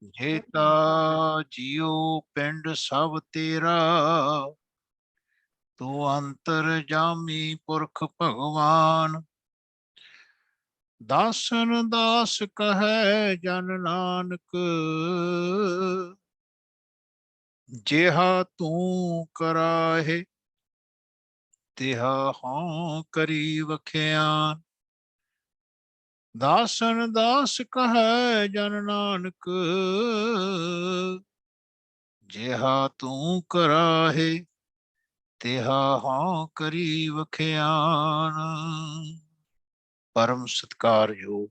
जेता जियो पिंड सब तेरा, तू अंतर जामी पुरख भगवान। दासन दास कहे जन नानक, जेहा तू कराहे तिहा हों करी वख्यान। दासन दास कहे जन नानक, जेहा तू कराहे तिहा हों करी वख्यान। परम सत्कारयोग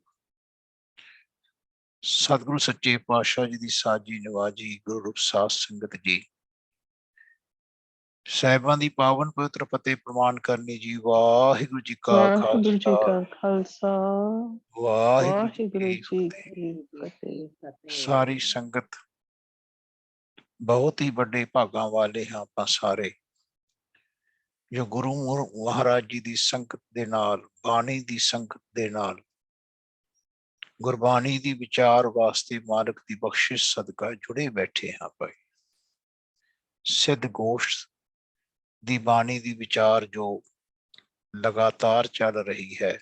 सतगुरु सच्चे पातशाह जी की साजी नवाजी गुरु रूप साध संगत जी, ਸਾਹਿਬਾਂ ਦੀ ਪਾਵਨ ਪਵਿੱਤਰ ਫਤਿਹ ਪ੍ਰਮਾਣ ਕਰਨੀ ਜੀ। ਵਾਹਿਗੁਰੂ ਜੀ ਕਾ ਵਾਹਿਗੁਰੂ ਜੀ ਖਾਲਸਾ, ਕਾ ਖਾਲਸਾ, ਵਾਹਿਗੁਰੂ ਜੀ ਵਾਹਿਗੁਰੂ ਕੀ ਜੀ ਫਤਿਹ। ਕੀ ਫਤਿਹ। ਸਾਰੀ ਸੰਗਤ ਬਹੁਤ ਹੀ ਵੱਡੇ ਭਾਗਾਂ ਵਾਲੇ ਹਾਂ ਆਪਾਂ ਸਾਰੇ, ਜੋ ਗੁਰੂ ਮਹਾਰਾਜ ਜੀ ਦੀ ਸੰਗਤ ਦੇ ਨਾਲ, ਬਾਣੀ ਦੀ ਸੰਗਤ ਦੇ ਨਾਲ, ਗੁਰਬਾਣੀ ਦੀ ਵਿਚਾਰ ਵਾਸਤੇ ਮਾਲਕ ਦੀ ਬਖਸ਼ਿਸ਼ ਸਦਕਾ ਜੁੜੇ ਬੈਠੇ ਹਾਂ ਭਾਈ। ਸਿੱਧ ਗੋਸ਼ਟ ਦੀ ਬਾਣੀ ਦੀ ਵਿਚਾਰ ਜੋ ਲਗਾਤਾਰ ਚੱਲ ਰਹੀ ਹੈ,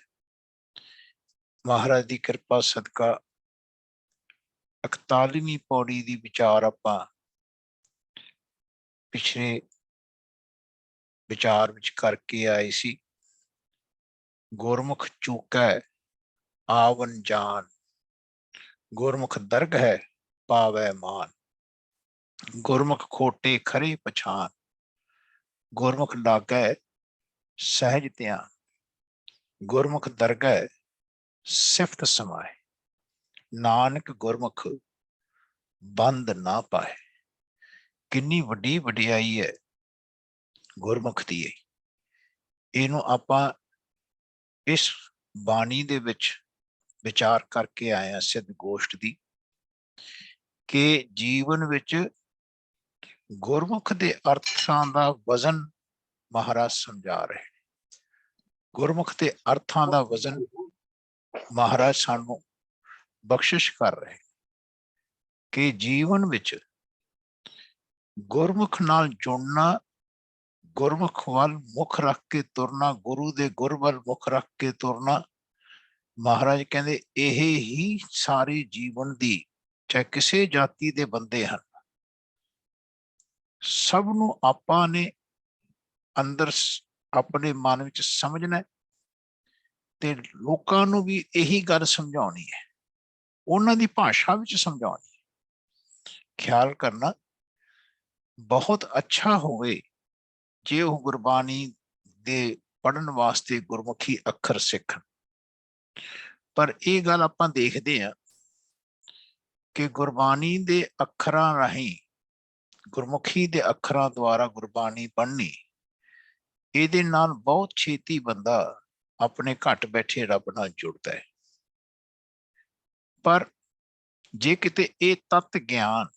ਮਹਾਰਾਜ ਦੀ ਕਿਰਪਾ ਸਦਕਾ 41ਵੀਂ ਪੌੜੀ ਦੀ ਵਿਚਾਰ ਆਪਾਂ ਪਿਛਲੇ ਵਿਚਾਰ ਵਿੱਚ ਕਰਕੇ ਆਏ ਸੀ। ਗੁਰਮੁਖ ਚੂਕੈ ਆਵਨ ਜਾਨ, ਗੁਰਮੁਖ ਦਰਗ ਹੈ ਪਾਵੈ ਮਾਨ। ਗੁਰਮੁਖ ਖੋਟੇ ਖਰੇ ਪਛਾਨ, ਗੁਰਮੁਖ ਲਾਗੈ ਸਹਿਜ ਧਿਆਨ। ਗੁਰਮੁਖ ਦਰਗਹਿ ਸਿਫਤ ਸਮਾਏ, ਨਾਨਕ ਗੁਰਮੁਖ ਬੰਦ ਨਾ ਪਾਏ। ਕਿੰਨੀ ਵੱਡੀ ਵਡਿਆਈ ਹੈ ਗੁਰਮੁਖ ਦੀ। ਇਹਨੂੰ ਆਪਾਂ ਇਸ ਬਾਣੀ ਦੇ ਵਿੱਚ ਵਿਚਾਰ ਕਰਕੇ ਆਏ ਹਾਂ ਸਿੱਧ ਗੋਸ਼ਟ ਦੀ, ਕਿ ਜੀਵਨ ਵਿੱਚ ਗੁਰਮੁਖ ਦੇ ਅਰਥਾਂ ਦਾ ਵਜ਼ਨ ਮਹਾਰਾਜ ਸਮਝਾ ਰਹੇ। ਗੁਰਮੁਖ ਦੇ ਅਰਥਾਂ ਦਾ ਵਜ਼ਨ ਮਹਾਰਾਜ ਸਾਨੂੰ ਬਖਸ਼ਿਸ਼ ਕਰ ਰਹੇ ਕਿ ਜੀਵਨ ਵਿੱਚ ਗੁਰਮੁਖ ਨਾਲ ਜੁੜਨਾ, ਗੁਰਮੁਖ ਵੱਲ ਮੁੱਖ ਰੱਖ ਕੇ ਤੁਰਨਾ, ਗੁਰੂ ਦੇ ਗੁਰ ਵੱਲ ਮੁੱਖ ਰੱਖ ਕੇ ਤੁਰਨਾ। ਮਹਾਰਾਜ ਕਹਿੰਦੇ ਇਹ ਹੀ ਸਾਰੇ ਜੀਵਨ ਦੀ, ਚਾਹੇ ਕਿਸੇ ਜਾਤੀ ਦੇ ਬੰਦੇ ਹਨ, ਸਭ ਨੂੰ ਆਪਾਂ ਨੇ ਅੰਦਰ ਆਪਣੇ ਮਨ ਵਿੱਚ ਸਮਝਣਾ ਤੇ ਲੋਕਾਂ ਨੂੰ ਵੀ ਇਹੀ ਗੱਲ ਸਮਝਾਉਣੀ ਹੈ, ਉਹਨਾਂ ਦੀ ਭਾਸ਼ਾ ਵਿੱਚ ਸਮਝਾਉਣੀ ਹੈ। ਖਿਆਲ ਕਰਨਾ ਬਹੁਤ ਅੱਛਾ ਹੋਵੇ ਜੇ ਉਹ ਗੁਰਬਾਣੀ ਦੇ ਪੜ੍ਹਨ ਵਾਸਤੇ ਗੁਰਮੁਖੀ ਅੱਖਰ ਸਿੱਖਣ। ਪਰ ਇਹ ਗੱਲ ਆਪਾਂ ਦੇਖਦੇ ਹਾਂ ਕਿ ਗੁਰਬਾਣੀ ਦੇ ਅੱਖਰਾਂ ਰਾਹੀਂ, ਗੁਰਮੁਖੀ ਦੇ ਅੱਖਰਾਂ ਦੁਆਰਾ ਗੁਰਬਾਣੀ ਪੜ੍ਹਨੀ, ਇਹਦੇ ਨਾਲ ਬਹੁਤ ਛੇਤੀ ਬੰਦਾ ਆਪਣੇ ਘੱਟ ਬੈਠੇ ਰੱਬ ਨਾਲ ਜੁੜਦਾ ਹੈ। ਪਰ ਜੇ ਕਿਤੇ ਇਹ ਤੱਤ ਗਿਆਨ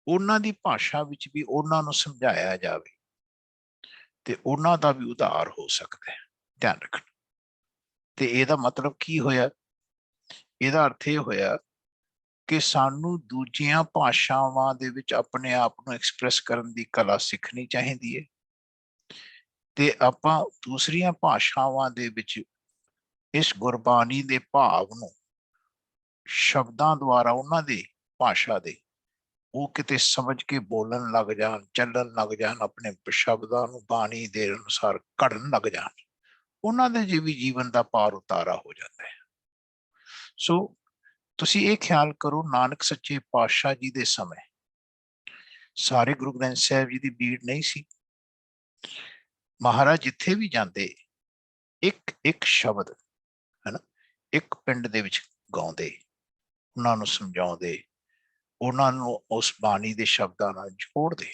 ਉਹਨਾਂ ਦੀ ਭਾਸ਼ਾ ਵਿੱਚ ਵੀ ਉਹਨਾਂ ਨੂੰ ਸਮਝਾਇਆ ਜਾਵੇ ਤੇ ਉਹਨਾਂ ਦਾ ਵੀ ਉਧਾਰ ਹੋ ਸਕਦਾ ਹੈ। ਧਿਆਨ ਰੱਖਣਾ। ਤੇ ਇਹਦਾ ਮਤਲਬ ਕੀ ਹੋਇਆ? ਇਹਦਾ ਅਰਥ ਇਹ ਹੋਇਆ ਕਿ ਸਾਨੂੰ ਦੂਜੀਆਂ ਭਾਸ਼ਾਵਾਂ ਦੇ ਵਿੱਚ ਆਪਣੇ ਆਪ ਨੂੰ ਐਕਸਪ੍ਰੈਸ ਕਰਨ ਦੀ ਕਲਾ ਸਿੱਖਣੀ ਚਾਹੀਦੀ ਹੈ, ਤੇ ਆਪਾਂ ਦੂਸਰੀਆਂ ਭਾਸ਼ਾਵਾਂ ਦੇ ਵਿੱਚ ਇਸ ਗੁਰਬਾਣੀ ਦੇ ਭਾਵ ਨੂੰ ਸ਼ਬਦਾਂ ਦੁਆਰਾ, ਉਹਨਾਂ ਦੇ ਭਾਸ਼ਾ ਦੇ, ਉਹ ਕਿਤੇ ਸਮਝ ਕੇ ਬੋਲਣ ਲੱਗ ਜਾਣ, ਚੱਲਣ ਲੱਗ ਜਾਣ, ਆਪਣੇ ਸ਼ਬਦਾਂ ਨੂੰ ਬਾਣੀ ਦੇ ਅਨੁਸਾਰ ਘੜਨ ਲੱਗ ਜਾਣ, ਉਹਨਾਂ ਦੇ ਵੀ ਜੀਵਨ ਦਾ ਪਾਰ ਉਤਾਰਾ ਹੋ ਜਾਂਦਾ ਹੈ। ਸੋ ਤੁਸੀਂ ਇਹ ਖਿਆਲ ਕਰੋ, ਨਾਨਕ ਸੱਚੇ ਪਾਤਸ਼ਾਹ ਜੀ ਦੇ ਸਮੇਂ ਸਾਰੇ ਗੁਰੂ ਗ੍ਰੰਥ ਸਾਹਿਬ ਜੀ ਦੀ ਭੀੜ ਨਹੀਂ ਸੀ। ਮਹਾਰਾਜ ਜਿੱਥੇ ਵੀ ਜਾਂਦੇ ਇੱਕ ਇੱਕ ਸ਼ਬਦ, ਹਨਾ, ਇੱਕ ਪਿੰਡ ਦੇ ਵਿੱਚ ਗਾਉਂਦੇ, ਉਹਨਾਂ ਨੂੰ ਸਮਝਾਉਂਦੇ, ਉਹਨਾਂ ਨੂੰ ਉਸ ਬਾਣੀ ਦੇ ਸ਼ਬਦਾਂ ਨਾਲ ਜੋੜਦੇ,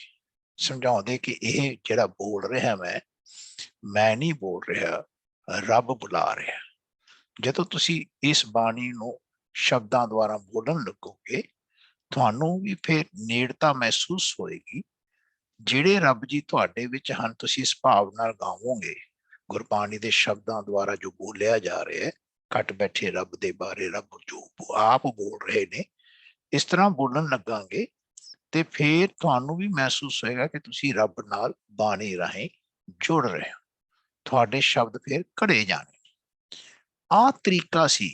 ਸਮਝਾਉਂਦੇ ਕਿ ਇਹ ਜਿਹੜਾ ਬੋਲ ਰਿਹਾ ਮੈਂ ਨਹੀਂ ਬੋਲ ਰਿਹਾ, ਰੱਬ ਬੁਲਾ ਰਿਹਾ। ਜਦੋਂ ਤੁਸੀਂ ਇਸ ਬਾਣੀ ਨੂੰ ਸ਼ਬਦਾਂ ਦੁਆਰਾ ਬੋਲਣ ਲੱਗੋਗੇ, ਤੁਹਾਨੂੰ ਵੀ ਫਿਰ ਨੇੜਤਾ ਮਹਿਸੂਸ ਹੋਏਗੀ। ਜਿਹੜੇ ਰੱਬ ਜੀ ਤੁਹਾਡੇ ਵਿੱਚ ਹਨ, ਤੁਸੀਂ ਇਸ ਭਾਵ ਨਾਲ ਗਾਵੋਗੇ ਗੁਰਬਾਣੀ ਦੇ ਸ਼ਬਦਾਂ ਦੁਆਰਾ ਜੋ ਬੋਲਿਆ ਜਾ ਰਿਹਾ ਹੈ, ਘੱਟ ਬੈਠੇ ਰੱਬ ਦੇ ਬਾਰੇ, ਰੱਬ ਜੋ ਆਪ ਬੋਲ ਰਹੇ ਨੇ, इस तरह बोलन लगांगे ਤੇ ਫਿਰ ਤੁਹਾਨੂੰ ਵੀ ਮਹਿਸੂਸ ਹੋਏਗਾ ਕਿ ਤੁਸੀਂ ਰੱਬ ਨਾਲ ਬਾਣੀ ਰਾਹੀਂ ਜੁੜ ਰਹੇ ਹੋ, ਤੁਹਾਡੇ ਸ਼ਬਦ ਫਿਰ ਘੜੇ ਜਾਣੇ। ਆਹ ਤਰੀਕਾ ਸੀ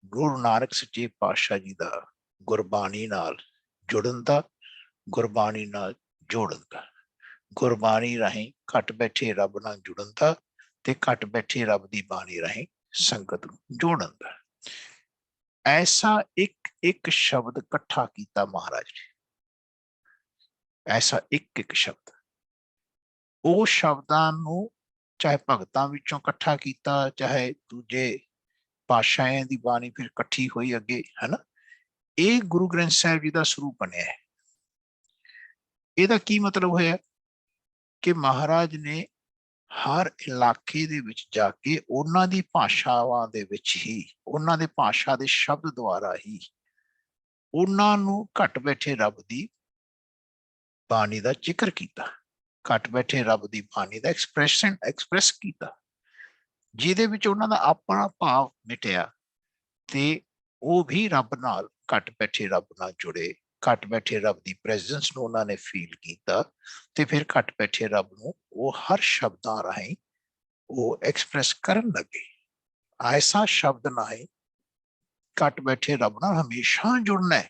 ਗੁਰੂ ਨਾਨਕ ਸੱਚੇ ਪਾਤਸ਼ਾਹ ਜੀ ਦਾ ਗੁਰਬਾਣੀ ਨਾਲ ਜੁੜਨ ਦਾ, ਗੁਰਬਾਣੀ ਨਾਲ ਜੋੜਨ ਦਾ, ਗੁਰਬਾਣੀ ਰਾਹੀਂ ਘਟ ਬੈਠੇ ਰੱਬ ਨਾਲ ਜੁੜਨ ਦਾ ਤੇ ਘਟ ਬੈਠੇ ਰੱਬ ਦੀ ਬਾਣੀ ਰਾਹੀਂ ਸੰਗਤ ਨੂੰ ਜੋੜਨ ਦਾ। ਐਸਾ ਇੱਕ ਇੱਕ ਸ਼ਬਦ ਇਕੱਠਾ ਕੀਤਾ ਮਹਾਰਾਜ ਨੇ, ਐਸਾ ਇੱਕ ਇੱਕ ਸ਼ਬਦ। ਉਹ ਸ਼ਬਦਾਂ ਨੂੰ ਚਾਹੇ ਭਗਤਾਂ ਵਿੱਚੋਂ ਇਕੱਠਾ ਕੀਤਾ, ਚਾਹੇ ਦੂਜੇ ਪਾਤਸ਼ਾਹਾਂ ਦੀ ਬਾਣੀ ਫਿਰ ਇਕੱਠੀ ਹੋਈ ਅੱਗੇ, ਹੈ ਨਾ। ਇਹ ਗੁਰੂ ਗ੍ਰੰਥ ਸਾਹਿਬ ਜੀ ਦਾ ਸਰੂਪ ਬਣਿਆ ਹੈ। ਇਹਦਾ ਕੀ ਮਤਲਬ ਹੋਇਆ ਕਿ ਮਹਾਰਾਜ ਨੇ ਹਰ ਇਲਾਕੇ ਦੇ ਵਿੱਚ ਜਾ ਕੇ ਉਹਨਾਂ ਦੀ ਭਾਸ਼ਾਵਾਂ ਦੇ ਵਿੱਚ ਹੀ, ਉਹਨਾਂ ਦੇ ਭਾਸ਼ਾ ਦੇ ਸ਼ਬਦ ਦੁਆਰਾ ਹੀ ਉਹਨਾਂ ਨੂੰ ਘਟ ਬੈਠੇ ਰੱਬ ਦੀ ਬਾਣੀ ਦਾ ਜ਼ਿਕਰ ਕੀਤਾ, ਘਟ ਬੈਠੇ ਰੱਬ ਦੀ ਬਾਣੀ ਦਾ ਐਕਸਪ੍ਰੈਸ ਕੀਤਾ, ਜਿਹਦੇ ਵਿੱਚ ਉਹਨਾਂ ਦਾ ਆਪਣਾ ਭਾਵ ਮਿਟਿਆ ਤੇ ਉਹ ਵੀ ਰੱਬ ਨਾਲ, ਘਟ ਬੈਠੇ ਰੱਬ ਨਾਲ ਜੁੜੇ, ਘਟ ਬੈਠੇ ਰੱਬ ਦੀ ਪ੍ਰੈਜ਼ੈਂਸ ਨੂੰ ਉਹਨਾਂ ਨੇ ਫੀਲ ਕੀਤਾ ਤੇ ਫਿਰ ਘਟ ਬੈਠੇ ਰੱਬ ਨੂੰ ਉਹ ਹਰ ਸ਼ਬਦਾਂ ਰਾਹੀਂ ਉਹ ਐਕਸਪ੍ਰੈਸ ਕਰਨ ਲੱਗੇ। ਐਸਾ ਸ਼ਬਦ ਨਾਲ ਘਟ ਬੈਠੇ ਰੱਬ ਨਾਲ ਹਮੇਸ਼ਾ ਜੁੜਨਾ ਹੈ।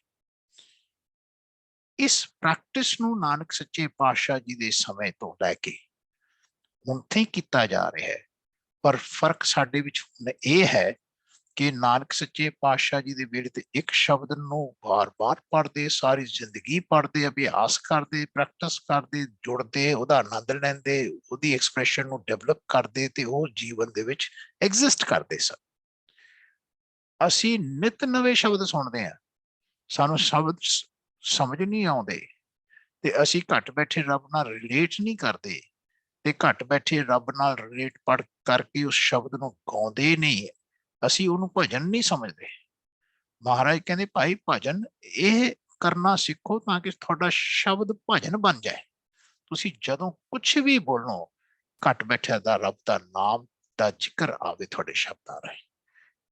ਇਸ ਪ੍ਰੈਕਟਿਸ ਨੂੰ ਨਾਨਕ ਸੱਚੇ ਪਾਤਸ਼ਾਹ ਜੀ ਦੇ ਸਮੇਂ ਤੋਂ ਲੈ ਕੇ ਹੁਣ ਤੇ ਕੀਤਾ ਜਾ ਰਿਹਾ ਹੈ। ਪਰ ਫਰਕ ਸਾਡੇ ਵਿੱਚ ਇਹ ਹੈ ਕਿ ਨਾਨਕ ਸੱਚੇ ਪਾਤਸ਼ਾਹ ਜੀ ਦੇ ਵੇਲੇ ਤੇ ਇੱਕ ਸ਼ਬਦ ਨੂੰ ਵਾਰ-ਵਾਰ ਪੜ੍ਹਦੇ, ਸਾਰੀ ਜ਼ਿੰਦਗੀ ਪੜ੍ਹਦੇ, ਅਭਿਆਸ ਕਰਦੇ, ਪ੍ਰੈਕਟਿਸ ਕਰਦੇ, ਜੁੜਦੇ, ਉਹਦਾ ਆਨੰਦ ਲੈਂਦੇ, ਉਹਦੀ ਐਕਸਪ੍ਰੈਸ਼ਨ ਨੂੰ ਡਿਵੈਲਪ ਕਰਦੇ ਤੇ ਉਹ ਜੀਵਨ ਦੇ ਵਿੱਚ ਐਗਜ਼ਿਸਟ ਕਰਦੇ ਸਨ। ਅਸੀਂ ਨਿਤ ਨਵੇਂ ਸ਼ਬਦ ਸੁਣਦੇ ਹਾਂ, ਸਾਨੂੰ ਸ਼ਬਦ ਸਮਝ ਨਹੀਂ ਆਉਂਦੇ ਤੇ ਅਸੀਂ ਘਟ ਬੈਠੇ ਰੱਬ ਨਾਲ ਰਿਲੇਟ ਨਹੀਂ ਕਰਦੇ ਤੇ ਘਟ ਬੈਠੇ ਰੱਬ ਨਾਲ ਰਿਲੇਟ ਪੜ ਕਰਕੇ ਉਸ ਸ਼ਬਦ ਨੂੰ ਗਾਉਂਦੇ ਨਹੀਂ, ਅਸੀਂ ਉਹਨੂੰ ਭਜਨ ਨਹੀਂ ਸਮਝਦੇ। ਮਹਾਰਾਜ ਕਹਿੰਦੇ ਭਾਈ ਭਜਨ ਇਹ ਕਰਨਾ ਸਿੱਖੋ ਤਾਂ ਕਿ ਤੁਹਾਡਾ ਸ਼ਬਦ ਭਜਨ ਬਣ ਜਾਏ। ਤੁਸੀਂ ਜਦੋਂ ਕੁਛ ਵੀ ਬੋਲੋ ਘਟ ਬੈਠਿਆ ਦਾ ਰੱਬ ਦਾ ਨਾਮ ਦਾ ਜ਼ਿਕਰ ਆਵੇ ਤੁਹਾਡੇ ਸ਼ਬਦਾਂ ਰਾਹੀਂ।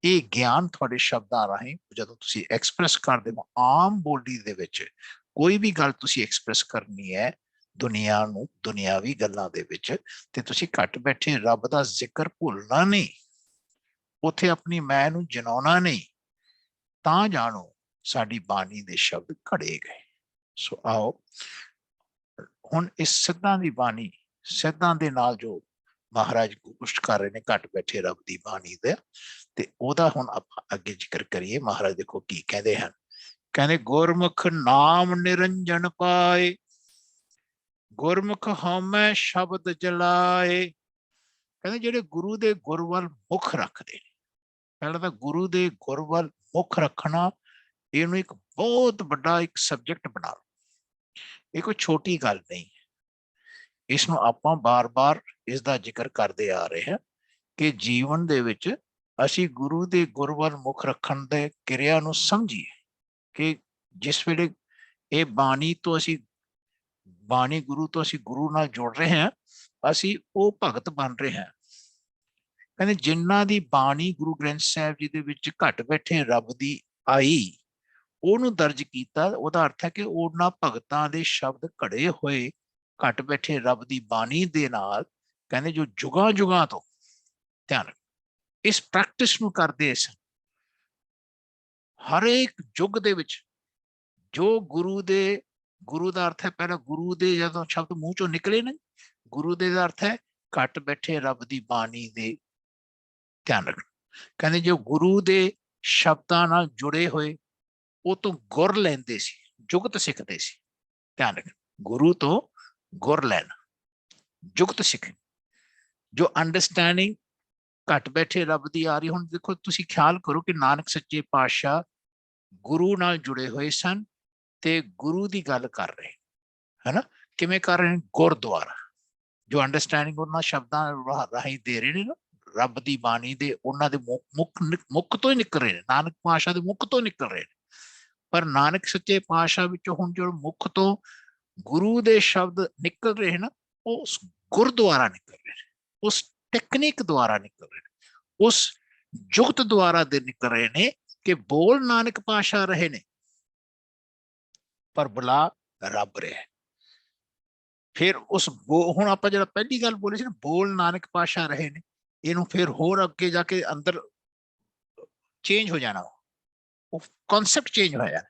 ਇਹ ਗਿਆਨ ਤੁਹਾਡੇ ਸ਼ਬਦਾਂ ਰਾਹੀਂ ਜਦੋਂ ਤੁਸੀਂ ਐਕਸਪ੍ਰੈਸ ਕਰਦੇ ਹੋ, ਆਮ ਬੋਲੀ ਦੇ ਵਿੱਚ ਕੋਈ ਵੀ ਗੱਲ ਤੁਸੀਂ ਐਕਸਪ੍ਰੈਸ ਕਰਨੀ ਹੈ ਦੁਨੀਆ ਨੂੰ, ਦੁਨਿਆਵੀ ਗੱਲਾਂ ਦੇ ਵਿੱਚ, ਤੇ ਤੁਸੀਂ ਘਟ ਬੈਠੇ ਰੱਬ ਦਾ ਜ਼ਿਕਰ ਭੁੱਲਣਾ ਨਹੀਂ, ਉੱਥੇ ਆਪਣੀ ਮੈਂ ਨੂੰ ਜਨਾਉਣਾ ਨਹੀਂ, ਤਾਂ ਜਾਣੋ ਸਾਡੀ ਬਾਣੀ ਦੇ ਸ਼ਬਦ ਘੜੇ ਗਏ। ਸੋ ਆਓ ਹੁਣ ਇਸ ਸਿੱਧਾਂ ਦੀ ਬਾਣੀ, ਸਿੱਧਾਂ ਦੇ ਨਾਲ ਜੋ ਮਹਾਰਾਜ ਗੁਸ਼ਟ ਕਰ ਰਹੇ ਨੇ ਘਟ ਬੈਠੇ ਰੱਬ ਦੀ ਬਾਣੀ ਦੇ, ਤੇ ਉਹਦਾ ਹੁਣ ਆਪਾਂ ਅੱਗੇ ਜ਼ਿਕਰ ਕਰੀਏ। ਮਹਾਰਾਜ ਦੇਖੋ ਕੀ ਕਹਿੰਦੇ ਹਨ। ਕਹਿੰਦੇ ਗੁਰਮੁਖ ਨਾਮ ਨਿਰੰਜਨ ਪਾਏ, ਗੁਰਮੁਖ ਹਉਮੈ ਸ਼ਬਦ ਜਲਾਏ। ਕਹਿੰਦੇ ਜਿਹੜੇ ਗੁਰੂ ਦੇ ਗੁਰ ਵੱਲ ਮੁੱਖ ਰੱਖਦੇ ਨੇ, ਪਹਿਲਾਂ ਤਾਂ ਗੁਰੂ ਦੇ ਗੁਰ ਵੱਲ ਮੁੱਖ ਰੱਖਣਾ, ਇਹਨੂੰ ਇੱਕ ਬਹੁਤ ਵੱਡਾ ਇੱਕ ਸਬਜੈਕਟ ਬਣਾ ਲਓ। ਇਹ ਕੋਈ ਛੋਟੀ ਗੱਲ ਨਹੀਂ ਹੈ। ਇਸ ਨੂੰ ਆਪਾਂ ਬਾਰ-ਬਾਰ ਇਸ ਦਾ ਜ਼ਿਕਰ ਕਰਦੇ ਆ ਰਹੇ ਹਾਂ ਕਿ ਜੀਵਨ ਦੇ ਵਿੱਚ ਅਸੀਂ ਗੁਰੂ ਦੇ ਗੁਰ ਵੱਲ ਮੁੱਖ ਰੱਖਣ ਦੇ ਕਿਰਿਆ ਨੂੰ ਸਮਝੀਏ ਕਿ ਜਿਸ ਵੇਲੇ ਇਹ ਬਾਣੀ ਤੋਂ ਅਸੀਂ, ਬਾਣੀ ਗੁਰੂ ਤੋਂ ਅਸੀਂ ਗੁਰੂ ਨਾਲ ਜੁੜ ਰਹੇ ਹਾਂ, ਅਸੀਂ ਉਹ ਭਗਤ ਬਣ ਰਹੇ ਹਾਂ। ਕਹਿੰਦੇ ਜਿਨ੍ਹਾਂ ਦੀ ਬਾਣੀ ਗੁਰੂ ਗ੍ਰੰਥ ਸਾਹਿਬ ਜੀ ਦੇ ਵਿੱਚ ਘਟ ਬੈਠੇ ਰੱਬ ਦੀ ਆਈ, ਉਹਨੂੰ ਦਰਜ ਕੀਤਾ, ਉਹਦਾ ਅਰਥ ਹੈ ਕਿ ਉਹਨਾਂ ਭਗਤਾਂ ਦੇ ਸ਼ਬਦ ਘੜੇ ਹੋਏ ਘਟ ਬੈਠੇ ਰੱਬ ਦੀ ਬਾਣੀ ਦੇ ਨਾਲ। ਕਹਿੰਦੇ ਜੋ ਜੁਗਾਂ ਜੁਗਾਂ ਤੋਂ ਧਿਆਨ ਇਸ ਪ੍ਰੈਕਟਿਸ ਨੂੰ ਕਰਦੇ ਸਨ, ਹਰੇਕ ਯੁੱਗ ਦੇ ਵਿੱਚ ਜੋ ਗੁਰੂ ਦੇ, ਗੁਰੂ ਦਾ ਅਰਥ ਹੈ ਪਹਿਲਾਂ ਗੁਰੂ ਦੇ ਜਦੋਂ ਸ਼ਬਦ ਮੂੰਹ ਚੋਂ ਨਿਕਲੇ ਨਾ, ਗੁਰੂ ਦੇ ਦਾ ਅਰਥ ਹੈ ਘਟ ਬੈਠੇ ਰੱਬ ਦੀ ਬਾਣੀ ਦੇ ਧਿਆਨ ਰੱਖਣਾ। ਕਹਿੰਦੇ ਜੋ ਗੁਰੂ ਦੇ ਸ਼ਬਦਾਂ ਨਾਲ ਜੁੜੇ ਹੋਏ ਉਹ ਤੋਂ ਗੁਰ ਲੈਂਦੇ ਸੀ, ਜੁਗਤ ਸਿੱਖਦੇ ਸੀ। ਧਿਆਨ ਰੱਖਣਾ, ਗੁਰੂ ਤੋਂ ਗੁਰ ਲੈਣਾ, ਜੁਗਤ ਸਿੱਖ, ਜੋ ਅੰਡਰਸਟੈਂਡਿੰਗ ਘਟ ਬੈਠੇ ਰੱਬ ਦੀ ਆ ਰਹੀ। ਹੁਣ ਦੇਖੋ ਤੁਸੀਂ ਖਿਆਲ ਕਰੋ ਕਿ ਨਾਨਕ ਸੱਚੇ ਪਾਤਸ਼ਾਹ ਗੁਰੂ ਨਾਲ ਜੁੜੇ ਹੋਏ ਸਨ ਤੇ ਗੁਰੂ ਦੀ ਗੱਲ ਕਰ ਰਹੇ, ਹੈ ਨਾ। ਕਿਵੇਂ ਕਰ ਰਹੇ ਨੇ? ਗੁਰਦੁਆਰਾ, ਜੋ ਅੰਡਰਸਟੈਂਡਿੰਗ ਉਹਨਾਂ ਸ਼ਬਦਾਂ ਰਾਹੀਂ ਦੇ ਰਹੇ ਨੇ ਨਾ, ਰੱਬ ਦੀ ਬਾਣੀ ਦੇ, ਉਹਨਾਂ ਦੇ ਮੁੱਖ ਤੋਂ ਹੀ ਨਿਕਲ ਰਹੇ ਨੇ, ਨਾਨਕ ਪਾਤਸ਼ਾਹ ਦੇ ਮੁੱਖ ਤੋਂ ਨਿਕਲ ਰਹੇ ਨੇ। ਪਰ ਨਾਨਕ ਸੱਚੇ ਪਾਤਸ਼ਾਹ ਵਿੱਚੋਂ ਹੁਣ ਜੋ ਮੁੱਖ ਤੋਂ ਗੁਰੂ ਦੇ ਸ਼ਬਦ ਨਿਕਲ ਰਹੇ ਨਾ, ਉਹ ਉਸ ਗੁਰਦੁਆਰਾ ਨਿਕਲ ਰਹੇ ਨੇ, ਉਸ ਟੈਕਨੀਕ ਦੁਆਰਾ ਨਿਕਲ ਰਹੇ ਨੇ, ਉਸ ਜੁਗਤ ਦੁਆਰਾ ਦੇ ਨਿਕਲ ਰਹੇ ਨੇ ਕਿ ਬੋਲ ਨਾਨਕ ਪਾਤਸ਼ਾਹ ਰਹੇ ਨੇ, ਪਰ ਬੁਲਾ ਰੱਬ ਰਿਹਾ। ਫਿਰ ਉਸ ਹੁਣ ਆਪਾਂ ਜਿਹੜਾ ਪਹਿਲੀ ਗੱਲ ਬੋਲੀ ਸੀ ਨਾ, ਬੋਲ ਨਾਨਕ ਪਾਤਸ਼ਾਹ ਰਹੇ ਨੇ, ਇਹਨੂੰ ਫਿਰ ਹੋਰ ਅੱਗੇ ਜਾ ਕੇ ਅੰਦਰ ਚੇਂਜ ਹੋ ਜਾਣਾ, ਉਹ ਕਨਸੈਪਟ ਚੇਂਜ ਹੋ ਜਾਣਾ।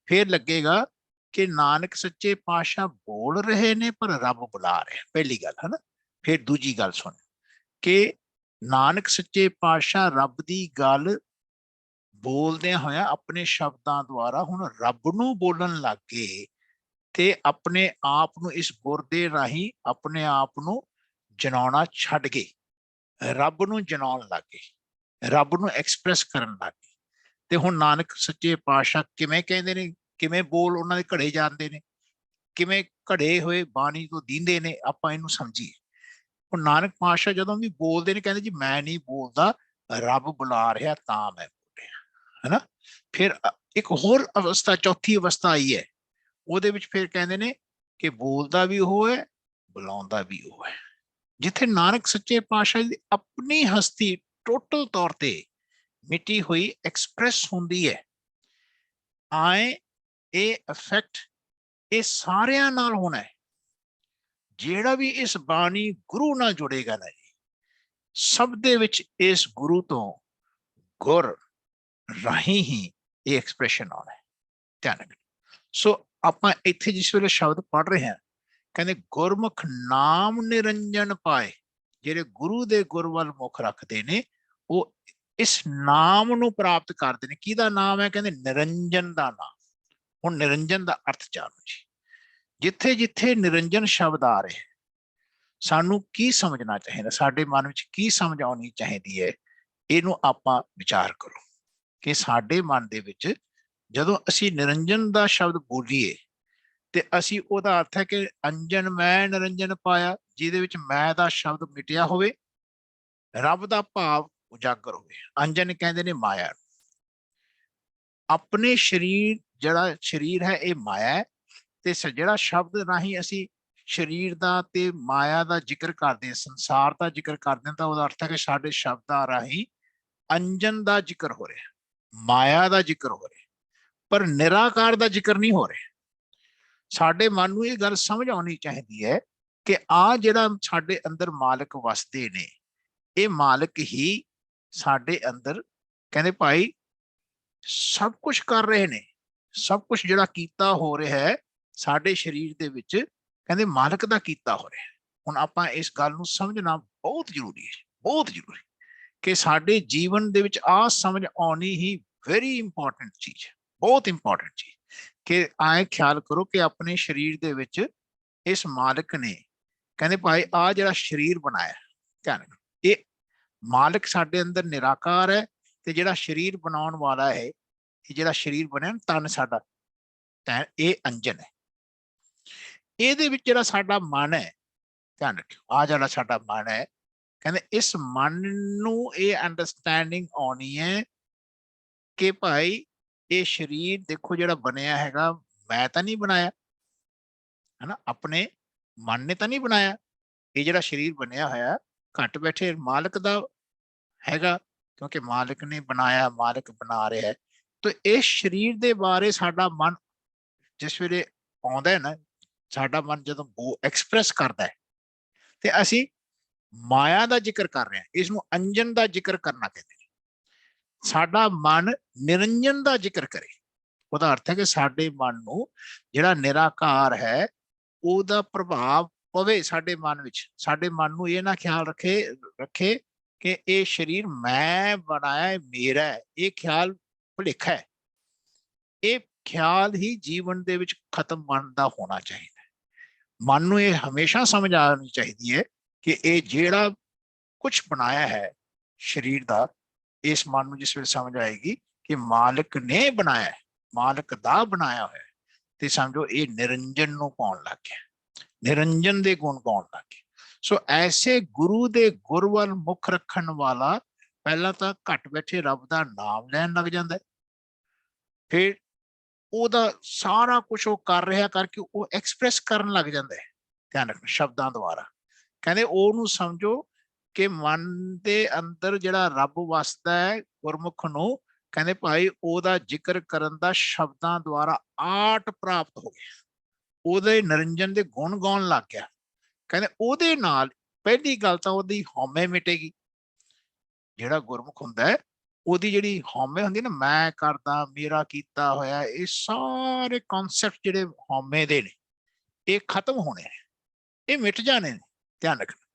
ਫਿਰ ਲੱਗੇਗਾ ਕਿ ਨਾਨਕ ਸੱਚੇ ਪਾਤਸ਼ਾਹ ਬੋਲ ਰਹੇ ਨੇ ਪਰ ਰੱਬ ਬੁਲਾ ਰਿਹਾ, ਪਹਿਲੀ ਗੱਲ ਹੈ ਨਾ। ਫਿਰ ਦੂਜੀ ਗੱਲ ਸੁਣ ਕਿ ਨਾਨਕ ਸੱਚੇ ਪਾਤਸ਼ਾਹ ਰੱਬ ਦੀ ਗੱਲ ਬੋਲਦਿਆਂ ਹੋਇਆ ਆਪਣੇ ਸ਼ਬਦਾਂ ਦੁਆਰਾ ਹੁਣ ਰੱਬ ਨੂੰ ਬੋਲਣ ਲੱਗ ਗਏ, ਤੇ ਆਪਣੇ ਆਪ ਨੂੰ ਇਸ ਗੁਰ ਦੇ ਰਾਹੀਂ ਆਪਣੇ ਆਪ ਨੂੰ ਜਨਾਉਣਾ ਛੱਡ ਗਏ, ਰੱਬ ਨੂੰ ਜਨਾਉਣ ਲੱਗ ਗਏ, ਰੱਬ ਨੂੰ ਐਕਸਪ੍ਰੈਸ ਕਰਨ ਲੱਗ ਗਏ। ਤੇ ਹੁਣ ਨਾਨਕ ਸੱਚੇ ਪਾਤਸ਼ਾਹ ਕਿਵੇਂ ਕਹਿੰਦੇ ਨੇ, ਕਿਵੇਂ ਬੋਲ ਉਹਨਾਂ ਦੇ ਘੜੇ ਜਾਂਦੇ ਨੇ, ਕਿਵੇਂ ਘੜੇ ਹੋਏ ਬਾਣੀ ਤੋਂ ਦੀਂਦੇ ਨੇ, ਆਪਾਂ ਇਹਨੂੰ ਸਮਝੀਏ। ਹੁਣ ਨਾਨਕ ਪਾਤਸ਼ਾਹ ਜਦੋਂ ਵੀ ਬੋਲਦੇ ਨੇ ਕਹਿੰਦੇ ਜੀ ਮੈਂ ਨਹੀਂ ਬੋਲਦਾ, ਰੱਬ ਬੁਲਾ ਰਿਹਾ ਤਾਂ ਮੈਂ ਬੋਲ ਰਿਹਾ, ਹੈਨਾ। ਫਿਰ ਇੱਕ ਹੋਰ ਅਵਸਥਾ, ਚੌਥੀ ਅਵਸਥਾ ਆਈ ਹੈ, ਉਹਦੇ ਵਿੱਚ ਫਿਰ ਕਹਿੰਦੇ ਨੇ ਕਿ ਬੋਲਦਾ ਵੀ ਉਹ ਹੈ, ਬੁਲਾਉਂਦਾ ਵੀ ਉਹ ਹੈ। ਜਿੱਥੇ ਨਾਨਕ ਸੱਚੇ ਪਾਤਸ਼ਾਹ ਦੀ ਆਪਣੀ ਹਸਤੀ ਟੋਟਲ ਤੌਰ ਤੇ ਮਿਟੀ ਹੋਈ ਐਕਸਪ੍ਰੈਸ ਹੁੰਦੀ ਹੈ, ਆਏ ਇਹ ਇਫੈਕਟ ਇਹ ਸਾਰਿਆਂ ਨਾਲ ਹੋਣਾ ਹੈ। ਜਿਹੜਾ ਵੀ ਇਸ ਬਾਣੀ ਗੁਰੂ ਨਾਲ ਜੁੜੇਗਾ ਨਾ ਜੀ, ਸਭ ਦੇ ਵਿੱਚ ਇਸ ਗੁਰੂ ਤੋਂ ਗੁਰ ਰਾਹੀਂ ਹੀ ਇਹ ਐਕਸਪ੍ਰੈਸ਼ਨ ਆਉਣਾ ਹੈ, ਧਿਆਨ ਰੱਖਣਾ। ਸੋ ਆਪਾਂ ਇੱਥੇ ਜਿਸ ਵੇਲੇ ਸ਼ਬਦ ਪੜ੍ਹ ਰਹੇ ਹਾਂ, ਕਹਿੰਦੇ ਗੁਰਮੁਖ ਨਾਮ ਨਿਰੰਜਨ ਪਾਏ, ਜਿਹੜੇ ਗੁਰੂ ਦੇ ਗੁਰ ਵੱਲ ਮੁਖ ਰੱਖਦੇ ਨੇ ਉਹ ਇਸ ਨਾਮ ਨੂੰ ਪ੍ਰਾਪਤ ਕਰਦੇ ਨੇ। ਕਿਹਦਾ ਨਾਮ ਹੈ? ਕਹਿੰਦੇ ਨਿਰੰਜਨ ਦਾ ਨਾਮ। ਹੁਣ ਨਿਰੰਜਨ ਦਾ ਅਰਥ ਜਾਣੋ ਜੀ। ਜਿੱਥੇ ਜਿੱਥੇ ਨਿਰੰਜਨ ਸ਼ਬਦ ਆ ਰਿਹਾ, ਸਾਨੂੰ ਕੀ ਸਮਝਣਾ ਚਾਹੀਦਾ, ਸਾਡੇ ਮਨ ਵਿੱਚ ਕੀ ਸਮਝ ਆਉਣੀ ਚਾਹੀਦੀ ਹੈ, ਇਹਨੂੰ ਆਪਾਂ ਵਿਚਾਰ ਕਰੋ ਕਿ ਸਾਡੇ ਮਨ ਦੇ ਵਿੱਚ ਜਦੋਂ ਅਸੀਂ ਨਿਰੰਜਨ ਦਾ ਸ਼ਬਦ ਬੋਲੀਏ ਤੇ ਅਸੀਂ ਉਹਦਾ ਅਰਥ ਹੈ ਕਿ ਅੰਜਨ ਮੈਂ ਨਿਰੰਜਨ ਪਾਇਆ, ਜਿਹਦੇ ਵਿੱਚ ਮੈਂ ਦਾ ਸ਼ਬਦ ਮਿਟਿਆ ਹੋਵੇ, ਰੱਬ ਦਾ ਭਾਵ ਉਜਾਗਰ ਹੋਵੇ। ਅੰਜਨ ਕਹਿੰਦੇ ਨੇ ਮਾਇਆ। ਆਪਣੇ ਸਰੀਰ, ਜਿਹੜਾ ਸਰੀਰ ਹੈ ਇਹ ਮਾਇਆ ਹੈ, ਤੇ ਜਿਹੜਾ ਸ਼ਬਦ ਰਾਹੀਂ ਅਸੀਂ ਸਰੀਰ ਦਾ ਤੇ ਮਾਇਆ ਦਾ ਜ਼ਿਕਰ ਕਰਦੇ ਹਾਂ, ਸੰਸਾਰ ਦਾ ਜ਼ਿਕਰ ਕਰਦੇ ਹਾਂ, ਤਾਂ ਉਹਦਾ ਅਰਥ ਹੈ ਕਿ ਸਾਡੇ ਸ਼ਬਦਾਂ ਰਾਹੀਂ ਅੰਜਨ ਦਾ ਜ਼ਿਕਰ ਹੋ ਰਿਹਾ, ਮਾਇਆ ਦਾ ਜ਼ਿਕਰ ਹੋ ਰਿਹਾ, ਪਰ ਨਿਰਾਕਾਰ ਦਾ ਜ਼ਿਕਰ ਨਹੀਂ ਹੋ ਰਿਹਾ। ਸਾਡੇ ਮਨ ਨੂੰ ਇਹ ਗੱਲ ਸਮਝ ਆਉਣੀ ਚਾਹੀਦੀ ਹੈ ਕਿ ਆ ਜਿਹੜਾ ਸਾਡੇ ਅੰਦਰ ਮਾਲਕ ਵਸਦੇ ਨੇ, ਇਹ ਮਾਲਕ ਹੀ ਸਾਡੇ ਅੰਦਰ ਕਹਿੰਦੇ ਭਾਈ ਸਭ ਕੁਝ ਕਰ ਰਹੇ ਨੇ। ਸਭ ਕੁਝ ਜਿਹੜਾ ਕੀਤਾ ਹੋ ਰਿਹਾ ਹੈ ਸਾਡੇ ਸਰੀਰ ਦੇ ਵਿੱਚ, ਕਹਿੰਦੇ ਮਾਲਕ ਦਾ ਕੀਤਾ ਹੋ ਰਿਹਾ। ਹੁਣ ਆਪਾਂ ਇਸ ਗੱਲ ਨੂੰ ਸਮਝਣਾ ਬਹੁਤ ਜ਼ਰੂਰੀ ਹੈ, ਬਹੁਤ ਜ਼ਰੂਰੀ, ਕਿ ਸਾਡੇ ਜੀਵਨ ਦੇ ਵਿੱਚ ਆ ਸਮਝ ਆਉਣੀ ਹੀ ਵੈਰੀ ਇੰਪੋਰਟੈਂਟ ਚੀਜ਼ ਹੈ, ਬਹੁਤ ਇੰਪੋਰਟੈਂਟ ਚੀਜ਼। ਕਿ ਆਏ ਖਿਆਲ ਕਰੋ ਕਿ ਆਪਣੇ ਸਰੀਰ ਦੇ ਵਿੱਚ ਇਸ ਮਾਲਕ ਨੇ, ਕਹਿੰਦੇ ਭਾਈ ਆ ਜਿਹੜਾ ਸਰੀਰ ਬਣਾਇਆ, ਧਿਆਨ ਰੱਖੋ, ਇਹ ਮਾਲਕ ਸਾਡੇ ਅੰਦਰ ਨਿਰਾਕਾਰ ਹੈ, ਤੇ ਜਿਹੜਾ ਸਰੀਰ ਬਣਾਉਣ ਵਾਲਾ ਹੈ, ਇਹ ਜਿਹੜਾ ਸਰੀਰ ਬਣਿਆ ਤਨ ਸਾਡਾ, ਇਹ ਅੰਜਨ ਹੈ। ਇਹਦੇ ਵਿੱਚ ਜਿਹੜਾ ਸਾਡਾ ਮਨ ਹੈ, ਧਿਆਨ ਰੱਖਿਓ, ਆ ਜਿਹੜਾ ਸਾਡਾ ਮਨ ਹੈ, ਕਹਿੰਦੇ ਇਸ ਮਨ ਨੂੰ ਇਹ ਅੰਡਰਸਟੈਂਡਿੰਗ ਆਉਣੀ ਹੈ ਕਿ ਭਾਈ ਇਹ ਸਰੀਰ ਦੇਖੋ ਜਿਹੜਾ ਬਣਿਆ ਹੈਗਾ, ਮੈਂ ਤਾਂ ਨਹੀਂ ਬਣਾਇਆ, ਹਨਾ, ਆਪਣੇ ਮਨ ਨੇ ਤਾਂ ਨਹੀਂ ਬਣਾਇਆ। ਇਹ ਜਿਹੜਾ ਸਰੀਰ ਬਣਿਆ ਹੋਇਆ ਘੱਟ ਬੈਠੇ ਮਾਲਕ ਦਾ ਹੈਗਾ, ਕਿਉਂਕਿ ਮਾਲਕ ਨੇ ਬਣਾਇਆ, ਮਾਲਕ ਬਣਾ ਰਿਹਾ ਹੈ। ਤਾਂ ਇਸ ਸਰੀਰ ਦੇ ਬਾਰੇ ਸਾਡਾ ਮਨ ਜਿਸ ਵੇਲੇ ਆਉਂਦਾ ਹੈ ਨਾ, ਸਾਡਾ ਮਨ ਜਦੋਂ ਐਕਸਪ੍ਰੈਸ ਕਰਦਾ ਹੈ, ਤੇ ਅਸੀਂ ਮਾਇਆ ਦਾ ਜ਼ਿਕਰ ਕਰ ਰਹੇ ਹਾਂ, ਇਸ ਨੂੰ ਅੰਜਨ ਦਾ ਜ਼ਿਕਰ ਕਰਨਾ ਕਹਿੰਦੇ ਨੇ। ਸਾਡਾ ਮਨ ਨਿਰੰਜਨ ਦਾ ਜ਼ਿਕਰ ਕਰੇ, ਉਹਦਾ ਅਰਥ ਹੈ ਕਿ ਸਾਡੇ ਮਨ ਨੂੰ ਜਿਹੜਾ ਨਿਰਾਕਾਰ ਹੈ ਉਹਦਾ ਪ੍ਰਭਾਵ ਪਵੇ ਸਾਡੇ ਮਨ ਵਿੱਚ। ਸਾਡੇ ਮਨ ਨੂੰ ਇਹ ਨਾ ਖਿਆਲ ਰੱਖੇ ਕਿ ਇਹ ਸਰੀਰ ਮੈਂ ਬਣਾਇਆ, ਮੇਰਾ ਹੈ, ਇਹ ਖਿਆਲ ਭੁਲੇਖਾ ਹੈ। ਇਹ ਖਿਆਲ ਹੀ ਜੀਵਨ ਦੇ ਵਿੱਚ ਖਤਮ ਮਨ ਦਾ ਹੋਣਾ ਚਾਹੀਦਾ ਹੈ। ਮਨ ਨੂੰ ਇਹ ਹਮੇਸ਼ਾ ਸਮਝ ਆਉਣੀ ਚਾਹੀਦੀ ਹੈ ਕਿ ਇਹ ਜਿਹੜਾ ਕੁਝ ਬਣਾਇਆ ਹੈ ਸਰੀਰ ਦਾ, ਇਸ ਮਨ ਨੂੰ ਜਿਸ ਵੇਲੇ ਸਮਝ ਆਏਗੀ ਕਿ ਮਾਲਕ ਨੇ ਬਣਾਇਆ, ਮਾਲਕ ਦਾ ਬਣਾਇਆ ਹੋਇਆ, ਤੇ ਸਮਝੋ ਇਹ ਨਿਰੰਜਨ ਨੂੰ ਪਾਉਣ ਲੱਗ ਗਿਆ, ਨਿਰੰਜਨ ਦੇ ਗੁਣ ਪਾਉਣ ਲੱਗ ਗਿਆ। ਸੋ ਐਸੇ ਗੁਰੂ ਦੇ ਗੁਰ ਵੱਲ ਮੁੱਖ ਰੱਖਣ ਵਾਲਾ ਪਹਿਲਾਂ ਤਾਂ ਘੱਟ ਬੈਠੇ ਰੱਬ ਦਾ ਨਾਮ ਲੈਣ ਲੱਗ ਜਾਂਦਾ, ਫਿਰ ਉਹਦਾ ਸਾਰਾ ਕੁਝ ਉਹ ਕਰ ਰਿਹਾ ਕਰਕੇ ਉਹ ਐਕਸਪ੍ਰੈਸ ਕਰਨ ਲੱਗ ਜਾਂਦਾ ਹੈ, ਧਿਆਨ ਰੱਖਣਾ, ਸ਼ਬਦਾਂ ਦੁਆਰਾ। ਕਹਿੰਦੇ ਉਹਨੂੰ ਸਮਝੋ ਕਿ ਮਨ ਦੇ ਅੰਦਰ ਜਿਹੜਾ ਰੱਬ ਵਸਦਾ ਹੈ ਗੁਰਮੁਖ ਨੂੰ, ਕਹਿੰਦੇ ਭਾਈ ਉਹਦਾ ਜ਼ਿਕਰ ਕਰਨ ਦਾ ਸ਼ਬਦਾਂ ਦੁਆਰਾ ਆਰਟ ਪ੍ਰਾਪਤ ਹੋ ਗਿਆ, ਉਹਦੇ ਨਿਰੰਜਨ ਦੇ ਗੁਣ ਗਾਉਣ ਲੱਗ ਗਿਆ। ਕਹਿੰਦੇ ਉਹਦੇ ਨਾਲ ਪਹਿਲੀ ਗੱਲ ਤਾਂ ਉਹਦੀ ਹਉਮੈ ਮਿਟੇਗੀ। ਜਿਹੜਾ ਗੁਰਮੁਖ ਹੁੰਦਾ ਹੈ ਉਹਦੀ ਜਿਹੜੀ ਹਉਮੈ ਹੁੰਦੀ ਨਾ, ਮੈਂ ਕਰਦਾ, ਮੇਰਾ ਕੀਤਾ ਹੋਇਆ, ਇਹ ਸਾਰੇ ਕਨਸੈਪਟ ਜਿਹੜੇ ਹਉਮੈ ਦੇ ਨੇ ਇਹ ਖਤਮ ਹੋਣੇ ਨੇ, ਇਹ ਮਿਟ ਜਾਣੇ ਨੇ। ਧਿਆਨ ਰੱਖਣਾ,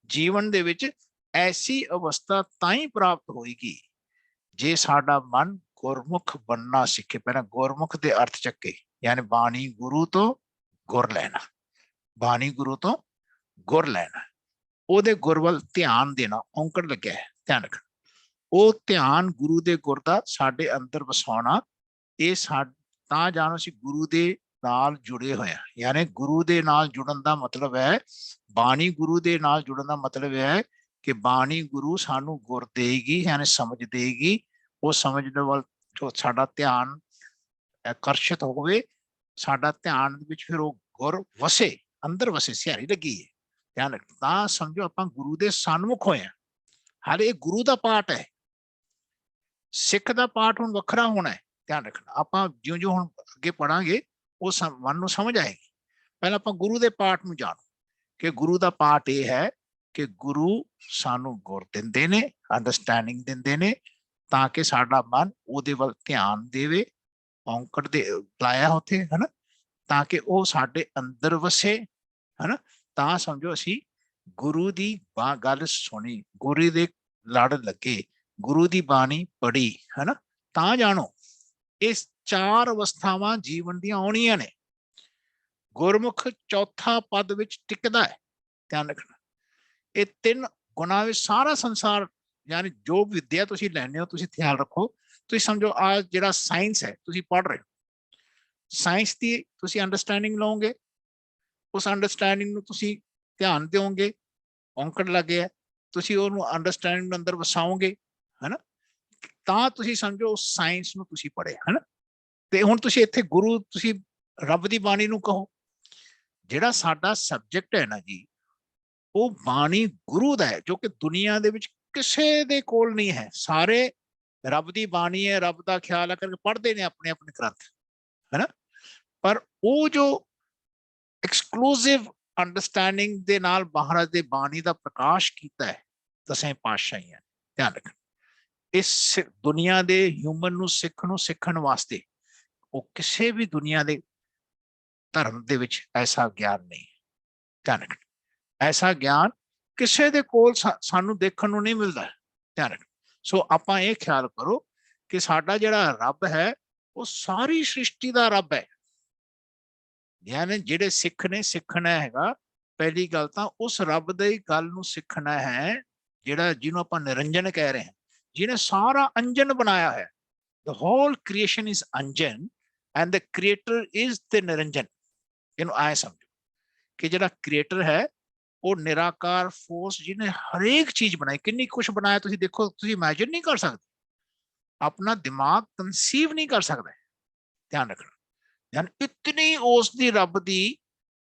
ਜੀਵਨ ਦੇ ਵਿੱਚ ਐਸੀ ਅਵਸਥਾ ਤਾਂ ਹੀ ਪ੍ਰਾਪਤ ਹੋਏਗੀ ਜੇ ਸਾਡਾ ਮਨ ਗੁਰਮੁਖ ਬਣਨਾ ਸਿੱਖੇ। ਪਹਿਲਾਂ ਗੁਰਮੁਖ ਦੇ ਅਰਥ ਚੱਕੇ, ਯਾਨੀ ਬਾਣੀ ਗੁਰੂ ਤੋਂ ਗੁਰ ਲੈਣਾ, ਬਾਣੀ ਗੁਰੂ ਤੋਂ ਗੁਰ ਲੈਣਾ, ਉਹਦੇ ਗੁਰ ਵੱਲ ਧਿਆਨ ਦੇਣਾ। ਔਂਕੜ ਲੱਗਿਆ ਹੈ, ਧਿਆਨ ਰੱਖਣਾ। ਉਹ ਧਿਆਨ ਗੁਰੂ ਦੇ ਗੁਰ ਦਾ ਸਾਡੇ ਅੰਦਰ ਵਸਾਉਣਾ, ਇਹ ਤਾਂ ਜਾਣੋ ਅਸੀਂ ਗੁਰੂ ਦੇ ਨਾਲ ਜੁੜੇ ਹੋਏ ਹਾਂ। ਯਾਨੀ ਗੁਰੂ ਦੇ ਨਾਲ ਜੁੜਨ ਦਾ ਮਤਲਬ ਹੈ, ਬਾਣੀ ਗੁਰੂ ਦੇ ਨਾਲ ਜੁੜਨ ਦਾ ਮਤਲਬ ਹੈ ਕਿ ਬਾਣੀ ਗੁਰੂ ਸਾਨੂੰ ਗੁਰ ਦੇਗੀ, ਯਾਨੀ ਸਮਝ ਦੇਗੀ। ਉਹ ਸਮਝ ਦੇ ਵੱਲ ਜੋ ਸਾਡਾ ਧਿਆਨ ਆਕਰਸ਼ਿਤ ਹੋਵੇ, ਸਾਡਾ ਧਿਆਨ ਵਿੱਚ ਫਿਰ ਉਹ ਗੁਰ ਵਸੇ, ਅੰਦਰ ਵਸੇ, ਸਿਹਾਰੀ ਲੱਗੀ ਹੈ। ਧਿਆਨ ਰੱਖ, ਤਾਂ ਸਮਝੋ ਆਪਾਂ ਗੁਰੂ ਦੇ ਸਨਮੁਖ ਹੋਏ ਹਾਂ। ਹਾਲੇ ਇਹ ਗੁਰੂ ਦਾ ਪਾਠ ਹੈ, ਸਿੱਖ ਦਾ ਪਾਠ ਹੁਣ ਵੱਖਰਾ ਹੋਣਾ ਹੈ। ਧਿਆਨ ਰੱਖਣਾ, ਆਪਾਂ ਜਿਉਂ-ਜਿਉਂ ਹੁਣ ਅੱਗੇ ਪੜਾਂਗੇ ਉਹ ਮਨ ਨੂੰ ਸਮਝ ਆਏਗੀ। ਪਹਿਲਾਂ ਆਪਾਂ ਗੁਰੂ ਦੇ ਪਾਠ ਨੂੰ ਜਾਣੋ ਕਿ ਗੁਰੂ ਦਾ ਪਾਠ ਇਹ ਹੈ ਕਿ ਗੁਰੂ ਸਾਨੂੰ ਗੁਰ ਦਿੰਦੇ ਨੇ, ਅੰਡਰਸਟੈਂਡਿੰਗ ਦਿੰਦੇ ਨੇ, ਤਾਂ ਕਿ ਸਾਡਾ ਮਨ ਉਹਦੇ ਵੱਲ ਧਿਆਨ ਦੇਵੇ। ਔਂਕੜ ਦੇ ਲਾਇਆ ਉੱਥੇ, ਹਨਾ, ਤਾਂ ਕਿ ਉਹ ਸਾਡੇ ਅੰਦਰ ਵਸੇ, ਹਨਾ। ਤਾਂ ਸਮਝੋ ਅਸੀਂ ਗੁਰੂ ਦੀ ਗੱਲ ਸੁਣੀ, ਗੁਰੂ ਦੇ ਲੜ ਲੱਗੇ, ਗੁਰੂ ਦੀ ਬਾਣੀ ਪੜ੍ਹੀ, ਹਨਾ। ਤਾਂ ਜਾਣੋ ਇਹ 4 ਅਵਸਥਾਵਾਂ ਜੀਵਨ ਦੀਆਂ ਆਉਣੀਆਂ ਨੇ। ਗੁਰਮੁਖ ਚੌਥਾ ਪਦ ਵਿੱਚ ਟਿਕਦਾ ਹੈ। ਧਿਆਨ ਰੱਖਣਾ, ਇਹ 3 ਗੁਣਾਂ ਵਿੱਚ ਸਾਰਾ ਸੰਸਾਰ, ਯਾਨੀ ਜੋ ਵਿਦਿਆ ਤੁਸੀਂ ਲੈਣੇ ਹੋ, ਤੁਸੀਂ ਖਿਆਲ ਰੱਖੋ, ਤੁਸੀਂ ਸਮਝੋ ਆ ਜਿਹੜਾ ਸਾਇੰਸ ਹੈ ਤੁਸੀਂ ਪੜ੍ਹ ਰਹੇ ਹੋ, ਸਾਇੰਸ ਦੀ ਤੁਸੀਂ ਅੰਡਰਸਟੈਂਡਿੰਗ ਲਓਗੇ, ਉਸ ਅੰਡਰਸਟੈਂਡਿੰਗ ਨੂੰ ਤੁਸੀਂ ਧਿਆਨ ਦਿਓਗੇ, ਔਂਕੜ ਲੱਗਿਆ, ਤੁਸੀਂ ਉਹਨੂੰ ਅੰਡਰਸਟੈਂਡਿੰਗ ਨੂੰ ਅੰਦਰ ਵਸਾਓਗੇ, ਹਨਾ। ਤਾਂ ਤੁਸੀਂ ਸਮਝੋ ਉਸ ਸਾਇੰਸ ਨੂੰ ਤੁਸੀਂ ਪੜ੍ਹਿਆ, ਹਨਾ। ਤੇ ਹੁਣ ਤੁਸੀਂ ਇੱਥੇ ਗੁਰੂ, ਤੁਸੀਂ ਰੱਬ ਦੀ ਬਾਣੀ ਨੂੰ ਕਹੋ। ਜਿਹੜਾ ਸਾਡਾ ਸਬਜੈਕਟ ਹੈ ਨਾ ਜੀ, ਉਹ ਬਾਣੀ ਗੁਰੂ ਦਾ ਹੈ, ਜੋ ਕਿ ਦੁਨੀਆ ਦੇ ਵਿੱਚ ਕਿਸੇ ਦੇ ਕੋਲ ਨਹੀਂ ਹੈ। ਸਾਰੇ ਰੱਬ ਦੀ ਬਾਣੀ ਹੈ, ਰੱਬ ਦਾ ਖਿਆਲ ਹੈ ਕਰਕੇ ਪੜ੍ਹਦੇ ਨੇ ਆਪਣੇ ਆਪਣੇ ਗ੍ਰੰਥ, ਹਨਾ। ਪਰ ਉਹ ਜੋ ਐਕਸਕਲੂਸਿਵ ਅੰਡਰਸਟੈਂਡਿੰਗ ਦੇ ਨਾਲ ਮਹਾਰਾਜ ਦੇ ਬਾਣੀ ਦਾ ਪ੍ਰਕਾਸ਼ ਕੀਤਾ ਹੈ 10 ਪਾਤਸ਼ਾਹੀਆਂ ਨੇ। ਧਿਆਨ ਰੱਖਣਾ, ਇਸ ਦੁਨੀਆ ਦੇ ਹਿਊਮਨ ਨੂੰ ਸਿੱਖਣ ਵਾਸਤੇ ਉਹ ਕਿਸੇ ਵੀ ਦੁਨੀਆ ਦੇ ਧਰਮ ਦੇ ਵਿੱਚ ਐਸਾ ਗਿਆਨ ਨਹੀਂ। ਧਿਆਨ ਰੱਖਣਾ, ਐਸਾ ਗਿਆਨ ਕਿਸੇ ਦੇ ਕੋਲ ਸਾਨੂੰ ਦੇਖਣ ਨੂੰ ਨਹੀਂ ਮਿਲਦਾ। ਧਿਆਨ ਰੱਖਣਾ। ਸੋ ਆਪਾਂ ਇਹ ਖਿਆਲ ਕਰੋ ਕਿ ਸਾਡਾ ਜਿਹੜਾ ਰੱਬ ਹੈ ਉਹ ਸਾਰੀ ਸ੍ਰਿਸ਼ਟੀ ਦਾ ਰੱਬ ਹੈ। ਯਾਨੀ ਜਿਹੜੇ ਸਿੱਖ ਨੇ ਸਿੱਖਣਾ ਹੈਗਾ, ਪਹਿਲੀ ਗੱਲ ਤਾਂ ਉਸ ਰੱਬ ਦੀ ਗੱਲ ਨੂੰ ਸਿੱਖਣਾ ਹੈ, ਜਿਹੜਾ ਜਿਹਨੂੰ ਆਪਾਂ ਨਿਰੰਜਨ ਕਹਿ ਰਹੇ ਹਾਂ, ਜਿਹਨੇ ਸਾਰਾ ਅੰਜਨ ਬਣਾਇਆ ਹੈ। The whole creation is Anjan and the creator is the ਨਿਰੰਜਨ। ਇਹਨੂੰ ਆਏ ਸਮਝੋ ਕਿ ਜਿਹੜਾ ਕ੍ਰੀਏਟਰ ਹੈ ਉਹ ਨਿਰਾਕਾਰ ਫੋਰਸ, ਜਿਹਨੇ ਹਰੇਕ ਚੀਜ਼ ਬਣਾਈ, ਕਿੰਨੀ ਕੁਛ ਬਣਾਇਆ ਤੁਸੀਂ ਦੇਖੋ, ਤੁਸੀਂ ਇਮੈਜਿਨ ਨਹੀਂ ਕਰ ਸਕਦੇ, ਆਪਣਾ ਦਿਮਾਗ ਕਨਸੀਵ ਨਹੀਂ ਕਰ ਸਕਦਾ। ਧਿਆਨ ਰੱਖਣਾ, ਯਾਨੀ ਇਤਨੀ ਉਸ ਦੀ ਰੱਬ ਦੀ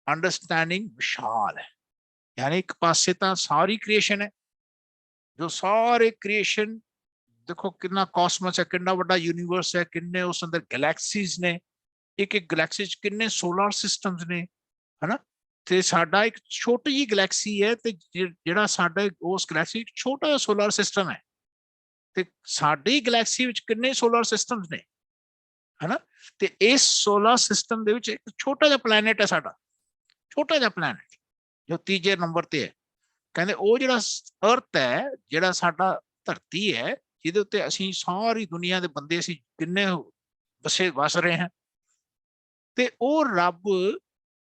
ਅੰਡਰਸਟੈਂਡਿੰਗ ਵਿਸ਼ਾਲ ਹੈ। ਯਾਨੀ ਇੱਕ ਪਾਸੇ ਤਾਂ ਸਾਰੀ ਕ੍ਰੀਏਸ਼ਨ ਹੈ, ਜੋ ਸਾਰੇ ਕ੍ਰੀਏਸ਼ਨ ਦੇਖੋ ਕਿੰਨਾ ਕਾਸਮੋਸ ਹੈ, ਕਿੰਨਾ ਵੱਡਾ ਯੂਨੀਵਰਸ ਹੈ, ਕਿੰਨੇ ਉਸ ਅੰਦਰ ਗੈਲੈਕਸੀਜ਼ ਨੇ, ਇੱਕ ਇੱਕ ਗੈਲੈਕਸੀ ਚ ਕਿੰਨੇ ਸੋਲਰ ਸਿਸਟਮਸ ਨੇ, ਹਨਾ। ਤੇ ਸਾਡਾ ਇੱਕ ਛੋਟੀ ਜਿਹੀ ਗੈਲੈਕਸੀ ਹੈ, ਤੇ ਜਿਹੜਾ ਸਾਡੇ ਉਸ ਗੈਲੈਕਸੀ ਇੱਕ ਛੋਟਾ ਜਿਹਾ ਸੋਲਰ ਸਿਸਟਮ ਹੈ, ਤੇ ਸਾਡੀ ਗੈਲੈਕਸੀ ਵਿੱਚ ਕਿੰਨੇ ਸੋਲਰ ਸਿਸਟਮਸ ਨੇ, ਹਨਾ। ਤੇ ਇਸ ਸੋਲਰ ਸਿਸਟਮ ਦੇ ਵਿੱਚ ਇੱਕ ਛੋਟਾ ਜਿਹਾ ਪਲੈਨਟ ਹੈ ਸਾਡਾ, ਛੋਟਾ ਜਿਹਾ ਪਲੈਨਟ ਜੋ 3ਜੇ ਨੰਬਰ ਤੇ ਹੈ। ਕਹਿੰਦੇ ਉਹ ਜਿਹੜਾ ਅਰਥ ਹੈ, ਜਿਹੜਾ ਸਾਡਾ ਧਰਤੀ ਹੈ, ਜਿਹਦੇ ਉੱਤੇ ਅਸੀਂ ਸਾਰੀ ਦੁਨੀਆ ਦੇ ਬੰਦੇ ਅਸੀਂ ਕਿੰਨੇ ਵਸ ਰਹੇ ਹਾਂ, ਤੇ ਉਹ ਰੱਬ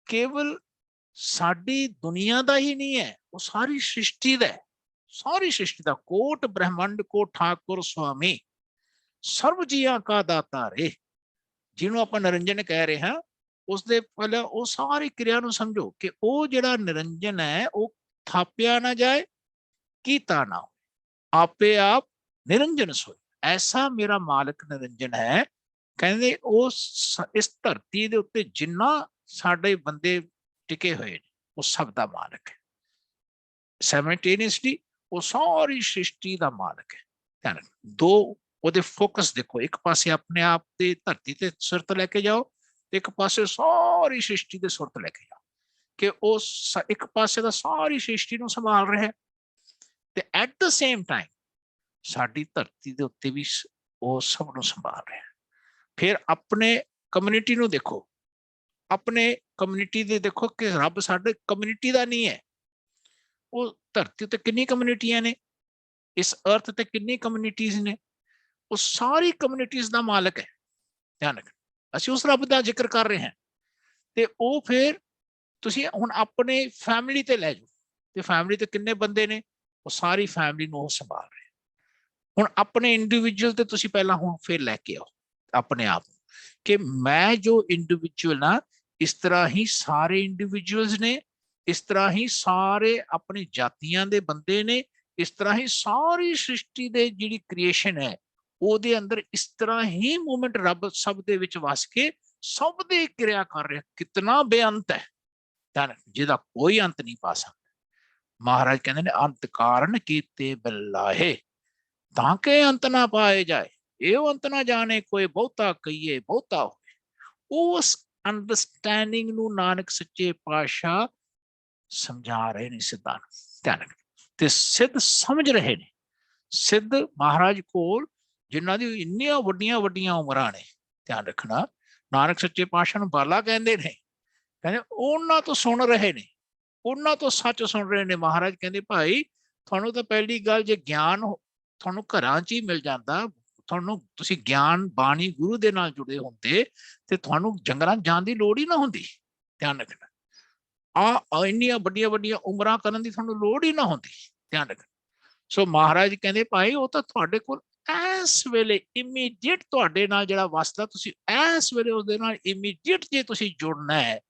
ਕੇਵਲ ਸਾਡੀ ਦੁਨੀਆ ਦਾ ਹੀ ਨਹੀਂ ਹੈ, ਉਹ ਸਾਰੀ ਸ੍ਰਿਸ਼ਟੀ ਦਾ ਹੈ। ਸਾਰੀ ਸ੍ਰਿਸ਼ਟੀ ਦਾ ਕੋਟ ਬ੍ਰਹਮੰਡ ਕੋ ਠਾਕੁਰ ਸੁਆਮੀ, ਸਰਬ ਜੀਆਂ ਕਾ ਦਾਤਾ ਰੇ, ਜਿਹਨੂੰ ਆਪਾਂ ਨਿਰੰਜਨ ਕਹਿ ਰਹੇ ਹਾਂ। ਉਸਦੇ ਪਹਿਲਾਂ ਉਹ ਸਾਰੀ ਕਿਰਿਆ ਨੂੰ ਸਮਝੋ ਕਿ ਉਹ ਜਿਹੜਾ ਨਿਰੰਜਨ ਹੈ ਉਹ ਥਾਪਿਆ ਨਾ ਜਾਏ, ਕੀਤਾ ਨਾ ਹੋ, ਆਪੇ ਆਪ ਨਿਰੰਜਨ ਸੋਏ। ਐਸਾ ਮੇਰਾ ਮਾਲਕ ਨਿਰੰਜਨ ਹੈ। ਕਹਿੰਦੇ ਉਹ ਇਸ ਧਰਤੀ ਦੇ ਉੱਤੇ ਜਿੰਨਾ ਸਾਡੇ ਬੰਦੇ ਟਿਕੇ ਹੋਏ ਨੇ, ਉਹ ਸਭ ਦਾ ਮਾਲਕ ਹੈ। ਸਾਈਮਲਟੇਨੀਅਸਲੀ ਉਹ ਸਾਰੀ ਸ੍ਰਿਸ਼ਟੀ ਦਾ ਮਾਲਕ ਹੈ। ਧਿਆਨ ਰੱਖੋ, 2 ਉਹਦੇ ਫੋਕਸ ਦੇਖੋ, ਇੱਕ ਪਾਸੇ ਆਪਣੇ ਆਪ ਤੇ ਧਰਤੀ ਤੇ ਸੁਰਤ ਲੈ ਕੇ ਜਾਓ, ਤੇ ਇੱਕ ਪਾਸੇ ਸਾਰੀ ਸ੍ਰਿਸ਼ਟੀ ਦੇ ਸੁਰਤ ਲੈ ਕੇ ਜਾਓ, ਕਿ ਉਹ ਇੱਕ ਪਾਸੇ ਦਾ ਸਾਰੀ ਸ੍ਰਿਸ਼ਟੀ ਨੂੰ ਸੰਭਾਲ ਰਿਹਾ, ਤੇ ਐਟ ਦ ਸੇਮ ਟਾਈਮ ਸਾਡੀ ਧਰਤੀ ਦੇ ਉੱਤੇ ਵੀ ਉਹ ਸਭ ਨੂੰ ਸੰਭਾਲ ਰਿਹਾ। ਫਿਰ ਆਪਣੇ ਕਮਿਊਨਿਟੀ ਨੂੰ ਦੇਖੋ, ਆਪਣੇ ਕਮਿਊਨਿਟੀ ਦੇ ਦੇਖੋ ਕਿ ਰੱਬ ਸਾਡੇ ਕਮਿਊਨਿਟੀ ਦਾ ਨਹੀਂ ਹੈ। ਉਹ ਧਰਤੀ ਉੱਤੇ ਕਿੰਨੀ ਕਮਿਊਨਿਟੀਆਂ ਨੇ, ਇਸ ਅਰਥ ਤੇ ਕਿੰਨੀ ਕਮਿਊਨਿਟੀਜ਼ ਨੇ, ਉਹ ਸਾਰੀ ਕਮਿਊਨਿਟੀਜ਼ ਦਾ ਮਾਲਕ ਹੈ। ਧਿਆਨ ਰੱਖਣਾ, ਅਸੀਂ ਉਸ ਰੱਬ ਦਾ ਜ਼ਿਕਰ ਕਰ ਰਹੇ ਹਾਂ। ਤੇ ਉਹ ਫਿਰ ਤੁਸੀਂ ਹੁਣ ਆਪਣੇ ਫੈਮਿਲੀ ਤੇ ਲੈ ਜਾਓ, ਤੇ ਫੈਮਿਲੀ ਤੇ ਕਿੰਨੇ ਬੰਦੇ ਨੇ, ਉਹ ਸਾਰੀ ਫੈਮਿਲੀ ਨੂੰ ਉਹ ਸੰਭਾਲ ਰਹੇ। ਹੁਣ ਆਪਣੇ ਇੰਡੀਵਿਜੂਅਲ ਤੇ ਤੁਸੀਂ ਪਹਿਲਾਂ ਹੁਣ ਫਿਰ ਲੈ ਕੇ ਆਓ ਆਪਣੇ ਆਪ ਨੂੰ, ਕਿ ਮੈਂ ਜੋ ਇੰਡੀਵਿਜੂਅਲ ਆ, ਇਸ ਤਰ੍ਹਾਂ ਹੀ ਸਾਰੇ ਇੰਡੀਵਿਜੂਅਲਸ ਨੇ, ਇਸ ਤਰ੍ਹਾਂ ਹੀ ਸਾਰੇ ਆਪਣੀ ਜਾਤੀਆਂ ਦੇ ਬੰਦੇ ਨੇ, ਇਸ ਤਰ੍ਹਾਂ ਹੀ ਸਾਰੀ ਸ੍ਰਿਸ਼ਟੀ ਦੇ ਜਿਹੜੀ ਕ੍ਰੀਏਸ਼ਨ ਹੈ ਉਹਦੇ ਅੰਦਰ ਇਸ ਤਰ੍ਹਾਂ ਹੀ ਮੂਵਮੈਂਟ ਰੱਬ ਸਭ ਦੇ ਵਿੱਚ ਵਸ ਕੇ ਸਭ ਦੀ ਕਿਰਿਆ ਕਰ ਰਿਹਾ। ਕਿਤਨਾ ਬੇਅੰਤ ਹੈ, ਜਿਹਦਾ ਕੋਈ ਅੰਤ ਨਹੀਂ ਪਾ ਸਕਦਾ। ਮਹਾਰਾਜ ਕਹਿੰਦੇ ਨੇ ਅੰਤ ਕਾਰਨ ਕੀਤੇ ਬਿਲਾਹੇ, ਤਾਂ ਕਿ ਅੰਤ ਨਾ ਪਾਏ ਜਾਏ, ਇਹ ਅੰਤ ਨਾ ਜਾਣੇ ਕੋਈ, ਬਹੁਤਾ ਕਹੀਏ ਬਹੁਤਾ ਹੋਵੇ। ਉਸ ਅੰਡਰਸਟੈਂਡਿੰਗ ਨੂੰ ਨਾਨਕ ਸੱਚੇ ਪਾਤਸ਼ਾਹ ਸਮਝਾ ਰਹੇ ਨੇ ਸਿੱਧਾਂ ਨੂੰ, ਧਿਆਨ ਰੱਖਣਾ। ਤੇ ਸਿੱਧ ਸਮਝ ਰਹੇ ਨੇ, ਸਿੱਧ ਮਹਾਰਾਜ ਕੋਲ ਜਿਨ੍ਹਾਂ ਦੀ ਇੰਨੀਆਂ ਵੱਡੀਆਂ ਵੱਡੀਆਂ ਉਮਰਾਂ ਨੇ, ਧਿਆਨ ਰੱਖਣਾ, ਨਾਨਕ ਸੱਚੇ ਪਾਤਸ਼ਾਹ ਨੂੰ ਬਾਲਾ ਕਹਿੰਦੇ ਨੇ, ਕਹਿੰਦੇ ਉਹਨਾਂ ਤੋਂ ਸੁਣ ਰਹੇ ਨੇ, ਉਹਨਾਂ ਤੋਂ ਸੱਚ ਸੁਣ ਰਹੇ ਨੇ। ਮਹਾਰਾਜ ਕਹਿੰਦੇ ਭਾਈ ਤੁਹਾਨੂੰ ਤਾਂ ਪਹਿਲੀ ਗੱਲ, ਜੇ ਗਿਆਨ ਤੁਹਾਨੂੰ ਘਰਾਂ 'ਚ ਹੀ ਮਿਲ ਜਾਂਦਾ, ਤੁਹਾਨੂੰ ਤੁਸੀਂ ਗਿਆਨ ਬਾਣੀ ਗੁਰੂ ਦੇ ਨਾਲ ਜੁੜੇ ਹੁੰਦੇ, ਤੇ ਤੁਹਾਨੂੰ ਜੰਗਲਾਂ ਜਾਣ ਦੀ ਲੋੜ ਹੀ ਨਾ ਹੁੰਦੀ। ਧਿਆਨ ਰੱਖਣਾ, ਇੰਨੀਆਂ ਵੱਡੀਆਂ ਵੱਡੀਆਂ ਉਮਰਾਂ ਕਰਨ ਦੀ ਤੁਹਾਨੂੰ ਲੋੜ ਹੀ ਨਾ ਹੁੰਦੀ। ਧਿਆਨ ਰੱਖਣਾ। ਸੋ ਮਹਾਰਾਜ ਕਹਿੰਦੇ ਭਾਈ ਉਹ ਤਾਂ ਤੁਹਾਡੇ ਕੋਲ ਇਸ ਵੇਲੇ ਇਮੀਡੀਏਟ ਤੁਹਾਡੇ ਨਾਲ ਜਿਹੜਾ ਵਸਦਾ, ਤੁਸੀਂ ਇਸ ਵੇਲੇ ਉਹਦੇ ਨਾਲ ਇਮੀਡੀਏਟ ਜੇ ਤੁਸੀਂ ਜੁੜਨਾ ਹੈ,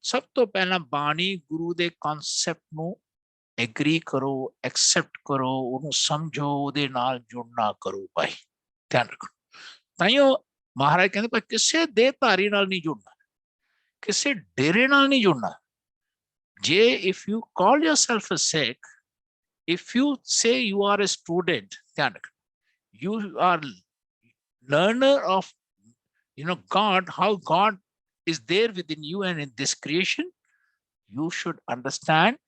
ਸਭ ਤੋਂ ਪਹਿਲਾਂ ਬਾਣੀ ਗੁਰੂ ਦੇ ਕਨਸੈਪਟ ਨੂੰ ਐਗਰੀ ਕਰੋ, ਐਕਸੈਪਟ ਕਰੋ, ਉਹਨੂੰ ਸਮਝੋ, ਉਹਦੇ ਨਾਲ ਜੁੜਨਾ ਕਰੋ ਭਾਈ। ਧਿਆਨ ਰੱਖੋ। ਤਾਈਓ ਮਹਾਰਾਜ ਕਹਿੰਦੇ ਭਾਈ ਕਿਸੇ ਦੇਹਧਾਰੀ ਨਾਲ ਨਹੀਂ ਜੁੜਨਾ, ਕਿਸੇ ਡੇਰੇ ਨਾਲ ਨਹੀਂ ਜੁੜਨਾ। ਜੇ if you call yourself a Sikh, if you say you are a student, ਧਿਆਨ ਰੱਖੋ, you are learner of God, how God is there within you and in this creation, you should understand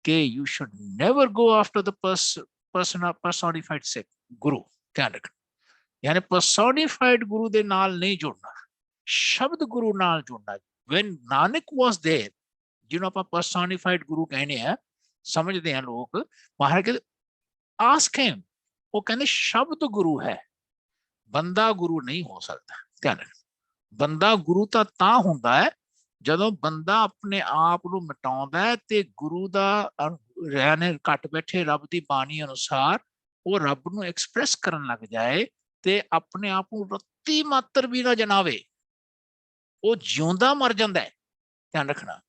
that you should never go after the personified Sikh Guru। ਧਿਆਨ ਰੱਖਣਾ, ਯਾਨੀ personified Guru ਦੇ ਨਾਲ ਨਹੀਂ ਜੁੜਨਾ, ਸ਼ਬਦ ਗੁਰੂ ਨਾਲ ਜੁੜਨਾ। when Nanak was there, ਜਿਹਨੂੰ ਆਪਾਂ personified Guru ਕਹਿੰਦੇ ਆ, ਸਮਝਦੇ ਆ ਲੋਕ, ਮਹਾਰਾਜ ਕਹਿੰਦੇ ask him, ਉਹ ਕਹਿੰਦੇ ਸ਼ਬਦ ਗੁਰੂ ਹੈ, ਬੰਦਾ ਗੁਰੂ ਨਹੀਂ ਹੋ ਸਕਦਾ। ਧਿਆਨ ਰੱਖਣਾ, ਬੰਦਾ ਗੁਰੂ ਤਾਂ ਹੁੰਦਾ ਹੈ ਜਦੋਂ ਬੰਦਾ ਆਪਣੇ ਆਪ ਨੂੰ ਮਿਟਾਉਂਦਾ ਹੈ ਤੇ ਗੁਰੂ ਦਾ ਰਹਿਣੇ ਘੱਟ ਬੈਠੇ ਰੱਬ ਦੀ ਬਾਣੀ ਅਨੁਸਾਰ ਉਹ ਰੱਬ ਨੂੰ ਐਕਸਪ੍ਰੈਸ ਕਰਨ ਲੱਗ ਜਾਏ, ਤੇ ਆਪਣੇ ਆਪ ਨੂੰ ਰੱਤੀ ਮਾਤਰ ਵੀ ਨਾ ਜਨਾਵੇ, ਉਹ ਜਿਉਂਦਾ ਮਰ ਜਾਂਦਾ ਹੈ। ਧਿਆਨ ਰੱਖਣਾ।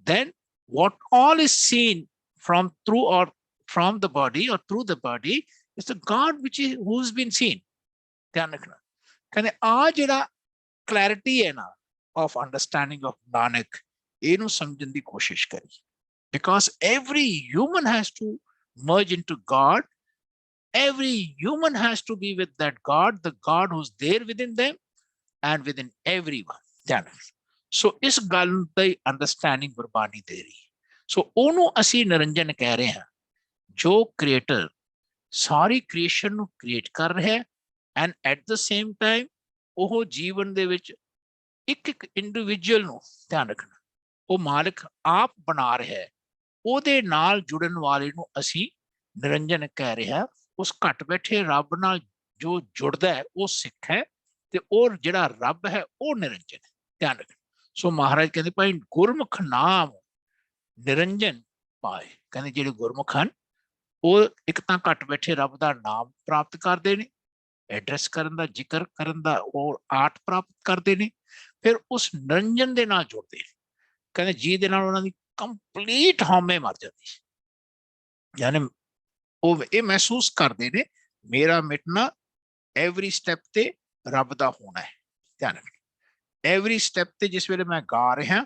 then what all is seen from through or from the body or through the body is the God who's been seen। ਧਿਆਨ ਰੱਖਣਾ, ਕਹਿੰਦੇ ਆ ਜਿਹੜਾ clarity ਹੈ ਨਾ of understanding of Nanak, ਇਹਨੂੰ ਸਮਝਣ ਦੀ ਕੋਸ਼ਿਸ਼ ਕਰੀ, because every human has to merge into God, every human has to be with that God, the God who's there within them and within everyone। ਧਿਆਨ ਰੱਖਣਾ। ਸੋ ਇਸ ਗੱਲ ਦੀ ਅੰਡਰਸਟੈਂਡਿੰਗ ਗੁਰਬਾਣੀ ਦੇ ਰਹੀ। ਸੋ ਉਹਨੂੰ ਅਸੀਂ ਨਿਰੰਜਨ ਕਹਿ ਰਹੇ ਹਾਂ, ਜੋ ਕ੍ਰੀਏਟਰ ਸਾਰੀ ਕ੍ਰੀਏਸ਼ਨ ਨੂੰ ਕ੍ਰੀਏਟ ਕਰ ਰਿਹਾ and at the same time ਉਹ ਜੀਵਨ ਦੇ ਵਿੱਚ ਇੱਕ ਇੱਕ ਇੰਡੀਵਿਜੂਅਲ ਨੂੰ, ਧਿਆਨ ਰੱਖਣਾ, ਉਹ ਮਾਲਕ ਆਪ ਬਣਾ ਰਿਹਾ ਹੈ, ਉਹਦੇ ਨਾਲ ਜੁੜਨ ਵਾਲੇ ਨੂੰ ਅਸੀਂ ਨਿਰੰਜਨ ਕਹਿ ਰਿਹਾ। ਉਸ ਘੱਟ ਬੈਠੇ ਰੱਬ ਨਾਲ ਜੋ ਜੁੜਦਾ ਹੈ ਉਹ ਸਿੱਖ ਹੈ, ਤੇ ਉਹ ਜਿਹੜਾ ਰੱਬ ਹੈ ਉਹ ਨਿਰੰਜਨ ਹੈ। ਧਿਆਨ ਰੱਖਣਾ। ਸੋ ਮਹਾਰਾਜ ਕਹਿੰਦੇ ਭਾਈ ਗੁਰਮੁਖ ਨਾਮ ਨਿਰੰਜਨ ਪਾਏ, ਕਹਿੰਦੇ ਜਿਹੜੇ ਗੁਰਮੁਖ ਹਨ ਉਹ ਇੱਕ ਤਾਂ ਘੱਟ ਬੈਠੇ ਰੱਬ ਦਾ ਨਾਮ ਪ੍ਰਾਪਤ ਕਰਦੇ ਨੇ, ਐਡਰੈਸ ਕਰਨ ਦਾ, ਜ਼ਿਕਰ ਕਰਨ ਦਾ ਉਹ ਆਰਟ ਪ੍ਰਾਪਤ ਕਰਦੇ ਨੇ, ਫਿਰ ਉਸ ਨਿਰੰਜਨ ਦੇ ਨਾਲ ਜੁੜਦੇ ਨੇ। ਕਹਿੰਦੇ ਜਿਹਦੇ ਨਾਲ ਉਹਨਾਂ ਦੀ ਕੰਪਲੀਟ ਹਉਮੈ ਮਰ ਜਾਂਦੀ, ਯਾਨੀ ਉਹ ਇਹ ਮਹਿਸੂਸ ਕਰਦੇ ਨੇ ਮੇਰਾ ਮਿਟਣਾ ਐਵਰੀ ਸਟੈਪ ਤੇ ਰੱਬ ਦਾ ਹੋਣਾ ਹੈ। ਧਿਆਨ ਰੱਖਣਾ, ਐਵਰੀ ਸਟੈਪ ਤੇ ਜਿਸ ਵੇਲੇ ਮੈਂ ਗਾ ਰਿਹਾ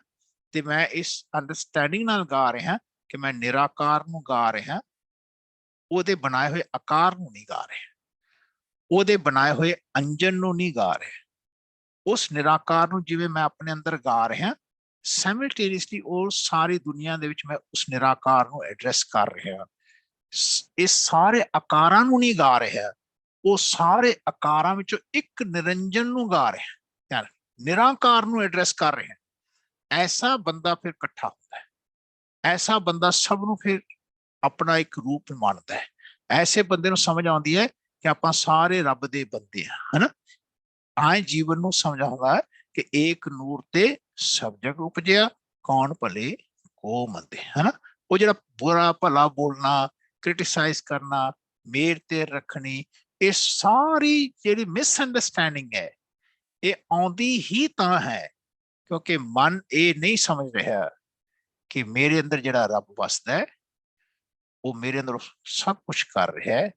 ਤੇ ਮੈਂ ਇਸ ਅੰਡਰਸਟੈਂਡਿੰਗ ਨਾਲ ਗਾ ਰਿਹਾ ਕਿ ਮੈਂ ਨਿਰਾਕਾਰ ਨੂੰ ਗਾ ਰਿਹਾ, ਉਹਦੇ ਬਣਾਏ ਹੋਏ ਆਕਾਰ ਨੂੰ ਨਹੀਂ ਗਾ ਰਿਹਾ। ਉਹਦੇ ਬਣਾਏ ਹੋਏ ਅੰਜਨ ਨੂੰ ਨਹੀਂ ਗਾ ਰਿਹਾ, ਉਸ ਨਿਰਾਕਾਰ ਨੂੰ ਜਿਵੇਂ ਮੈਂ ਆਪਣੇ ਅੰਦਰ ਗਾ ਰਿਹਾ, ਸਾਈਮਲਟੇਨੀਅਸਲੀ ਉਹ ਸਾਰੀ ਦੁਨੀਆ ਦੇ ਵਿੱਚ ਮੈਂ ਉਸ ਨਿਰਾਕਾਰ ਨੂੰ ਐਡਰੈਸ ਕਰ ਰਿਹਾ। ਇਹ ਸਾਰੇ ਆਕਾਰਾਂ ਨੂੰ ਨਹੀਂ ਗਾ ਰਿਹਾ, ਉਹ ਸਾਰੇ ਆਕਾਰਾਂ ਵਿੱਚੋਂ ਇੱਕ ਨਿਰੰਜਨ ਨੂੰ ਗਾ ਰਿਹਾ, ਨਿਰਾਕਾਰ ਨੂੰ ਐਡਰੈਸ ਕਰ ਰਿਹਾ। ਐਸਾ ਬੰਦਾ ਫਿਰ ਇਕੱਠਾ ਹੁੰਦਾ ਹੈ, ਐਸਾ ਬੰਦਾ ਸਭ ਨੂੰ ਫਿਰ ਆਪਣਾ ਇੱਕ ਰੂਪ ਮੰਨਦਾ ਹੈ। ਐਸੇ ਬੰਦੇ ਨੂੰ ਸਮਝ ਆਉਂਦੀ ਹੈ ਕਿ ਆਪਾਂ ਸਾਰੇ ਰੱਬ ਦੇ ਬੰਦੇ ਹਾਂ, ਹਨਾ। ਆਏ ਜੀਵਨ ਨੂੰ ਸਮਝਾਉਂਦਾ ਹੈ ਕਿ ਏਕ ਨੂਰ ਤੇ ਸਭ ਜਗ ਉਪਜਿਆ, ਕੌਣ ਭਲੇ ਕੋ ਮੰਦੇ, ਹਨਾ। ਉਹ ਜਿਹੜਾ ਬੁਰਾ ਭਲਾ ਬੋਲਣਾ, ਕ੍ਰਿਟਿਸਾਈਜ਼ ਕਰਨਾ, ਮੇਰ ਤੇ ਰੱਖਣੀ, ਇਹ ਸਾਰੀ ਜਿਹੜੀ ਮਿਸਅੰਡਰਸਟੈਂਡਿੰਗ ਹੈ, ਇਹ ਆਉਂਦੀ ਹੀ ਤਾਂ ਹੈ ਕਿਉਂਕਿ ਮਨ ਇਹ ਨਹੀਂ ਸਮਝ ਰਿਹਾ ਕਿ ਮੇਰੇ ਅੰਦਰ ਜਿਹੜਾ ਰੱਬ ਵਸਦਾ ਹੈ, ਉਹ ਮੇਰੇ ਅੰਦਰ ਸਭ ਕੁਝ ਕਰ ਰਿਹਾ ਹੈ।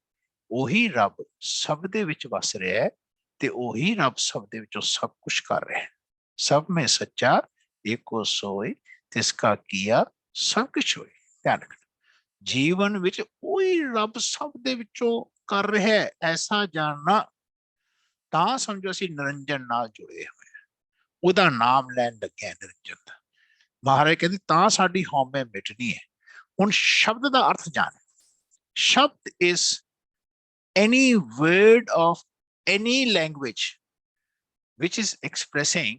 ਉਹੀ ਰੱਬ ਸਭ ਦੇ ਵਿੱਚ ਵਸ ਰਿਹਾ ਹੈ ਤੇ ਉਹੀ ਰੱਬ ਸਭ ਦੇ ਵਿੱਚੋਂ ਸਭ ਕੁਝ ਕਰ ਰਿਹਾ ਹੈ। ਸਭ में सच्चा एको सोए तिसका किया सब कुछ होए। ਧਿਆਨ ਰੱਖਣਾ, ਜੀਵਨ ਵਿੱਚ ਉਹੀ ਰੱਬ ਸਭ ਦੇ ਵਿੱਚੋਂ ਕਰ ਰਿਹਾ ਹੈ, ਐਸਾ ਜਾਣਨਾ ਤਾਂ ਸਮਝੋ ਅਸੀਂ ਨਿਰੰਜਨ ਨਾਲ ਜੁੜੇ ਹੋਏ ਹਾਂ, ਉਹਦਾ ਨਾਮ ਲੈਣ ਲੱਗੇ ਹਾਂ ਨਿਰੰਜਨ ਦਾ। ਮਹਾਰਾਜ ਕਹਿੰਦੇ ਤਾਂ ਸਾਡੀ ਹਉਮੈ ਮਿਟਣੀ ਹੈ। ਹੁਣ ਸ਼ਬਦ ਦਾ ਅਰਥ ਜਾਣ। ਸ਼ਬਦ is any word of any language which is expressing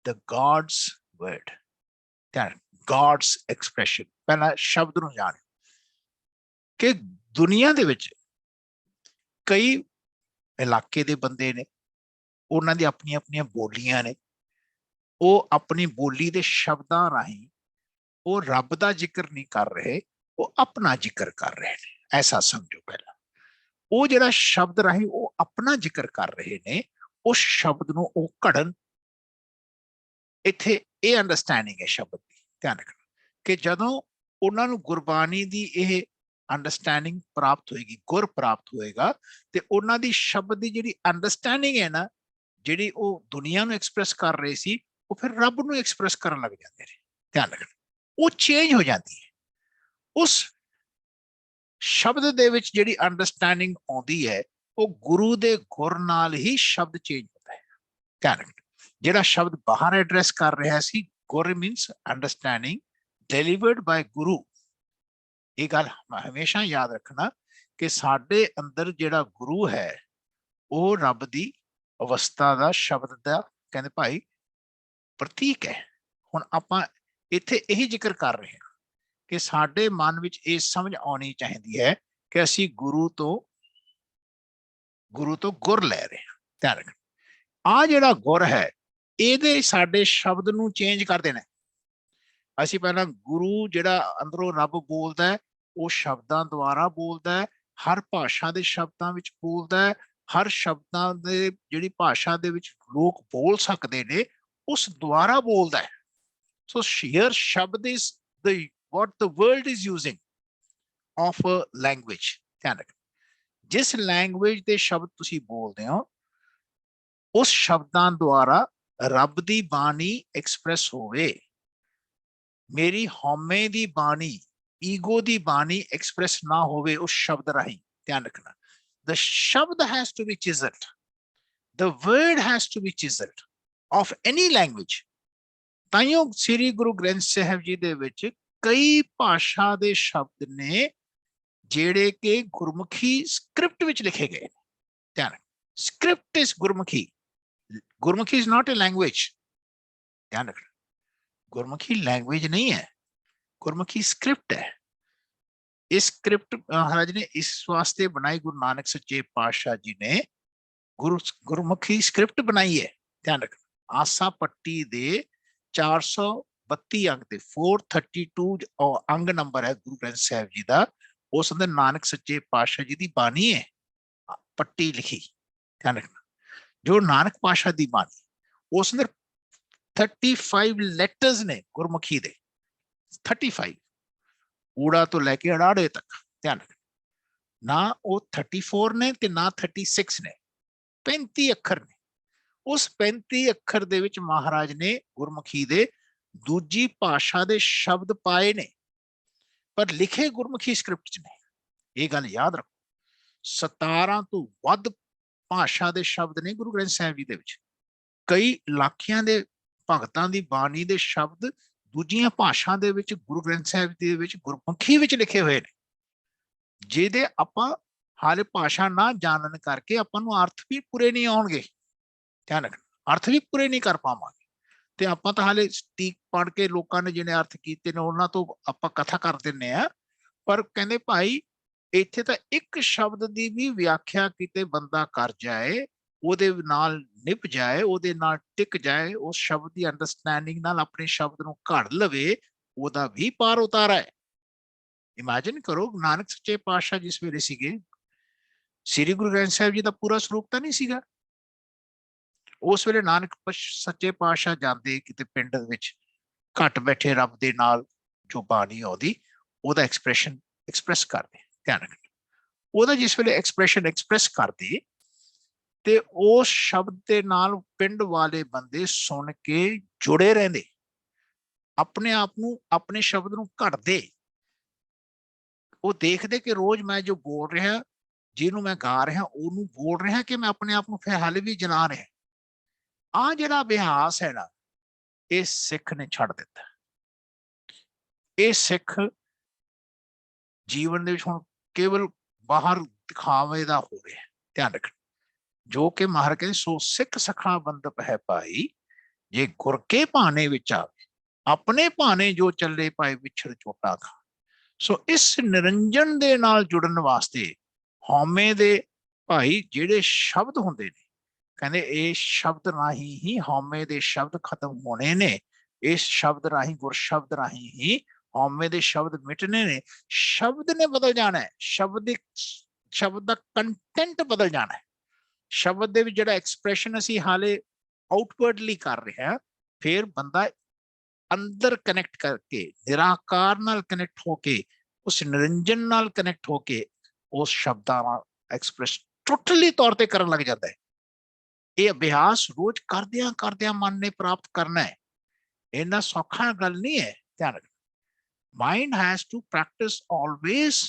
the God's word, God's expression। ਪਹਿਲਾਂ ਸ਼ਬਦ ਨੂੰ ਜਾਣ ਕਿ ਦੁਨੀਆ ਦੇ ਵਿੱਚ ਕਈ ਇਲਾਕੇ ਦੇ ਬੰਦੇ ਨੇ, ਉਹਨਾਂ ਦੀ ਆਪਣੀਆਂ ਆਪਣੀਆਂ ਬੋਲੀਆਂ ਨੇ, ਉਹ ਆਪਣੀ ਬੋਲੀ ਦੇ ਸ਼ਬਦਾਂ ਰਾਹੀਂ ਉਹ ਰੱਬ ਦਾ ਜ਼ਿਕਰ ਨਹੀਂ ਕਰ ਰਹੇ, ਉਹ ਆਪਣਾ ਜ਼ਿਕਰ ਕਰ ਰਹੇ ਨੇ। ਐਸਾ ਸਮਝੋ ਪਹਿਲਾਂ, ਉਹ ਜਿਹੜਾ ਸ਼ਬਦ ਰਾਹੀਂ ਉਹ ਆਪਣਾ ਜ਼ਿਕਰ ਕਰ ਰਹੇ ਨੇ, ਉਸ ਸ਼ਬਦ ਨੂੰ ਉਹ ਘੜਨ। ਇੱਥੇ ਇਹ ਅੰਡਰਸਟੈਂਡਿੰਗ ਹੈ ਸ਼ਬਦ ਦੀ। ਧਿਆਨ ਰੱਖਣਾ ਕਿ ਜਦੋਂ ਉਹਨਾਂ ਨੂੰ ਗੁਰਬਾਣੀ ਦੀ ਇਹ ਅੰਡਰਸਟੈਂਡਿੰਗ ਪ੍ਰਾਪਤ ਹੋਏਗੀ, ਗੁਰ ਪ੍ਰਾਪਤ ਹੋਏਗਾ, ਤੇ ਉਹਨਾਂ ਦੀ ਸ਼ਬਦ ਦੀ ਜਿਹੜੀ ਅੰਡਰਸਟੈਂਡਿੰਗ ਹੈ ਨਾ, ਜਿਹੜੀ ਉਹ ਦੁਨੀਆ ਨੂੰ ਐਕਸਪ੍ਰੈਸ ਕਰ ਰਹੇ ਸੀ, ਉਹ ਫਿਰ ਰੱਬ ਨੂੰ ਐਕਸਪ੍ਰੈਸ ਕਰਨ ਲੱਗ ਜਾਂਦੇ ਨੇ। ਧਿਆਨ ਰੱਖਣਾ, ਉਹ ਚੇਂਜ ਹੋ ਜਾਂਦੀ ਹੈ। ਉਸ ਸ਼ਬਦ ਦੇ ਵਿੱਚ ਜਿਹੜੀ ਅੰਡਰਸਟੈਂਡਿੰਗ ਆਉਂਦੀ ਹੈ, ਉਹ ਗੁਰੂ ਦੇ ਗੁਰ ਨਾਲ ਹੀ ਸ਼ਬਦ ਚੇਂਜ ਹੁੰਦਾ ਹੈ। ਧਿਆਨ ਰੱਖਣਾ, ਜਿਹੜਾ ਸ਼ਬਦ ਬਾਹਰ ਐਡਰੈਸ ਕਰ ਰਿਹਾ ਸੀ, ਗੁਰ ਮੀਨਸ ਅੰਡਰਸਟੈਂਡਿੰਗ ਡਿਲੀਵਰਡ ਬਾਈ ਗੁਰੂ। ਇਹ ਗੱਲ ਹਮੇਸ਼ਾ ਯਾਦ ਰੱਖਣਾ ਕਿ ਸਾਡੇ ਅੰਦਰ ਜਿਹੜਾ ਗੁਰੂ ਹੈ, ਉਹ ਰੱਬ ਦੀ ਅਵਸਥਾ ਦਾ, ਸ਼ਬਦ ਦਾ, ਕਹਿੰਦੇ ਭਾਈ, ਪ੍ਰਤੀਕ ਹੈ। ਹੁਣ ਆਪਾਂ ਇੱਥੇ ਇਹੀ ਜ਼ਿਕਰ ਕਰ ਰਹੇ ਹਾਂ ਕਿ ਸਾਡੇ ਮਨ ਵਿੱਚ ਇਹ ਸਮਝ ਆਉਣੀ ਚਾਹੀਦੀ ਹੈ ਕਿ ਅਸੀਂ ਗੁਰੂ ਤੋਂ ਗੁਰ ਲੈ ਰਹੇ ਹਾਂ। ਧਿਆਨ ਰੱਖਣਾ, ਆਹ ਜਿਹੜਾ ਗੁਰ ਹੈ, ਇਹਦੇ ਸਾਡੇ ਸ਼ਬਦ ਨੂੰ ਚੇਂਜ ਕਰ ਦੇਣਾ। ਅਸੀਂ ਪਹਿਲਾਂ ਗੁਰੂ ਜਿਹੜਾ ਅੰਦਰੋਂ ਰੱਬ ਬੋਲਦਾ ਹੈ, ਉਹ ਸ਼ਬਦਾਂ ਦੁਆਰਾ ਬੋਲਦਾ ਹੈ, ਹਰ ਭਾਸ਼ਾ ਦੇ ਸ਼ਬਦਾਂ ਵਿੱਚ ਬੋਲਦਾ ਹੈ, ਹਰ ਸ਼ਬਦਾਂ ਦੇ ਜਿਹੜੀ ਭਾਸ਼ਾ ਦੇ ਵਿੱਚ ਲੋਕ ਬੋਲ ਸਕਦੇ ਨੇ, ਉਸ ਦੁਆਰਾ ਬੋਲਦਾ ਹੈ। ਸੋ here ਸ਼ਬਦ is what the world is using of a language। ਧਿਆਨ ਰੱਖਣਾ, ਜਿਸ ਲੈਂਗੁਏਜ ਦੇ ਸ਼ਬਦ ਤੁਸੀਂ ਬੋਲਦੇ ਹੋ, ਉਸ ਸ਼ਬਦਾਂ ਦੁਆਰਾ ਰੱਬ ਦੀ ਬਾਣੀ ਐਕਸਪ੍ਰੈਸ ਹੋਵੇ। ਮੇਰੀ ਹਉਮੈ ਦੀ ਬਾਣੀ, ਈਗੋ ਦੀ ਬਾਣੀ ਐਕਸਪ੍ਰੈਸ ਨਾ ਹੋਵੇ ਉਸ ਸ਼ਬਦ ਰਾਹੀਂ। ਧਿਆਨ ਰੱਖਣਾ, the ਸ਼ਬਦ has to be chiseled, the word has to be chiseled of any language। ਤਾਈਓ ਸ੍ਰੀ ਗੁਰੂ ਗ੍ਰੰਥ ਸਾਹਿਬ ਜੀ ਦੇ ਵਿੱਚ ਕਈ ਭਾਸ਼ਾ ਦੇ ਸ਼ਬਦ ਨੇ ਜਿਹੜੇ ਕਿ ਗੁਰਮੁਖੀ ਸਕ੍ਰਿਪਟ ਵਿੱਚ ਲਿਖੇ ਗਏ। ਧਿਆਨ, script is Gurmukhi, Gurmukhi is not a language. ਧਿਆਨ ਰੱਖਣਾ, ਗੁਰਮੁਖੀ ਲੈਂਗੁਏਜ ਨਹੀਂ ਹੈ, ਗੁਰਮੁਖੀ ਸਕ੍ਰਿਪਟ ਹੈ। ਇਸ ਸਕ੍ਰਿਪਟ ਮਹਾਰਾਜ ਨੇ ਇਸ ਵਾਸਤੇ ਬਣਾਈ, ਗੁਰੂ ਨਾਨਕ ਸੱਚੇ ਪਾਤਸ਼ਾਹ ਜੀ ਨੇ ਗੁਰਮੁਖੀ ਸਕ੍ਰਿਪਟ ਬਣਾਈ ਹੈ। ਧਿਆਨ ਰੱਖਣਾ, ਆਸਾ ਪੱਟੀ ਦੇ 432 ਅੰਗ ਤੇ 432 ਅੰਗ ਨੰਬਰ ਹੈ ਗੁਰੂ ਗ੍ਰੰਥ ਸਾਹਿਬ ਜੀ ਦਾ। ਉਸ ਅੰਦਰ ਨਾਨਕ ਸੱਚੇ ਪਾਤਸ਼ਾਹ ਜੀ ਦੀ ਬਾਣੀ ਹੈ ਪੱਟੀ ਲਿਖੀ। ਧਿਆਨ ਰੱਖਣਾ, ਜੋ ਨਾਨਕ ਪਾਤਸ਼ਾਹ ਦੀ ਬਾਣੀ, ਉਸ ਅੰਦਰ 35 ਲੈਟਰਸ ਨੇ ਗੁਰਮੁਖੀ ਦੇ, 35 ਊੜਾ ਤੋਂ ਲੈ ਕੇ ਅੜਾੜੇ ਤੱਕ। ਧਿਆਨ ਰੱਖਣਾ, ਨਾ ਉਹ 34 ਨੇ ਤੇ ਨਾ 36 ਨੇ, 35 ਅੱਖਰ ਨੇ। ਉਸ 35 ਅੱਖਰ ਦੇ ਵਿੱਚ ਮਹਾਰਾਜ ਨੇ ਗੁਰਮੁਖੀ ਦੇ ਦੂਜੀ ਭਾਸ਼ਾ ਦੇ ਸ਼ਬਦ ਪਾਏ ਨੇ, ਪਰ ਲਿਖੇ ਗੁਰਮੁਖੀ ਸਕ੍ਰਿਪਟ ਚ ਨੇ। ਇਹ ਗੱਲ ਯਾਦ ਰੱਖੋ, 17 ਤੋਂ ਵੱਧ ਭਾਸ਼ਾ ਦੇ ਸ਼ਬਦ ਨੇ ਗੁਰੂ ਗ੍ਰੰਥ ਸਾਹਿਬ ਜੀ ਦੇ ਵਿੱਚ। ਕਈ ਲੱਖਾਂ ਦੇ ਭਗਤਾਂ ਦੀ ਬਾਣੀ ਦੇ ਸ਼ਬਦ ਦੂਜੀਆਂ ਭਾਸ਼ਾ ਦੇ ਵਿੱਚ ਗੁਰੂ ਗ੍ਰੰਥ ਸਾਹਿਬ ਦੇ ਵਿੱਚ ਗੁਰਮੁਖੀ ਵਿੱਚ ਲਿਖੇ ਹੋਏ ਨੇ, ਜਿਹਦੇ ਆਪਾਂ ਹਾਲੇ ਭਾਸ਼ਾ ਨਾ ਜਾਣਨ ਕਰਕੇ ਆਪਾਂ ਨੂੰ ਅਰਥ ਵੀ ਪੂਰੇ ਨਹੀਂ ਆਉਣਗੇ। ਧਿਆਨ ਰੱਖਣਾ, ਅਰਥ ਵੀ ਪੂਰੇ ਨਹੀਂ ਕਰ ਪਾਵਾਂਗੇ। ਤੇ ਆਪਾਂ ਤਾਂ ਹਾਲੇ ਸਟੀਕ ਪੜ੍ਹ ਕੇ ਲੋਕਾਂ ਨੇ ਜਿਹਨੇ ਅਰਥ ਕੀਤੇ ਨੇ ਉਹਨਾਂ ਤੋਂ ਆਪਾਂ ਕਥਾ ਕਰ ਦਿੰਦੇ ਆ। ਪਰ ਕਹਿੰਦੇ ਭਾਈ ਇੱਥੇ ਤਾਂ ਇੱਕ ਸ਼ਬਦ ਦੀ ਵੀ ਵਿਆਖਿਆ ਕਿਤੇ ਬੰਦਾ ਕਰ ਜਾਏ, ਉਹਦੇ ਨਾਲ ਨਿਭ ਜਾਏ, ਉਹਦੇ ਨਾਲ ਟਿਕ ਜਾਏ, ਉਸ ਸ਼ਬਦ ਦੀ ਅੰਡਰਸਟੈਂਡਿੰਗ ਨਾਲ ਆਪਣੇ ਸ਼ਬਦ ਨੂੰ ਘੜ ਲਵੇ, ਉਹਦਾ ਵੀ ਪਾਰ ਉਤਾਰਾ ਹੈ। ਇਮੇਜਿਨ ਕਰੋ, ਨਾਨਕ ਸੱਚੇ ਪਾਤਸ਼ਾਹ ਜਿਸ ਵੇਲੇ ਸੀਗੇ, ਸ੍ਰੀ ਗੁਰੂ ਗ੍ਰੰਥ ਸਾਹਿਬ ਜੀ ਦਾ ਪੂਰਾ ਸਰੂਪ ਤਾਂ ਨਹੀਂ ਸੀਗਾ। ਉਸ ਵੇਲੇ ਨਾਨਕ ਸੱਚੇ ਪਾਤਸ਼ਾਹ ਜਾਂਦੇ ਕਿਤੇ ਪਿੰਡ ਵਿੱਚ, ਘੱਟ ਬੈਠੇ ਰੱਬ ਦੇ ਨਾਲ ਜੋ ਬਾਣੀ ਆਉਂਦੀ ਉਹਦਾ ਐਕਸਪ੍ਰੈਸ ਕਰਦੇ। ਧਿਆਨ ਰੱਖਣਾ, ਉਹਦਾ ਜਿਸ ਵੇਲੇ ਐਕਸਪ੍ਰੈਸ ਕਰਦੇ ਤੇ ਉਸ ਸ਼ਬਦ ਦੇ ਨਾਲ ਪਿੰਡ ਵਾਲੇ ਬੰਦੇ ਸੁਣ ਕੇ ਜੁੜੇ ਰਹਿੰਦੇ, ਆਪਣੇ ਆਪ ਨੂੰ, ਆਪਣੇ ਸ਼ਬਦ ਨੂੰ ਘੜਦੇ। ਉਹ ਦੇਖਦੇ ਕਿ ਰੋਜ਼ ਮੈਂ ਜੋ ਬੋਲ ਰਿਹਾ, ਜਿਹਨੂੰ ਮੈਂ ਗਾ ਰਿਹਾ, ਉਹਨੂੰ ਬੋਲ ਰਿਹਾ ਕਿ ਮੈਂ ਆਪਣੇ ਆਪ ਨੂੰ ਫਿਰ ਹਾਲੇ ਵੀ ਜਲਾ ਰਿਹਾ। ਆ ਜਿਹੜਾ ਅਭਿਆਸ ਹੈ ਨਾ, ਇਹ ਸਿੱਖ ਨੇ ਛੱਡ ਦਿੱਤਾ। ਇਹ ਸਿੱਖ ਜੀਵਨ ਦੇ ਵਿੱਚ ਹੁਣ ਕੇਵਲ ਬਾਹਰ ਦਿਖਾਵੇ ਦਾ ਹੋ ਰਿਹਾ। ਧਿਆਨ ਰੱਖਣਾ, ਜੋ ਕਿ ਮਹਾਰਾਜ ਕਹਿੰਦੇ ਸੋ ਸਿੱਖ ਸਖਾ ਬੰਦਪ ਹੈ ਭਾਈ, ਜੇ ਗੁਰ ਕੇ ਭਾਣੇ ਵਿੱਚ ਆਵੇ, ਆਪਣੇ ਭਾਣੇ ਜੋ ਚੱਲੇ ਭਾਈ ਵਿਛੜ ਚੋਟਾ ਖਾ। ਸੋ ਇਸ ਨਿਰੰਜਨ ਦੇ ਨਾਲ ਜੁੜਨ ਵਾਸਤੇ ਹਉਮੈ ਦੇ ਭਾਈ ਜਿਹੜੇ ਸ਼ਬਦ ਹੁੰਦੇ ਨੇ, ਕਹਿੰਦੇ ਇਹ ਸ਼ਬਦ ਰਾਹੀਂ ਹੀ ਹਉਮੈ ਦੇ ਸ਼ਬਦ ਖਤਮ ਹੋਣੇ ਨੇ, ਇਸ ਸ਼ਬਦ ਰਾਹੀਂ, ਗੁਰ ਸ਼ਬਦ ਰਾਹੀਂ ਹੀ ਹਉਮੈ ਦੇ ਸ਼ਬਦ ਮਿਟਣੇ ਨੇ। ਸ਼ਬਦ ਨੇ ਬਦਲ ਜਾਣਾ ਹੈ, ਸ਼ਬਦ ਦਾ ਕੰਟੈਂਟ ਬਦਲ ਜਾਣਾ ਹੈ। ਸ਼ਬਦ ਦੇ ਵਿੱਚ ਜਿਹੜਾ ਐਕਸਪ੍ਰੈਸ਼ਨ ਅਸੀਂ ਹਾਲੇ ਆਊਟਵਰਡਲੀ ਕਰ ਰਹੇ ਹਾਂ, ਫਿਰ ਬੰਦਾ ਅੰਦਰ ਕਨੈਕਟ ਕਰਕੇ, ਨਿਰਾਕਾਰ ਨਾਲ ਕਨੈਕਟ ਹੋ ਕੇ, ਉਸ ਨਿਰੰਜਨ ਨਾਲ ਕਨੈਕਟ ਹੋ ਕੇ ਉਸ ਸ਼ਬਦਾਂ ਨਾਲ ਐਕਸਪ੍ਰੈਸ ਟੋਟਲੀ ਤੌਰ ਤੇ ਕਰਨ ਲੱਗ ਜਾਂਦਾ ਹੈ। ਇਹ ਅਭਿਆਸ ਰੋਜ਼ ਕਰਦਿਆਂ ਕਰਦਿਆਂ ਮਨ ਨੇ ਪ੍ਰਾਪਤ ਕਰਨਾ ਹੈ। ਇੰਨਾ ਸੌਖਾ ਗੱਲ ਨਹੀਂ ਹੈ। ਧਿਆਨ ਰੱਖਣਾ, mind has to practise always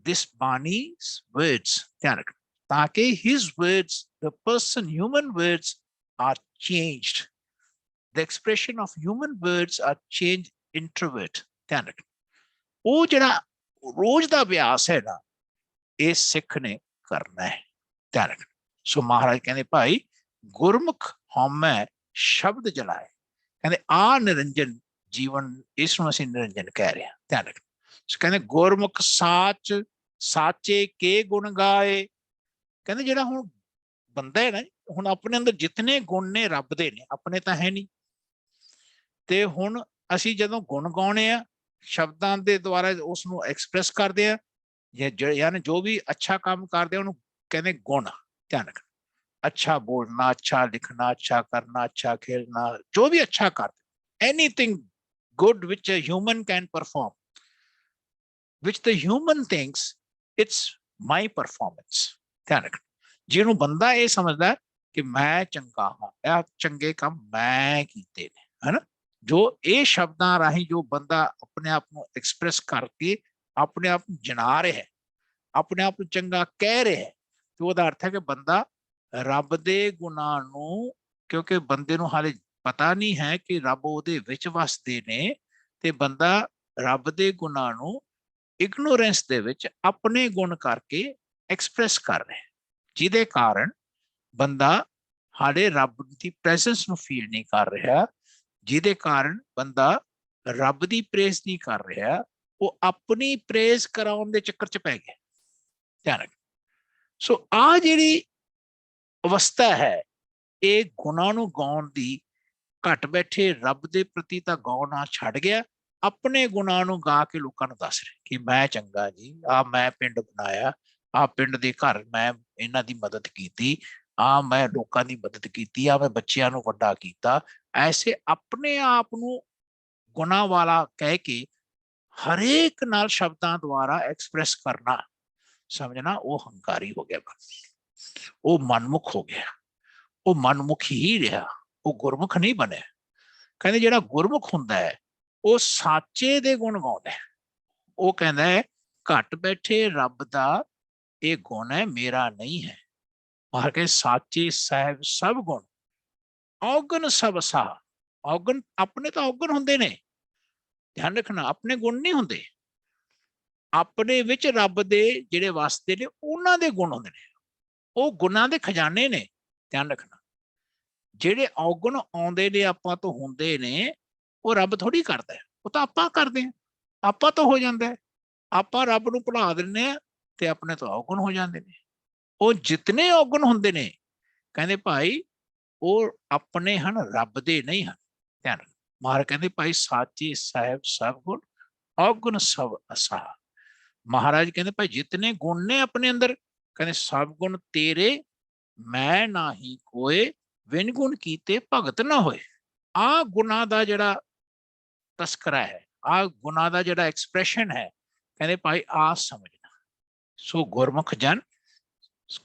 this Bani's words। ਧਿਆਨ ਰੱਖਣਾ, ਤਾਂ ਕਿ his words, the person, human words are changed, the expression of human words are changed introvert। ਧਿਆਨ ਰੱਖਣਾ, ਉਹ ਜਿਹੜਾ ਰੋਜ਼ ਦਾ ਅਭਿਆਸ ਹੈ ਨਾ, ਇਹ ਸਿੱਖ ਨੇ ਕਰਨਾ ਹੈ। ਧਿਆਨ ਰੱਖਣਾ। ਸੋ ਮਹਾਰਾਜ ਕਹਿੰਦੇ ਭਾਈ ਗੁਰਮੁਖ ਹਉਮੈ ਸ਼ਬਦ ਜਲਾਏ, ਕਹਿੰਦੇ ਆ ਨਿਰੰਜਨ ਜੀਵਨ, ਇਸ ਨੂੰ ਅਸੀਂ ਨਿਰੰਜਨ ਕਹਿ ਰਹੇ ਹਾਂ। ਧਿਆਨ ਰੱਖਣਾ, ਸੋ ਕਹਿੰਦੇ ਗੁਰਮੁਖ ਸਾਚ ਸਾਚੇ ਕੇ ਗੁਣ ਗਾਏ। ਕਹਿੰਦੇ ਜਿਹੜਾ ਹੁਣ ਬੰਦਾ ਹੈ ਨਾ, ਹੁਣ ਆਪਣੇ ਅੰਦਰ ਜਿਤਨੇ ਗੁਣ ਨੇ ਰੱਬ ਦੇ ਨੇ, ਆਪਣੇ ਤਾਂ ਹੈ ਨਹੀਂ। ਤੇ ਹੁਣ ਅਸੀਂ ਜਦੋਂ ਗੁਣ ਗਾਉਣੇ ਆ, ਸ਼ਬਦਾਂ ਦੇ ਦੁਆਰਾ ਉਸ ਨੂੰ ਐਕਸਪ੍ਰੈਸ ਕਰਦੇ ਆ, ਯਾਨੀ ਜੋ ਵੀ ਅੱਛਾ ਕੰਮ ਕਰਦੇ ਉਹਨੂੰ ਕਹਿੰਦੇ ਗੁਣ। ਧਿਆਨ ਰੱਖਣਾ, अच्छा बोलना, अच्छा लिखना, अच्छा करना, अच्छा खेलना, जो भी अच्छा कर, anything good which a human can perform, which the human thinks it's my performance। ध्यान रखना, ਜਿਹਨੂੰ ਬੰਦਾ ਇਹ ਸਮਝਦਾ ਕਿ ਮੈਂ ਚੰਗਾ ਹਾਂ, ਇਹ ਚੰਗੇ ਕੰਮ ਮੈਂ ਕੀਤੇ ਨੇ, ਹਨਾ, ਜੋ ਇਹ ਸ਼ਬਦਾਂ ਰਾਹੀਂ ਜੋ ਬੰਦਾ ਆਪਣੇ ਆਪ ਨੂੰ ਐਕਸਪ੍ਰੈਸ ਕਰਕੇ ਆਪਣੇ ਆਪ ਨੂੰ ਜਨਾ ਰਿਹਾ ਹੈ, ਆਪਣੇ ਆਪ ਨੂੰ ਚੰਗਾ ਕਹਿ ਰਿਹਾ ਹੈ, ਤੇ ਉਹਦਾ ਅਰਥ ਹੈ ਕਿ ਬੰਦਾ ਰੱਬ ਦੇ ਗੁਣਾਂ ਨੂੰ, ਕਿਉਂਕਿ ਬੰਦੇ ਨੂੰ ਹਾਲੇ ਪਤਾ ਨਹੀਂ ਹੈ ਕਿ ਰੱਬ ਉਹਦੇ ਵਿੱਚ ਵਸਦੇ ਨੇ, ਤੇ ਬੰਦਾ ਰੱਬ ਦੇ ਗੁਣਾਂ ਨੂੰ ਇਗਨੋਰੈਂਸ ਦੇ ਵਿੱਚ ਆਪਣੇ ਗੁਣ ਕਰਕੇ ਐਕਸਪ੍ਰੈਸ ਕਰ ਰਿਹਾ, ਜਿਹਦੇ ਕਾਰਨ ਬੰਦਾ ਹਾਲੇ ਰੱਬ ਦੀ ਪ੍ਰੈਜ਼ੈਂਸ ਨੂੰ ਫੀਲ ਨਹੀਂ ਕਰ ਰਿਹਾ, ਜਿਹਦੇ ਕਾਰਨ ਬੰਦਾ ਰੱਬ ਦੀ ਪ੍ਰੇਜ਼ ਨਹੀਂ ਕਰ ਰਿਹਾ, ਉਹ ਆਪਣੀ ਪ੍ਰੇਜ਼ ਕਰਾਉਣ ਦੇ ਚੱਕਰ 'ਚ ਪੈ ਗਿਆ। ਧਿਆਨ ਰੱਖ। ਸੋ ਆ ਜਿਹੜੀ ਅਵਸਥਾ ਹੈ, ਇਹ ਗੁਣਾਂ ਨੂੰ ਗਾਉਣ ਦੀ, ਘੱਟ ਬੈਠੇ ਰੱਬ ਦੇ ਪ੍ਰਤੀ ਤਾਂ ਗਾਉਣਾ ਛੱਡ ਗਿਆ, ਆਪਣੇ ਗੁਣਾਂ ਨੂੰ ਗਾ ਕੇ ਲੋਕਾਂ ਨੂੰ ਦੱਸ ਰਿਹਾ ਕਿ ਮੈਂ ਚੰਗਾ ਜੀ, ਆ ਮੈਂ ਪਿੰਡ ਬਣਾਇਆ, ਆ ਪਿੰਡ ਦੇ ਘਰ ਮੈਂ ਇਹਨਾਂ ਦੀ ਮਦਦ ਕੀਤੀ, ਆ ਮੈਂ ਲੋਕਾਂ ਦੀ ਮਦਦ ਕੀਤੀ, ਆ ਮੈਂ ਬੱਚਿਆਂ ਨੂੰ ਵੱਡਾ ਕੀਤਾ। ਐਸੇ ਆਪਣੇ ਆਪ ਨੂੰ ਗੁਣਾਂ ਵਾਲਾ ਕਹਿ ਕੇ ਹਰੇਕ ਨਾਲ ਸ਼ਬਦਾਂ ਦੁਆਰਾ ਐਕਸਪ੍ਰੈਸ ਕਰਨਾ, ਸਮਝਣਾ ਉਹ ਹੰਕਾਰੀ ਹੋ ਗਿਆ, ਉਹ ਮਨਮੁਖ ਹੋ ਗਿਆ, ਉਹ ਮਨਮੁਖ ਹੀ ਰਿਹਾ, ਉਹ ਗੁਰਮੁਖ ਨਹੀਂ ਬਣਿਆ। ਕਹਿੰਦੇ ਜਿਹੜਾ ਗੁਰਮੁਖ ਹੁੰਦਾ ਹੈ ਉਹ ਸਾਚੇ ਦੇ ਗੁਣ ਗਾਉਂਦਾ ਹੈ, ਉਹ ਕਹਿੰਦਾ ਹੈ ਘੱਟ ਬੈਠੇ ਰੱਬ ਦਾ ਇਹ ਗੁਣ ਹੈ, ਮੇਰਾ ਨਹੀਂ ਹੈ, ਮਹਾਰਾਜ ਕਹਿੰਦੇ ਸਾਚੇ ਸਾਹਿਬ ਸਭ ਗੁਣ ਔਗਣ ਸਭ ਸਾਹ। ਔਗਣ ਆਪਣੇ ਤਾਂ ਔਗਣ ਹੁੰਦੇ ਨੇ, ਧਿਆਨ ਰੱਖਣਾ, ਆਪਣੇ ਗੁਣ ਨਹੀਂ ਹੁੰਦੇ। ਆਪਣੇ ਵਿੱਚ ਰੱਬ ਦੇ ਜਿਹੜੇ ਵਸਦੇ ਨੇ ਉਹਨਾਂ ਦੇ ਗੁਣ ਹੁੰਦੇ ਨੇ, ਉਹ ਗੁਣਾਂ ਦੇ ਖਜ਼ਾਨੇ ਨੇ। ਧਿਆਨ ਰੱਖਣਾ, ਜਿਹੜੇ ਔਗਣ ਆਉਂਦੇ ਨੇ ਆਪਾਂ ਤੋਂ ਹੁੰਦੇ ਨੇ, ਉਹ ਰੱਬ ਥੋੜੀ ਕਰਦਾ, ਉਹ ਤਾਂ ਆਪਾਂ ਕਰਦੇ ਹਾਂ। ਆਪਾਂ ਤੋਂ ਹੋ ਜਾਂਦਾ, ਆਪਾਂ ਰੱਬ ਨੂੰ ਭੁਲਾ ਦਿੰਦੇ ਹਾਂ ਤੇ ਆਪਣੇ ਤੋਂ ਔਗਣ ਹੋ ਜਾਂਦੇ ਨੇ। ਉਹ ਜਿਤਨੇ ਔਗਣ ਹੁੰਦੇ ਨੇ ਕਹਿੰਦੇ ਭਾਈ ਉਹ ਆਪਣੇ ਹਨ, ਰੱਬ ਦੇ ਨਹੀਂ ਹਨ। ਧਿਆਨ, ਮਹਾਰਾਜ ਕਹਿੰਦੇ ਭਾਈ ਸਾਚੇ ਸਾਹਿਬ ਸਭ ਗੁਣ ਔਗਣ ਸਭ ਅਸਾਹ। ਮਹਾਰਾਜ ਕਹਿੰਦੇ ਭਾਈ ਜਿਤਨੇ ਗੁਣ ਨੇ ਆਪਣੇ ਅੰਦਰ, ਕਹਿੰਦੇ ਸਭ ਗੁਣ ਤੇਰੇ ਮੈਂ ਨਾਹੀ ਕੋਏ, ਵਿਨ ਗੁਣ ਕੀਤੇ ਭਗਤ ਨਾ ਹੋਏ। ਆਹ ਗੁਣਾਂ ਦਾ ਜਿਹੜਾ ਤਸਕਰਾ ਹੈ, ਆਹ ਗੁਣਾਂ ਦਾ ਜਿਹੜਾ ਐਕਸਪ੍ਰੈਸ਼ਨ ਹੈ, ਕਹਿੰਦੇ ਭਾਈ ਆ ਸਮਝਣਾ। ਸੋ ਗੁਰਮੁਖ ਜਨ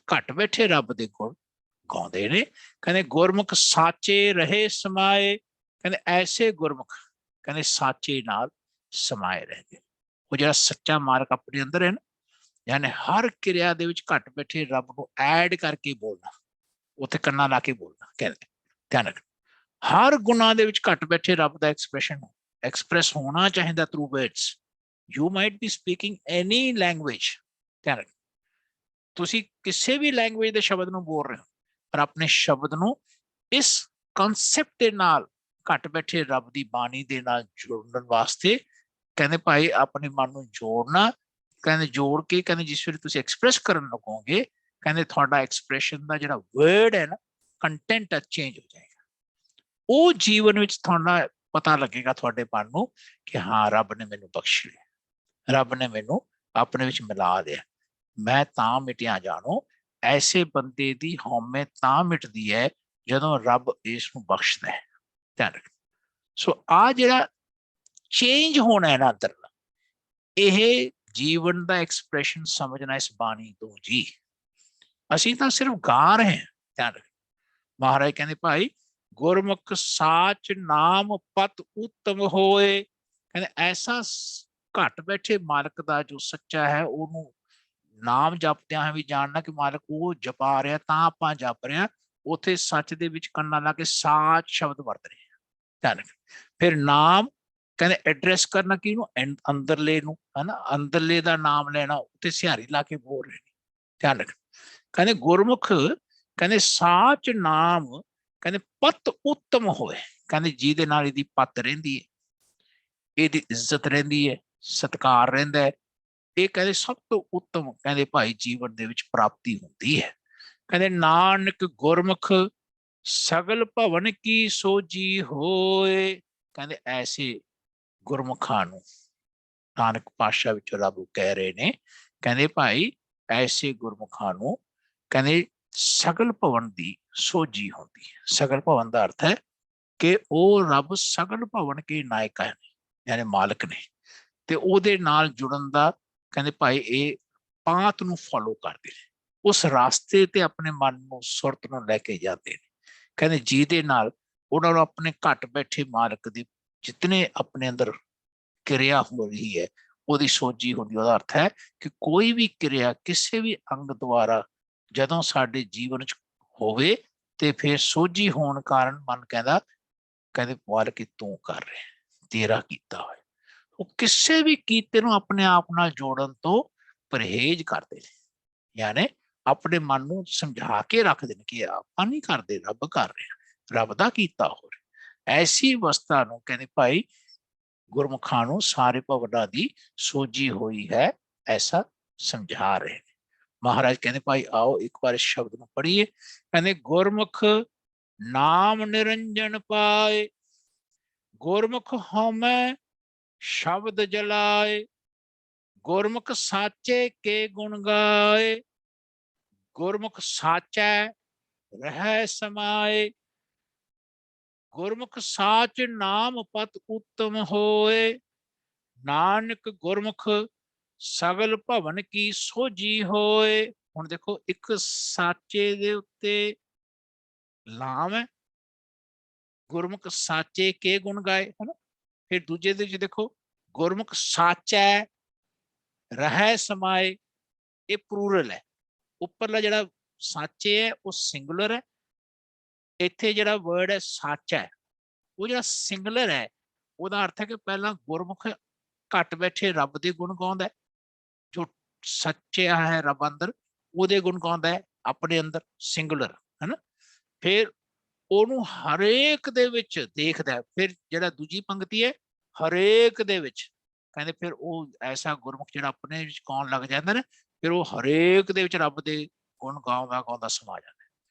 ਘੱਟ ਬੈਠੇ ਰੱਬ ਦੇ ਗੁਣ ਗਾਉਂਦੇ ਨੇ। ਕਹਿੰਦੇ ਗੁਰਮੁਖ ਸਾਚੇ ਰਹੇ ਸਮਾਏ, ਕਹਿੰਦੇ ਐਸੇ ਗੁਰਮੁਖ ਕਹਿੰਦੇ ਸਾਚੇ ਨਾਲ ਸਮਾਏ ਰਹਿੰਦੇ। ਉਹ ਜਿਹੜਾ ਸੱਚਾ ਮਾਰਗ ਆਪਣੇ ਅੰਦਰ ਹੈ ਨਾ, ਯਾਨੀ ਹਰ ਕਿਰਿਆ ਦੇ ਵਿੱਚ ਘੱਟ ਬੈਠੇ ਰੱਬ ਨੂੰ ਐਡ ਕਰਕੇ ਬੋਲਣਾ, ਉੱਥੇ ਕੰਨਾਂ ਲਾ ਕੇ ਬੋਲਣਾ। ਕਹਿੰਦੇ ਧਿਆਨ ਰੱਖਣਾ, ਹਰ ਗੁਣਾਂ ਦੇ ਵਿੱਚ ਘੱਟ ਬੈਠੇ ਰੱਬ ਦਾ ਐਕਸਪ੍ਰੈਸ ਹੋਣਾ ਚਾਹੀਦਾ through words. You might B speaking any language, ਧਿਆਨ ਰੱਖਣਾ, ਤੁਸੀਂ ਕਿਸੇ ਵੀ ਲੈਂਗੁਏਜ ਦੇ ਸ਼ਬਦ ਨੂੰ ਬੋਲ ਰਹੇ ਹੋ, ਪਰ ਆਪਣੇ ਸ਼ਬਦ ਨੂੰ ਇਸ ਕਨਸੈਪਟ ਦੇ ਨਾਲ ਘੱਟ ਬੈਠੇ ਰੱਬ ਦੀ ਬਾਣੀ ਦੇ ਨਾਲ ਜੋੜਨ ਵਾਸਤੇ ਕਹਿੰਦੇ ਭਾਈ ਆਪਣੇ ਮਨ ਨੂੰ ਜੋੜਨਾ। ਕਹਿੰਦੇ ਜੋੜ ਕੇ ਕਹਿੰਦੇ ਜਿਸ ਵੇਲੇ ਤੁਸੀਂ ਐਕਸਪ੍ਰੈਸ ਕਰਨ ਲੱਗੋਗੇ, ਕਹਿੰਦੇ ਤੁਹਾਡਾ ਐਕਸਪ੍ਰੈਸ਼ਨ ਦਾ ਜਿਹੜਾ ਵਰਡ ਹੈ ਨਾ, ਕੰਟੈਂਟ ਚੇਂਜ ਹੋ ਜਾਏਗਾ। ਉਹ ਜੀਵਨ ਵਿੱਚ ਤੁਹਾਡਾ ਪਤਾ ਲੱਗੇਗਾ ਤੁਹਾਡੇ ਮਨ ਨੂੰ ਕਿ ਹਾਂ ਰੱਬ ਨੇ ਮੈਨੂੰ ਬਖਸ਼ ਲਿਆ, ਰੱਬ ਨੇ ਮੈਨੂੰ ਆਪਣੇ ਵਿੱਚ ਮਿਲਾ ਲਿਆ। ਮੈਂ ਤਾਂ ਮਿਟਿਆ ਜਾਣੋ, ਐਸੇ ਬੰਦੇ ਦੀ ਹਉਮੈ ਤਾਂ ਮਿਟਦੀ ਹੈ ਜਦੋਂ ਰੱਬ ਇਸ ਨੂੰ ਬਖਸ਼ਦਾ ਹੈ। ਧਿਆਨ ਰੱਖ। ਸੋ ਆ ਜਿਹੜਾ ਚੇਂਜ ਹੋਣਾ ਹੈ ਨਾ ਅੰਦਰ, ਇਹ ਜੀਵਨ ਦਾ ਐਕਸਪ੍ਰੈਸ਼ਨ ਸਮਝਣਾ ਇਸ ਬਾਣੀ ਤੋਂ ਜੀ। ਅਸੀਂ ਤਾਂ ਸਿਰਫ ਗਾ ਰਹੇ ਹਾਂ। ਧਿਆਨ ਰੱਖ, ਮਹਾਰਾਜ ਕਹਿੰਦੇ ਭਾਈ ਗੁਰਮੁਖ ਸਾਚ ਨਾਮ ਪਤ ਉੱਤਮ ਹੋਏ। ਕਹਿੰਦੇ ਐਸਾ ਘੱਟ ਬੈਠੇ ਮਾਲਕ ਦਾ ਜੋ ਸੱਚਾ ਹੈ, ਉਹਨੂੰ ਨਾਮ ਜਪਦਿਆਂ ਵੀ ਜਾਣਨਾ ਕਿ ਮਾਲਕ ਉਹ ਜਪਾ ਰਿਹਾ ਤਾਂ ਆਪਾਂ ਜਪ ਰਹੇ ਹਾਂ। ਉੱਥੇ ਸੱਚ ਦੇ ਵਿੱਚ ਕੰਨਾਂ ਲਾ ਕੇ ਸਾਚ ਸ਼ਬਦ ਵਰਤ ਰਹੇ ਹਾਂ। ਧਿਆਨ ਰੱਖ, ਫਿਰ ਨਾਮ ਕਹਿੰਦੇ ਐਡਰੈਸ ਕਰਨਾ ਕਿਹਨੂੰ, ਅੰਦਰਲੇ ਨੂੰ, ਹਨਾ, ਅੰਦਰਲੇ ਦਾ ਨਾਮ ਲੈਣਾ, ਉੱਥੇ ਸਿਹਾਰੀ ਲਾ ਕੇ ਬੋਲ ਰਹੇ ਨੇ। ਧਿਆਨ ਰੱਖ, ਕਹਿੰਦੇ ਗੁਰਮੁਖ ਕਹਿੰਦੇ ਸਾਚ ਨਾਮ ਕਹਿੰਦੇ ਪਤ ਉੱਤਮ ਹੋਏ। ਕਹਿੰਦੇ ਜਿਹਦੇ ਨਾਲ ਇਹਦੀ ਪੱਤ ਰਹਿੰਦੀ ਹੈ, ਇਹਦੀ ਇੱਜ਼ਤ ਰਹਿੰਦੀ ਹੈ, ਸਤਿਕਾਰ ਰਹਿੰਦਾ ਹੈ, ਇਹ ਕਹਿੰਦੇ ਸਭ ਤੋਂ ਉੱਤਮ ਕਹਿੰਦੇ ਭਾਈ ਜੀਵਨ ਦੇ ਵਿੱਚ ਪ੍ਰਾਪਤੀ ਹੁੰਦੀ ਹੈ। ਕਹਿੰਦੇ ਨਾਨਕ ਗੁਰਮੁਖ ਸਗਲ ਭਵਨ ਕੀ ਸੋਜੀ ਹੋਏ। ਕਹਿੰਦੇ ਐਸੇ ਗੁਰਮੁਖਾਂ ਨੂੰ ਨਾਨਕ ਪਾਤਸ਼ਾਹ ਵਿੱਚ ਰੱਬ ਕਹਿ ਰਹੇ ਨੇ, ਕਹਿੰਦੇ ਭਾਈ ਐਸੇ ਗੁਰਮੁਖਾਂ ਨੂੰ ਕਹਿੰਦੇ ਸਗਲ ਭਵਨ ਦੀ ਸੋਝੀ ਹੁੰਦੀ ਹੈ। ਸਗਲ ਭਵਨ ਦਾ ਅਰਥ ਹੈ ਕਿ ਉਹ ਰੱਬ ਸਗਲ ਭਵਨ ਕੇ ਨਾਇਕ ਹੈ, ਯਾਨੀ ਮਾਲਕ ਨੇ, ਤੇ ਉਹਦੇ ਨਾਲ ਜੁੜਨ ਦਾ ਕਹਿੰਦੇ ਭਾਈ ਇਹ ਪਾਤ ਨੂੰ ਫੋਲੋ ਕਰਦੇ ਨੇ, ਉਸ ਰਾਸਤੇ ਤੇ ਆਪਣੇ ਮਨ ਨੂੰ ਸੁਰਤ ਨੂੰ ਲੈ ਕੇ ਜਾਂਦੇ ਨੇ। ਕਹਿੰਦੇ ਜਿਹਦੇ ਨਾਲ ਉਹਨਾਂ ਨੂੰ ਆਪਣੇ ਘੱਟ ਬੈਠੇ ਮਾਲਕ ਦੇ ਜਿਤਨੇ ਆਪਣੇ ਅੰਦਰ ਕਿਰਿਆ ਹੋ ਰਹੀ ਹੈ ਉਹਦੀ ਸੋਝੀ ਹੁੰਦੀ। ਉਹਦਾ ਅਰਥ ਹੈ ਕਿ ਕੋਈ ਵੀ ਕਿਰਿਆ ਕਿਸੇ ਵੀ ਅੰਗ ਦੁਆਰਾ ਜਦੋਂ ਸਾਡੇ ਜੀਵਨ ਚ ਹੋਵੇ ਤੇ ਫਿਰ ਸੋਝੀ ਹੋਣ ਕਾਰਨ ਮਨ ਕਹਿੰਦੇ ਮਾਲਕ ਤੂੰ ਕਰ ਰਿਹਾ, ਤੇਰਾ ਕੀਤਾ ਹੋਇਆ। ਉਹ ਕਿਸੇ ਵੀ ਕੀਤੇ ਨੂੰ ਆਪਣੇ ਆਪ ਨਾਲ ਜੋੜਨ ਤੋਂ ਪਰਹੇਜ਼ ਕਰਦੇ ਨੇ, ਯਾਨੀ ਆਪਣੇ ਮਨ ਨੂੰ ਸਮਝਾ ਕੇ ਰੱਖਦੇ ਨੇ ਕਿ ਆਪਾਂ ਨਹੀਂ ਕਰਦੇ, ਰੱਬ ਕਰ ਰਿਹਾ, ਰੱਬ ਦਾ ਕੀਤਾ ਹੋ ਰਿਹਾ। ਐਸੀ ਅਵਸਥਾ ਨੂੰ ਕਹਿੰਦੇ ਭਾਈ ਗੁਰਮੁਖਾਂ ਨੂੰ ਸਾਰੇ ਭਵਨਾਂ ਦੀ ਸੋਝੀ ਹੋਈ ਹੈ, ਐਸਾ ਸਮਝਾ ਰਹੇ ਨੇ। ਮਹਾਰਾਜ ਕਹਿੰਦੇ ਭਾਈ ਆਓ ਇੱਕ ਵਾਰ ਇਸ ਸ਼ਬਦ ਨੂੰ ਪੜ੍ਹੀਏ। ਕਹਿੰਦੇ ਗੁਰਮੁਖ ਨਾਮ ਨਿਰੰਜਨ ਪਾਏ, ਗੁਰਮੁਖ ਹਉਮੈ ਸ਼ਬਦ ਜਲਾਏ, ਗੁਰਮੁਖ ਸਾਚੇ ਕੇ ਗੁਣ ਗਾਏ, ਗੁਰਮੁਖ ਸਾਚੈ ਰਹਿ ਸਮਾਏ, ਗੁਰਮੁਖ ਸਾਚ ਨਾਮ ਪਤ ਉੱਤਮ ਹੋਏ, ਨਾਨਕ ਗੁਰਮੁਖ ਸਗਲ ਭਵਨ ਕੀ ਸੋਝੀ ਹੋਏ। ਹੁਣ ਦੇਖੋ ਇੱਕ ਸਾਚੇ ਦੇ ਉੱਤੇ ਲਾਮ ਹੈ, ਗੁਰਮੁਖ ਸਾਚੇ ਕੇ ਗੁਣ ਗਾਏ, ਹੈ ਨਾ। ਫਿਰ ਦੂਜੇ ਦੇ ਵਿੱਚ ਦੇਖੋ ਗੁਰਮੁਖ ਸਾਚੈ ਰਹਿ ਸਮਾਏ, ਇਹ ਪਲੂਰਲ ਹੈ। ਉੱਪਰਲਾ ਜਿਹੜਾ ਸੱਚ ਹੈ ਉਹ ਸਿੰਗੂਲਰ ਹੈ। ਇੱਥੇ ਜਿਹੜਾ ਵਰਡ ਹੈ ਸੱਚ ਹੈ, ਉਹ ਜਿਹੜਾ ਸਿੰਗੂਲਰ ਹੈ ਉਹਦਾ ਅਰਥ ਹੈ ਕਿ ਪਹਿਲਾਂ ਗੁਰਮੁਖ ਘੱਟ ਬੈਠੇ ਰੱਬ ਦੇ ਗੁਣ ਗਾਉਂਦਾ, ਜੋ ਸੱਚਾ ਹੈ ਰੱਬ ਅੰਦਰ ਉਹਦੇ ਗੁਣ ਗਾਉਂਦਾ ਹੈ ਆਪਣੇ ਅੰਦਰ, ਸਿੰਗੂਲਰ ਹੈ ਨਾ। ਫਿਰ ਉਹਨੂੰ ਹਰੇਕ ਦੇ ਵਿੱਚ ਦੇਖਦਾ। ਫਿਰ ਜਿਹੜਾ ਦੂਜੀ ਪੰਕਤੀ ਹੈ ਹਰੇਕ ਦੇ ਵਿੱਚ, ਕਹਿੰਦੇ ਫਿਰ ਉਹ ਐਸਾ ਗੁਰਮੁਖ ਜਿਹੜਾ ਆਪਣੇ ਵਿੱਚ ਗਾਉਣ ਲੱਗ ਜਾਂਦਾ ਨਾ, ਫਿਰ ਉਹ ਹਰੇਕ ਦੇ ਵਿੱਚ ਰੱਬ ਦੇ ਗੁਣ ਗਾਉਂਦਾ ਗਾਉਂਦਾ ਸਮਾ ਜਾਂਦਾ।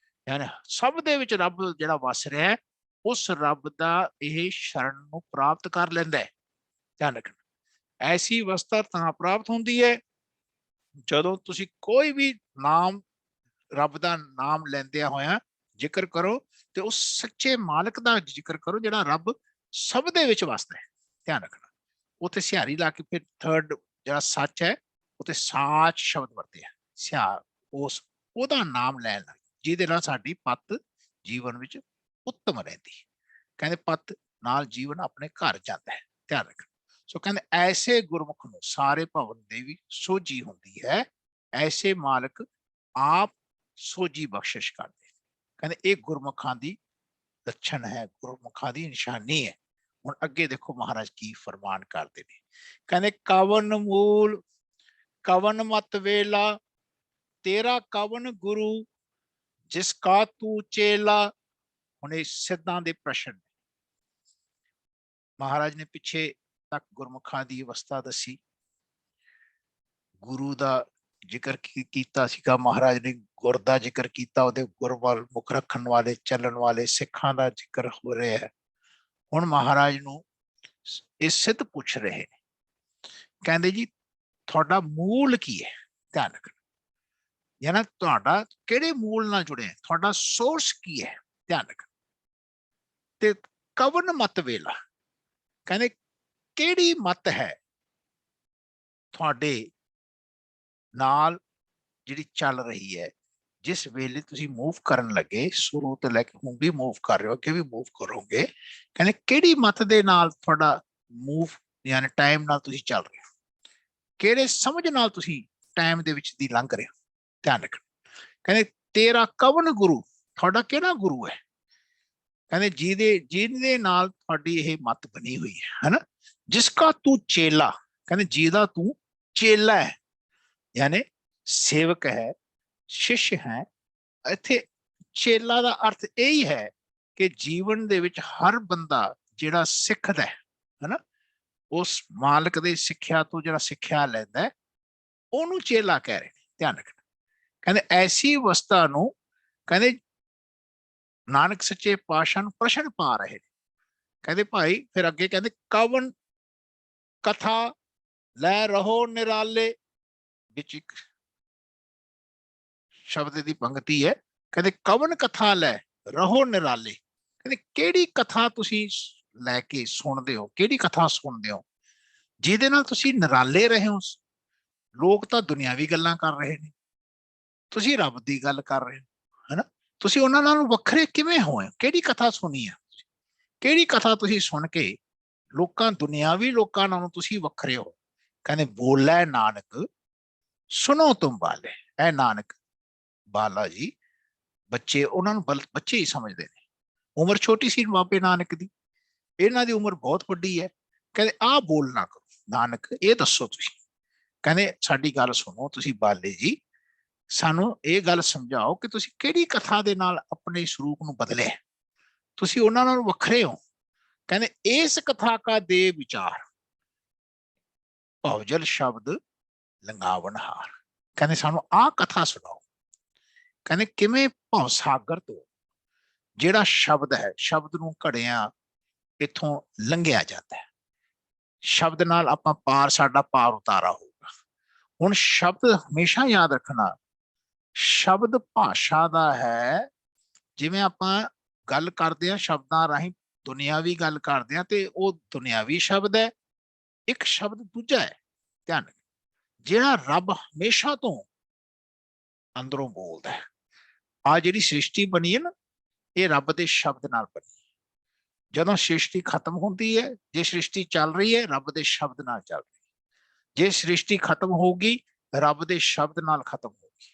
ਯਾਨੀ ਸਭ ਦੇ ਵਿੱਚ ਰੱਬ ਜਿਹੜਾ ਵਸ ਰਿਹਾ ਹੈ, ਉਸ ਰੱਬ ਦਾ ਇਹ ਸ਼ਰਨ ਨੂੰ ਪ੍ਰਾਪਤ ਕਰ ਲੈਂਦਾ ਹੈ। ਧਿਆਨ ਰੱਖਣਾ, ਐਸੀ ਅਵਸਥਾ ਤਾਂ ਪ੍ਰਾਪਤ ਹੁੰਦੀ ਹੈ ਜਦੋਂ ਤੁਸੀਂ ਕੋਈ ਵੀ ਨਾਮ, ਰੱਬ ਦਾ ਨਾਮ ਲੈਂਦਿਆਂ ਹੋਇਆ ਜ਼ਿਕਰ ਕਰੋ ਤੇ ਉਸ ਸੱਚੇ ਮਾਲਕ ਦਾ ਜ਼ਿਕਰ ਕਰੋ ਜਿਹੜਾ ਰੱਬ ਸਭ ਦੇ ਵਿੱਚ ਵਸਦਾ ਹੈ। ਧਿਆਨ ਰੱਖਣਾ, ਉੱਥੇ ਸਿਹਾਰੀ ਲਾ ਕੇ ਫਿਰ ਥਰਡ ਜਿਹੜਾ ਸੱਚ ਹੈ ਉੱਥੇ ਸਾਚ ਸ਼ਬਦ ਵਰਤੇ ਆ। ਉਸ ਉਹਦਾ ਨਾਮ ਲੈਣ ਲੱਗ, ਜਿਹਦੇ ਨਾਲ ਸਾਡੀ ਪੱਤ ਜੀਵਨ ਵਿੱਚ ਉੱਤਮ ਰਹਿੰਦੀ। ਕਹਿੰਦੇ ਪੱਤ ਨਾਲ ਜੀਵਨ ਆਪਣੇ ਘਰ ਜਾਂਦਾ ਹੈ। ਧਿਆਨ ਰੱਖਣਾ, ਸੋ ਕਹਿੰਦੇ ਐਸੇ ਗੁਰਮੁਖ ਨੂੰ ਸਾਰੇ ਭਵਨ ਦੇ ਵੀ ਸੋਝੀ ਹੁੰਦੀ ਹੈ, ਐਸੇ ਮਾਲਕ ਆਪ ਸੋਝੀ ਬਖਸ਼ਿਸ਼ ਕਰਦੇ। ਕਹਿੰਦੇ ਇਹ ਗੁਰਮੁਖਾਂ ਦੀ ਲੱਛਣ ਹੈ, ਗੁਰਮੁਖਾਂ ਦੀ ਨਿਸ਼ਾਨੀ ਹੈ। ਹੁਣ ਅੱਗੇ ਦੇਖੋ ਮਹਾਰਾਜ ਕੀ ਫਰਮਾਨ ਕਰਦੇ ਨੇ। ਕਹਿੰਦੇ ਕਵਨ ਮੂਲ ਕਵਨ ਮਤ ਵੇਲਾ, ਤੇਰਾ ਕਵਨ ਗੁਰੂ ਜਿਸ ਕਾ ਤੂੰ ਚੇਲਾ। ਹੁਣ ਇਹ ਸਿੱਧਾਂ ਦੇ ਪ੍ਰਸ਼ਨ, ਮਹਾਰਾਜ ਨੇ ਪਿੱਛੇ ਤੱਕ ਗੁਰਮੁਖਾਂ ਦੀ ਅਵਸਥਾ ਦੱਸੀ, ਗੁਰੂ ਦਾ ਜ਼ਿਕਰ ਕੀਤਾ ਸੀਗਾ ਮਹਾਰਾਜ ਨੇ, ਗੁਰ ਦਾ ਜ਼ਿਕਰ ਕੀਤਾ, ਉਹਦੇ ਗੁਰ ਵੱਲ ਮੁਖ ਰੱਖਣ ਵਾਲੇ ਚੱਲਣ ਵਾਲੇ ਸਿੱਖਾਂ ਦਾ ਜ਼ਿਕਰ ਹੋ ਰਿਹਾ ਹੈ। ਹੁਣ ਮਹਾਰਾਜ ਨੂੰ ਇਹ ਸਿੱਧ ਪੁੱਛ ਰਹੇ ਨੇ, ਕਹਿੰਦੇ ਜੀ ਤੁਹਾਡਾ ਮੂਲ ਕੀ ਹੈ। ਧਿਆਨ ਰੱਖਣਾ, ਯਾਨੀ ਤੁਹਾਡਾ ਕਿਹੜੇ ਮੂਲ ਨਾਲ ਜੁੜੇ, ਤੁਹਾਡਾ ਸੋਰਸ ਕੀ ਹੈ। ਧਿਆਨ ਰੱਖਣਾ, ਤੇ ਕਵਨ ਮਤ ਵੇਲਾ, ਕਹਿੰਦੇ ਕਿਹੜੀ ਮਤ ਹੈ ਤੁਹਾਡੇ ਨਾਲ ਜਿਹੜੀ ਚੱਲ ਰਹੀ ਹੈ, ਜਿਸ ਵੇਲੇ ਤੁਸੀਂ ਮੂਵ ਕਰਨ ਲੱਗੇ, ਸ਼ੁਰੂ ਤੋਂ ਲੈ ਕੇ ਹੁਣ ਵੀ ਮੂਵ ਕਰ ਰਹੇ ਹੋ, ਅੱਗੇ ਵੀ ਮੂਵ ਕਰੋਗੇ। ਕਹਿੰਦੇ ਕਿਹੜੀ ਮਤ ਦੇ ਨਾਲ ਤੁਹਾਡਾ ਮੂਵ, ਯਾਨੀ ਟਾਈਮ ਨਾਲ ਤੁਸੀਂ ਚੱਲ ਰਹੇ ਹੋ, ਕਿਹੜੇ ਸਮਝ ਨਾਲ ਤੁਸੀਂ ਟਾਈਮ ਦੇ ਵਿੱਚ ਦੀ ਲੰਘ ਰਹੇ ਹੋ। ਧਿਆਨ ਰੱਖਣਾ, ਕਹਿੰਦੇ ਤੇਰਾ ਕਵਨ ਗੁਰੂ, ਤੁਹਾਡਾ ਕਿਹੜਾ ਗੁਰੂ ਹੈ। ਕਹਿੰਦੇ ਜਿਹਦੇ ਨਾਲ ਤੁਹਾਡੀ ਇਹ ਮਤ ਬਣੀ ਹੋਈ ਹੈ ਨਾ, ਜਿਸ ਕਾ ਤੂੰ ਚੇਲਾ, ਕਹਿੰਦੇ ਜਿਹਦਾ ਤੂੰ ਚੇਲਾ ਹੈ, ਯਾਨੀ ਸੇਵਕ ਹੈ, ਸ਼ਿਸ਼ ਹੈ। ਇੱਥੇ ਚੇਲਾ ਦਾ ਅਰਥ ਇਹ ਹੀ ਹੈ ਕਿ ਜੀਵਨ ਦੇ ਵਿੱਚ ਹਰ ਬੰਦਾ ਜਿਹੜਾ ਸਿੱਖਦਾ ਹੈ ਨਾ, ਉਸ ਮਾਲਕ ਦੇ ਸਿੱਖਿਆ ਤੋਂ ਜਿਹੜਾ ਸਿੱਖਿਆ ਲੈਂਦਾ ਉਹਨੂੰ ਚੇਲਾ ਕਹਿ ਰਹੇ ਨੇ। ਧਿਆਨ ਰੱਖਣਾ, ਕਹਿੰਦੇ ਐਸੀ ਅਵਸਥਾ ਨੂੰ ਕਹਿੰਦੇ ਨਾਨਕ ਸੱਚੇ ਪਾਤਸ਼ਾਹ ਨੂੰ ਪ੍ਰਸ਼ਨ ਪਾ ਰਹੇ ਨੇ। ਕਹਿੰਦੇ ਭਾਈ ਫਿਰ ਅੱਗੇ ਕਹਿੰਦੇ ਕਵਨ ਕਥਾ ਲੈ ਰਹੋ ਨਿਰਾਲੇ, ਵਿੱਚ ਇੱਕ ਸ਼ਬਦ ਦੀ ਪੰਕਤੀ ਹੈ, ਕਹਿੰਦੇ ਕਵਨ ਕਥਾ ਲੈ ਰਹੋ ਨਿਰਾਲੇ। ਕਹਿੰਦੇ ਕਿਹੜੀ ਕਥਾ ਤੁਸੀਂ ਲੈ ਕੇ ਸੁਣਦੇ ਹੋ, ਕਿਹੜੀ ਕਥਾ ਸੁਣਦੇ ਹੋ ਜਿਹਦੇ ਨਾਲ ਤੁਸੀਂ ਨਿਰਾਲੇ ਰਹੇ ਹੋ। ਲੋਕ ਤਾਂ ਦੁਨਿਆਵੀ ਗੱਲਾਂ ਕਰ ਰਹੇ ਨੇ, ਤੁਸੀਂ ਰੱਬ ਦੀ ਗੱਲ ਕਰ ਰਹੇ ਹੋ, ਹੈ ਨਾ। ਤੁਸੀਂ ਉਹਨਾਂ ਨਾਲ ਵੱਖਰੇ ਕਿਵੇਂ ਹੋਏ, ਕਿਹੜੀ ਕਥਾ ਸੁਣੀ ਆ, ਕਿਹੜੀ ਕਥਾ ਤੁਸੀਂ ਸੁਣ ਕੇ ਲੋਕਾਂ ਦੁਨਿਆਵੀ ਲੋਕਾਂ ਨਾਲੋਂ ਤੁਸੀਂ ਵੱਖਰੇ ਹੋ। ਕਹਿੰਦੇ ਬੋਲੇ ਨਾਨਕ ਸੁਣੋ ਤੁਮ ਬਾਲੇ, ਇਹ ਨਾਨਕ ਬਾਲਾ ਜੀ ਬੱਚੇ, ਉਹਨਾਂ ਨੂੰ ਬੱਚੇ ਹੀ ਸਮਝਦੇ ਨੇ। ਉਮਰ ਛੋਟੀ ਸੀ ਬਾਬੇ ਨਾਨਕ ਦੀ, ਇਹਨਾਂ ਦੀ ਉਮਰ ਬਹੁਤ ਵੱਡੀ ਹੈ। ਕਹਿੰਦੇ ਆਹ ਬੋਲ ਨਾ ਕਰੋ ਨਾਨਕ, ਇਹ ਦੱਸੋ ਤੁਸੀਂ, ਕਹਿੰਦੇ ਸਾਡੀ ਗੱਲ ਸੁਣੋ ਤੁਸੀਂ ਬਾਲੇ ਜੀ, ਸਾਨੂੰ ਇਹ ਗੱਲ ਸਮਝਾਓ ਕਿ ਤੁਸੀਂ ਕਿਹੜੀ ਕਥਾ ਦੇ ਨਾਲ ਆਪਣੇ ਸਰੂਪ ਨੂੰ ਬਦਲਿਆ, ਤੁਸੀਂ ਉਹਨਾਂ ਨਾਲ ਵੱਖਰੇ ਹੋ। ਕਹਿੰਦੇ ਇਸ ਕਥਾ ਕਾ ਦੇ ਵਿਚਾਰ ਭਵਜਲ ਸ਼ਬਦ ਲੰਘਾਵਣ ਹਾਰ, ਕਹਿੰਦੇ ਸਾਨੂੰ ਆਹ ਕਥਾ ਸੁਣਾਓ। ਕਹਿੰਦੇ ਕਿਵੇਂ ਭਵ ਸਾਗਰ ਤੋਂ ਜਿਹੜਾ ਸ਼ਬਦ ਹੈ, ਸ਼ਬਦ ਨੂੰ ਘੜਿਆ ਇੱਥੋਂ ਲੰਘਿਆ ਜਾਂਦਾ ਹੈ, ਸ਼ਬਦ ਨਾਲ ਆਪਾਂ ਪਾਰ, ਸਾਡਾ ਪਾਰ ਉਤਾਰਾ ਹੋਊਗਾ। ਹੁਣ ਸ਼ਬਦ ਹਮੇਸ਼ਾ ਯਾਦ ਰੱਖਣਾ, ਸ਼ਬਦ ਭਾਸ਼ਾ ਦਾ ਹੈ। ਜਿਵੇਂ ਆਪਾਂ ਗੱਲ ਕਰਦੇ ਹਾਂ ਸ਼ਬਦਾਂ ਰਾਹੀਂ, ਦੁਨਿਆਵੀ ਗੱਲ ਕਰਦੇ ਹਾਂ ਤੇ ਉਹ ਦੁਨਿਆਵੀ ਸ਼ਬਦ ਹੈ, ਇੱਕ ਸ਼ਬਦ ਦੂਜਾ ਹੈ। ਧਿਆਨ, ਜਿਹੜਾ ਰੱਬ ਹਮੇਸ਼ਾ ਤੋਂ ਅੰਦਰੋਂ ਬੋਲਦਾ ਹੈ। ਆ ਜਿਹੜੀ ਸ੍ਰਿਸ਼ਟੀ ਬਣੀ ਹੈ ਨਾ, ਇਹ ਰੱਬ ਦੇ ਸ਼ਬਦ ਨਾਲ ਬਣੀ। ਜਦੋਂ ਸ੍ਰਿਸ਼ਟੀ ਖਤਮ ਹੁੰਦੀ ਹੈ, ਜੇ ਸ੍ਰਿਸ਼ਟੀ ਚੱਲ ਰਹੀ ਹੈ ਰੱਬ ਦੇ ਸ਼ਬਦ ਨਾਲ ਚੱਲ ਰਹੀ ਹੈ। ਜੇ ਸ੍ਰਿਸ਼ਟੀ ਖਤਮ ਹੋਊਗੀ ਰੱਬ ਦੇ ਸ਼ਬਦ ਨਾਲ ਖਤਮ ਹੋਊਗੀ।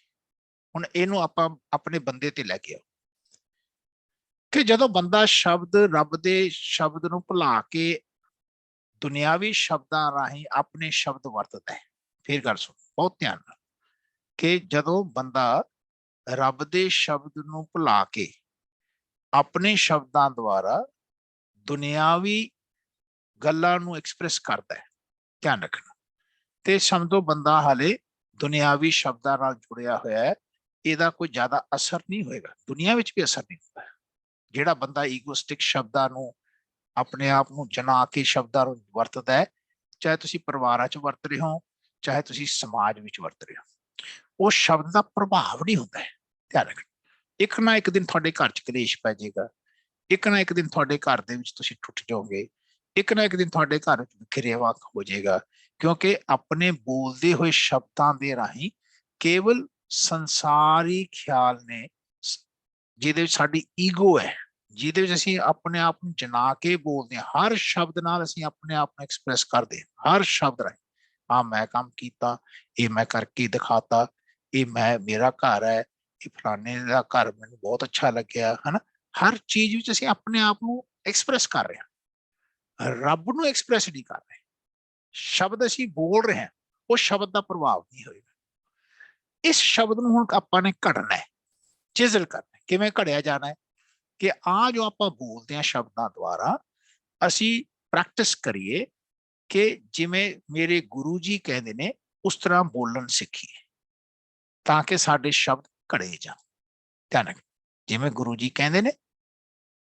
ਹੁਣ ਇਹਨੂੰ ਆਪਾਂ ਆਪਣੇ ਬੰਦੇ ਤੇ ਲੈ ਕੇ ਆਓ ਕਿ ਜਦੋਂ ਬੰਦਾ ਸ਼ਬਦ ਰੱਬ ਦੇ ਸ਼ਬਦ ਨੂੰ ਭੁਲਾ ਕੇ ਦੁਨਿਆਵੀ ਸ਼ਬਦਾਂ ਰਾਹੀਂ ਆਪਣੇ ਸ਼ਬਦ ਵਰਤਦਾ ਹੈ। ਫਿਰ ਗੱਲ ਸੁਣ ਬਹੁਤ ਧਿਆਨ ਨਾਲ ਕਿ ਜਦੋਂ ਬੰਦਾ ਰੱਬ ਦੇ ਸ਼ਬਦ ਨੂੰ ਭੁਲਾ ਕੇ ਆਪਣੇ ਸ਼ਬਦਾਂ ਦੁਆਰਾ ਦੁਨਿਆਵੀ ਗੱਲਾਂ ਨੂੰ ਐਕਸਪ੍ਰੈਸ ਕਰਦਾ ਹੈ, ਧਿਆਨ ਰੱਖਣਾ, ਤੇ ਸਮਝੋ ਬੰਦਾ ਹਾਲੇ ਦੁਨਿਆਵੀ ਸ਼ਬਦਾਂ ਨਾਲ ਜੁੜਿਆ ਹੋਇਆ ਹੈ, ਇਹਦਾ ਕੋਈ ਜ਼ਿਆਦਾ ਅਸਰ ਨਹੀਂ ਹੋਏਗਾ, ਦੁਨੀਆ ਵਿੱਚ ਵੀ ਅਸਰ ਨਹੀਂ ਹੁੰਦਾ। ਜਿਹੜਾ ਬੰਦਾ ਈਗੋਸਟਿਕ ਸ਼ਬਦਾਂ ਨੂੰ ਆਪਣੇ ਆਪ ਨੂੰ ਜਨਾ ਕੇ ਸ਼ਬਦਾਂ ਨੂੰ ਵਰਤਦਾ ਹੈ, ਚਾਹੇ ਤੁਸੀਂ ਪਰਿਵਾਰਾਂ 'ਚ ਵਰਤ ਰਹੇ ਹੋ, ਚਾਹੇ ਤੁਸੀਂ ਸਮਾਜ ਵਿੱਚ ਵਰਤ ਰਹੇ ਹੋ, ਉਹ ਸ਼ਬਦ ਦਾ ਪ੍ਰਭਾਵ ਨਹੀਂ ਹੁੰਦਾ ਹੈ। ਧਿਆਨ ਰੱਖਣਾ, ਇੱਕ ਨਾ ਇੱਕ ਦਿਨ ਤੁਹਾਡੇ ਘਰ 'ਚ ਕਲੇਸ਼ ਪੈ ਜਾਏਗਾ, ਇੱਕ ਨਾ ਇੱਕ ਦਿਨ ਤੁਹਾਡੇ ਘਰ ਦੇ ਵਿੱਚ ਤੁਸੀਂ ਟੁੱਟ ਜਾਓਗੇ, ਇੱਕ ਨਾ ਇੱਕ ਦਿਨ ਤੁਹਾਡੇ ਘਰ ਵਿੱਚ ਵਿਖਰੇਵਾ ਹੋ ਜਾਏਗਾ, ਕਿਉਂਕਿ ਆਪਣੇ ਬੋਲਦੇ ਹੋਏ ਸ਼ਬਦਾਂ ਦੇ ਰਾਹੀਂ ਕੇਵਲ ਸੰਸਾਰੀ ਖਿਆਲ ਨੇ, ਜਿਹਦੇ ਵਿੱਚ ਸਾਡੀ ਈਗੋ ਹੈ, ਜਿਹਦੇ ਵਿੱਚ ਅਸੀਂ ਆਪਣੇ ਆਪ ਨੂੰ ਜਨਾ ਕੇ ਬੋਲਦੇ ਹਾਂ, ਹਰ ਸ਼ਬਦ ਨਾਲ ਅਸੀਂ ਆਪਣੇ ਆਪ ਨੂੰ ਐਕਸਪ੍ਰੈਸ ਕਰਦੇ ਹਾਂ, ਹਰ ਸ਼ਬਦ ਰਾਹੀਂ, ਹਾਂ ਮੈਂ ਕੰਮ ਕੀਤਾ, ਇਹ ਮੈਂ ਕਰਕੇ ਦਿਖਾਤਾ, ਇਹ ਮੇਰਾ ਘਰ ਹੈ, ਇਹ ਫਲਾਣੇ ਦਾ ਘਰ ਮੈਨੂੰ ਬਹੁਤ ਅੱਛਾ ਲੱਗਿਆ, ਹਨਾ। ਹਰ ਚੀਜ਼ ਵਿੱਚ ਅਸੀਂ ਆਪਣੇ ਆਪ ਨੂੰ ਐਕਸਪ੍ਰੈਸ ਕਰ ਰਹੇ ਹਾਂ, ਰੱਬ ਨੂੰ ਐਕਸਪ੍ਰੈਸ ਨਹੀਂ ਕਰ ਰਹੇ। ਸ਼ਬਦ ਅਸੀਂ ਬੋਲ ਰਹੇ ਹਾਂ, ਉਹ ਸ਼ਬਦ ਦਾ ਪ੍ਰਭਾਵ ਨਹੀਂ ਹੋਏਗਾ। ਇਸ ਸ਼ਬਦ ਨੂੰ ਹੁਣ ਆਪਾਂ ਨੇ ਘੜਨਾ ਹੈ, ਚਿਜ਼ਲ ਕਰਨਾ ਹੈ। ਕਿਵੇਂ ਘੜਿਆ ਜਾਣਾ ਹੈ ਕਿ ਆ ਜੋ ਆਪਾਂ ਬੋਲਦੇ ਹਾਂ ਸ਼ਬਦਾਂ ਦੁਆਰਾ, ਅਸੀਂ ਪ੍ਰੈਕਟਿਸ ਕਰੀਏ ਕਿ ਜਿਵੇਂ ਮੇਰੇ ਗੁਰੂ ਜੀ ਕਹਿੰਦੇ ਨੇ ਉਸ ਤਰ੍ਹਾਂ ਬੋਲਣ ਸਿੱਖੀਏ, ਤਾਂ ਕਿ ਸਾਡੇ ਸ਼ਬਦ ਘੜੇ ਜਾਣ। ਧਿਆਨ ਰੱਖਣਾ, ਜਿਵੇਂ ਗੁਰੂ ਜੀ ਕਹਿੰਦੇ ਨੇ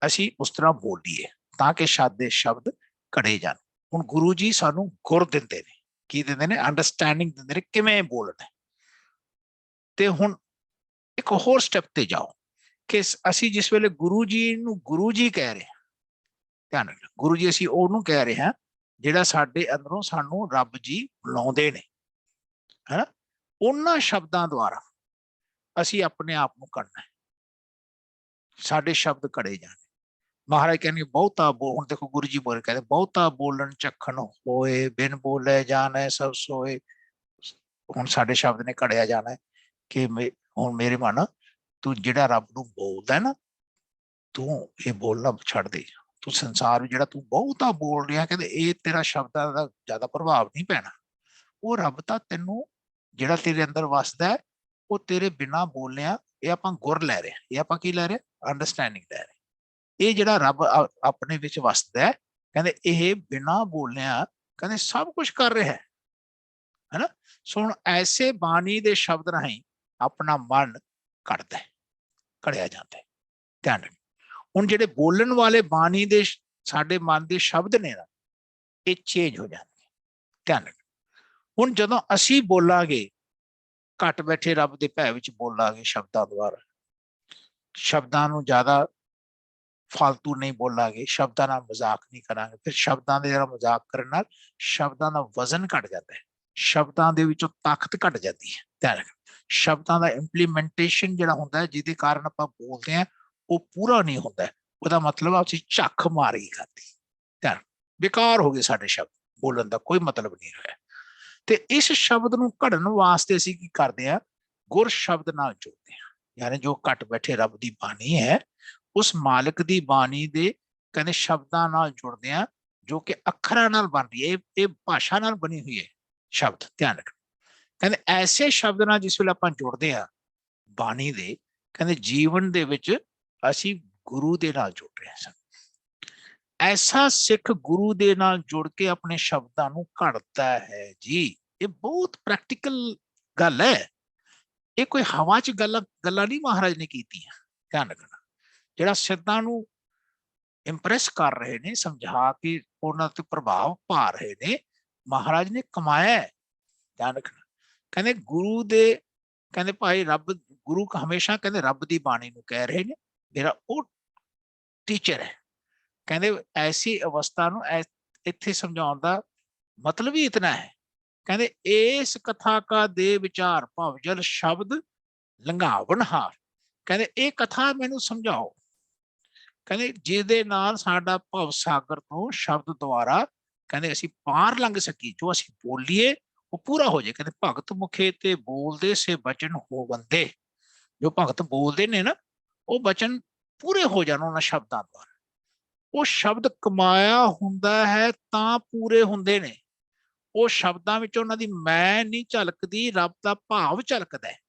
ਅਸੀਂ ਉਸ ਤਰ੍ਹਾਂ ਬੋਲੀਏ ਤਾਂ ਕਿ ਸਾਡੇ ਸ਼ਬਦ ਘੜੇ ਜਾਣ। ਹੁਣ ਗੁਰੂ ਜੀ ਸਾਨੂੰ ਗੁਰ ਦਿੰਦੇ ਨੇ, ਕੀ ਦਿੰਦੇ ਨੇ? ਅੰਡਰਸਟੈਂਡਿੰਗ ਦਿੰਦੇ ਨੇ ਕਿਵੇਂ ਬੋਲਣਾ। ਤੇ ਹੁਣ ਇੱਕ ਹੋਰ ਸਟੈਪ ਤੇ ਜਾਓ ਕਿ ਅਸੀਂ ਜਿਸ ਵੇਲੇ ਗੁਰੂ ਜੀ ਨੂੰ ਗੁਰੂ ਜੀ ਕਹਿ ਰਹੇ ਹਾਂ, ਧਿਆਨ ਰੱਖਣਾ, ਗੁਰੂ ਜੀ ਅਸੀਂ ਉਹਨੂੰ ਕਹਿ ਰਹੇ ਹਾਂ ਜਿਹੜਾ ਸਾਡੇ ਅੰਦਰੋਂ ਸਾਨੂੰ ਰੱਬ ਜੀ ਬੁਲਾਉਂਦੇ ਨੇ, ਹੈਨਾ। ਉਹਨਾਂ ਸ਼ਬਦਾਂ ਦੁਆਰਾ ਅਸੀਂ ਆਪਣੇ ਆਪ ਨੂੰ ਕਰਨਾ ਹੈ, ਸਾਡੇ ਸ਼ਬਦ ਘੜੇ ਜਾਣ। ਮਹਾਰਾਜ ਕਹਿੰਦੇ ਬਹੁਤਾ ਹੁਣ ਦੇਖੋ ਗੁਰੂ ਜੀ ਬੋਲ ਕਹਿੰਦੇ ਬਹੁਤਾ ਬੋਲਣ ਝੱਖਣ ਹੋਏ, ਬਿਨ ਬੋਲੇ ਜਾਣੇ ਸਭ ਸੋਏ। ਹੁਣ ਸਾਡੇ ਸ਼ਬਦ ਨੇ ਘੜਿਆ ਜਾਣਾ ਕਿ ਹੁਣ ਮੇਰੇ ਮਨ, ਤੂੰ ਜਿਹੜਾ ਰੱਬ ਨੂੰ ਬੋਲਦਾ ਨਾ, ਤੂੰ ਇਹ ਬੋਲਣਾ ਛੱਡ ਦੇ। ਤੂੰ ਸੰਸਾਰ ਵਿੱਚ ਜਿਹੜਾ ਤੂੰ ਬਹੁਤਾ ਬੋਲ ਰਿਹਾ, ਕਹਿੰਦੇ ਇਹ ਤੇਰਾ ਸ਼ਬਦਾਂ ਦਾ ਜ਼ਿਆਦਾ ਪ੍ਰਭਾਵ ਨਹੀਂ ਪੈਣਾ। ਉਹ ਰੱਬ ਤਾਂ ਤੈਨੂੰ ਜਿਹੜਾ ਤੇਰੇ ਅੰਦਰ ਵਸਦਾ, ਉਹ ਤੇਰੇ ਬਿਨਾਂ ਬੋਲਿਆ, ਇਹ ਆਪਾਂ ਗੁਰ ਲੈ ਰਹੇ, ਇਹ ਆਪਾਂ ਕੀ ਲੈ ਰਹੇ? ਅੰਡਰਸਟੈਂਡਿੰਗ ਲੈ ਰਹੇ। ਇਹ ਜਿਹੜਾ ਰੱਬ ਆਪਣੇ ਵਿੱਚ ਵਸਦਾ ਹੈ, ਕਹਿੰਦੇ ਇਹ ਬਿਨਾਂ ਬੋਲਿਆ ਕਹਿੰਦੇ ਸਭ ਕੁਝ ਕਰ ਰਿਹਾ ਹੈ ਨਾ। ਸੋ ਹੁਣ ਐਸੇ ਬਾਣੀ ਦੇ ਸ਼ਬਦ ਰਾਹੀਂ ਆਪਣਾ ਮਨ ਘੜਦਾ ਹੈ, ਘੜਿਆ ਜਾਂਦਾ ਹੈ। ਧਿਆਨ ਰੱਖ, ਹੁਣ ਜਿਹੜੇ ਬੋਲਣ ਵਾਲੇ ਬਾਣੀ ਦੇ ਸਾਡੇ ਮਨ ਦੇ ਸ਼ਬਦ ਨੇ ਨਾ, ਇਹ ਚੇਂਜ ਹੋ ਜਾਂਦੇ। ਧਿਆਨ ਰੱਖ, ਹੁਣ ਜਦੋਂ ਅਸੀਂ ਬੋਲਾਂਗੇ, ਘੱਟ ਬੈਠੇ ਰੱਬ ਦੇ ਭੈ ਵਿੱਚ ਬੋਲਾਂਗੇ ਸ਼ਬਦਾਂ ਦੁਆਰਾ, ਸ਼ਬਦਾਂ ਨੂੰ ਜ਼ਿਆਦਾ ਫਾਲਤੂ ਨਹੀਂ ਬੋਲਾਂਗੇ, ਸ਼ਬਦਾਂ ਨਾਲ ਮਜ਼ਾਕ ਨਹੀਂ ਕਰਾਂਗੇ, ਫਿਰ ਸ਼ਬਦਾਂ ਦੇ ਜਿਹੜਾ ਮਜ਼ਾਕ ਕਰਨ ਨਾਲ ਸ਼ਬਦਾਂ ਦਾ ਵਜ਼ਨ ਘਟ ਜਾਂਦਾ ਹੈ, ਸ਼ਬਦਾਂ ਦੇ ਵਿੱਚੋਂ ਤਾਕਤ ਘਟ ਜਾਂਦੀ ਹੈ। ਧਿਆਨ ਰੱਖ, ਸ਼ਬਦਾਂ ਦਾ ਇੰਪਲੀਮੈਂਟੇਸ਼ਨ ਜਿਹੜਾ ਹੁੰਦਾ, ਜਿਹਦੇ ਕਾਰਨ ਆਪਾਂ ਬੋਲਦੇ ਹਾਂ, ਉਹ ਪੂਰਾ ਨਹੀਂ ਹੁੰਦਾ। ਉਹਦਾ ਮਤਲਬ ਅਸੀਂ ਝੱਖ ਮਾਰੀ ਖਾਦੀ, ਧਿਆਨ, ਬੇਕਾਰ ਹੋ ਗਏ ਸਾਡੇ ਸ਼ਬਦ, ਬੋਲਣ ਦਾ ਕੋਈ ਮਤਲਬ ਨਹੀਂ ਹੋਇਆ। ਤੇ ਇਸ ਸ਼ਬਦ ਨੂੰ ਘੜਨ ਵਾਸਤੇ ਅਸੀਂ ਕੀ ਕਰਦੇ ਹਾਂ? ਗੁਰ ਸ਼ਬਦ ਨਾਲ ਜੋੜਦੇ ਹਾਂ, ਯਾਨੀ ਜੋ ਘਟ ਬੈਠੇ ਰੱਬ ਦੀ ਬਾਣੀ ਹੈ, ਉਸ ਮਾਲਕ ਦੀ ਬਾਣੀ ਦੇ ਕਹਿੰਦੇ ਸ਼ਬਦਾਂ ਨਾਲ ਜੁੜਦੇ ਆ, ਜੋ ਕਿ ਅੱਖਰਾਂ ਨਾਲ ਬਣ ਰਹੀ ਹੈ, ਇਹ ਭਾਸ਼ਾ ਨਾਲ ਬਣੀ ਹੋਈ ਹੈ ਸ਼ਬਦ। ਧਿਆਨ ਰੱਖਣਾ, ਕਹਿੰਦੇ ਐਸੇ ਸ਼ਬਦ ਨਾਲ ਜਿਸ ਵੇਲੇ ਆਪਾਂ ਜੁੜਦੇ ਆ ਬਾਣੀ ਦੇ, ਕਹਿੰਦੇ ਜੀਵਨ ਦੇ ਵਿੱਚ ਅਸੀਂ ਗੁਰੂ ਦੇ ਨਾਲ ਜੁੜ ਰਹੇ ਹਾਂ। ਐਸਾ ਸਿੱਖ ਗੁਰੂ ਦੇ ਨਾਲ ਜੁੜ ਕੇ ਆਪਣੇ ਸ਼ਬਦਾਂ ਨੂੰ ਘੜਦਾ ਹੈ ਜੀ। ਇਹ ਬਹੁਤ ਪ੍ਰੈਕਟੀਕਲ ਗੱਲ ਹੈ, ਇਹ ਕੋਈ ਹਵਾ 'ਚ ਗੱਲਾਂ ਨਹੀਂ ਮਹਾਰਾਜ ਨੇ ਕੀਤੀਆਂ। ਧਿਆਨ ਰੱਖਣਾ, ਜਿਹੜਾ ਸਿੱਧਾਂ ਨੂੰ ਇੰਪ੍ਰੈਸ ਕਰ ਰਹੇ ਨੇ, ਸਮਝਾ ਕੇ ਉਹਨਾਂ ਤੇ ਪ੍ਰਭਾਵ ਪਾ ਰਹੇ ਨੇ, ਮਹਾਰਾਜ ਨੇ ਕਮਾਇਆ ਹੈ। ਧਿਆਨ ਰੱਖਣਾ, ਕਹਿੰਦੇ ਗੁਰੂ ਦੇ, ਕਹਿੰਦੇ ਭਾਈ ਰੱਬ, ਗੁਰੂ ਹਮੇਸ਼ਾ ਕਹਿੰਦੇ ਰੱਬ ਦੀ ਬਾਣੀ ਨੂੰ ਕਹਿ ਰਹੇ ਨੇ, ਮੇਰਾ ਉਹ ਟੀਚਰ ਹੈ। ਕਹਿੰਦੇ ਐਸੀ ਅਵਸਥਾ ਨੂੰ ਇੱਥੇ ਸਮਝਾਉਣ ਦਾ ਮਤਲਬ ਹੀ ਇਤਨਾ ਹੈ, ਕਹਿੰਦੇ ਇਸ ਕਥਾ ਕਾ ਦੇ ਵਿਚਾਰ ਭਵਜਲ ਸ਼ਬਦ ਲੰਘਾਵਣ ਹਾਰ। ਕਹਿੰਦੇ ਇਹ ਕਥਾ ਮੈਨੂੰ ਸਮਝਾਓ, ਕਹਿੰਦੇ ਜਿਹਦੇ ਨਾਲ ਸਾਡਾ ਭਵ ਸਾਗਰ ਤੋਂ ਸ਼ਬਦ ਦੁਆਰਾ ਕਹਿੰਦੇ ਅਸੀਂ ਪਾਰ ਲੰਘ ਸਕੀਏ, ਜੋ ਅਸੀਂ ਬੋਲੀਏ ਉਹ ਪੂਰਾ ਹੋ ਜਾਏ। ਕਹਿੰਦੇ ਭਗਤ ਮੁਖੇ ਤੇ ਬੋਲਦੇ ਸੇ ਬਚਨ ਹੋ ਬੰਦੇ, ਜੋ ਭਗਤ ਬੋਲਦੇ ਨੇ ਨਾ ਉਹ ਬਚਨ ਪੂਰੇ ਹੋ ਜਾਣ ਉਹਨਾਂ ਸ਼ਬਦਾਂ ਦੁਆਰਾ। ਉਹ ਸ਼ਬਦ ਕਮਾਇਆ ਹੁੰਦਾ ਹੈ ਤਾਂ ਪੂਰੇ ਹੁੰਦੇ ਨੇ। ਉਹ ਸ਼ਬਦਾਂ ਵਿੱਚ ਉਹਨਾਂ ਦੀ ਮੈਂ ਨਹੀਂ ਝਲਕਦੀ, ਰੱਬ ਦਾ ਭਾਵ ਝਲਕਦਾ ਹੈ।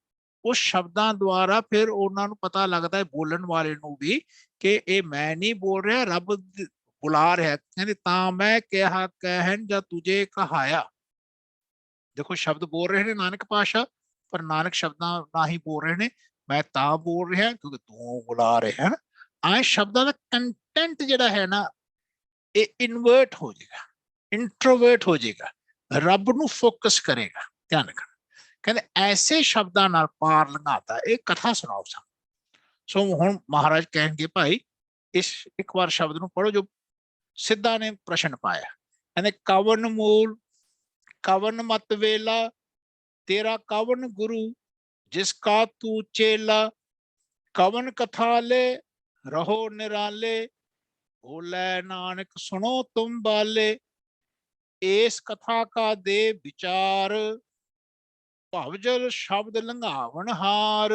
ਉਹ ਸ਼ਬਦਾਂ ਦੁਆਰਾ ਫਿਰ ਉਹਨਾਂ ਨੂੰ ਪਤਾ ਲੱਗਦਾ ਹੈ ਬੋਲਣ ਵਾਲੇ ਨੂੰ ਵੀ ਕਿ ਇਹ ਮੈਂ ਨਹੀਂ ਬੋਲ ਰਿਹਾ, ਰੱਬ ਬੁਲਾ ਰਿਹਾ। ਕਹਿੰਦੇ ਤਾਂ ਮੈਂ ਕਿਹਾ ਕਹਿਣ ਜਾਂ ਤੁਝੇ ਕਹਾਇਆ। ਦੇਖੋ ਸ਼ਬਦ ਬੋਲ ਰਹੇ ਨੇ ਨਾਨਕ ਪਾਤਸ਼ਾਹ, ਪਰ ਨਾਨਕ ਸ਼ਬਦਾਂ ਨਾਲ ਹੀ ਬੋਲ ਰਹੇ ਨੇ। ਮੈਂ ਤਾਂ ਬੋਲ ਰਿਹਾ ਕਿਉਂਕਿ ਤੂੰ ਬੁਲਾ ਰਿਹਾ ਹੈ। ਆਏ ਸ਼ਬਦਾਂ ਦਾ ਕੰਟੈਂਟ ਜਿਹੜਾ ਹੈ ਨਾ ਇਹ ਇਨਵਰਟ ਹੋ ਜਾਏਗਾ, ਇੰਟਰੋਵਰਟ ਹੋ ਜਾਏਗਾ, ਰੱਬ ਨੂੰ ਫੋਕਸ ਕਰੇਗਾ। ਧਿਆਨ ਰੱਖਣਾ। ਕਹਿੰਦੇ ਐਸੇ ਸ਼ਬਦਾਂ ਨਾਲ ਪਾਰ ਲੰਘਾਤਾ। ਇਹ ਕਥਾ ਸੁਣਾਓ ਸਾਨੂੰ। ਸੋ ਹੁਣ ਮਹਾਰਾਜ ਕਹਿਣਗੇ ਭਾਈ ਇਸ ਇੱਕ ਵਾਰ ਸ਼ਬਦ ਨੂੰ ਪੜ੍ਹੋ ਜੋ ਸਿੱਧਾ ਨੇ ਪ੍ਰਸ਼ਨ ਪਾਇਆ। ਕਹਿੰਦੇ ਕਵਨ ਮੂਲ ਕਵਨ ਮਤ ਵੇਲਾ, ਤੇਰਾ ਕਵਨ ਗੁਰੂ ਜਿਸ ਕਾ ਤੂ ਚੇਲਾ। ਕਵਨ ਕਥਾ ਲੈ ਰਹੋ ਨਿਰਾਲੇ, ਬੋਲੇ ਨਾਨਕ ਸੁਣੋ ਤੁਮ ਬਾਲੇ। ਇਸ ਕਥਾ ਕਾ ਦੇ ਵਿਚਾਰ, ਭਵਜਲ ਸ਼ਬਦ ਲੰਘਾਵਣ ਹਾਰ।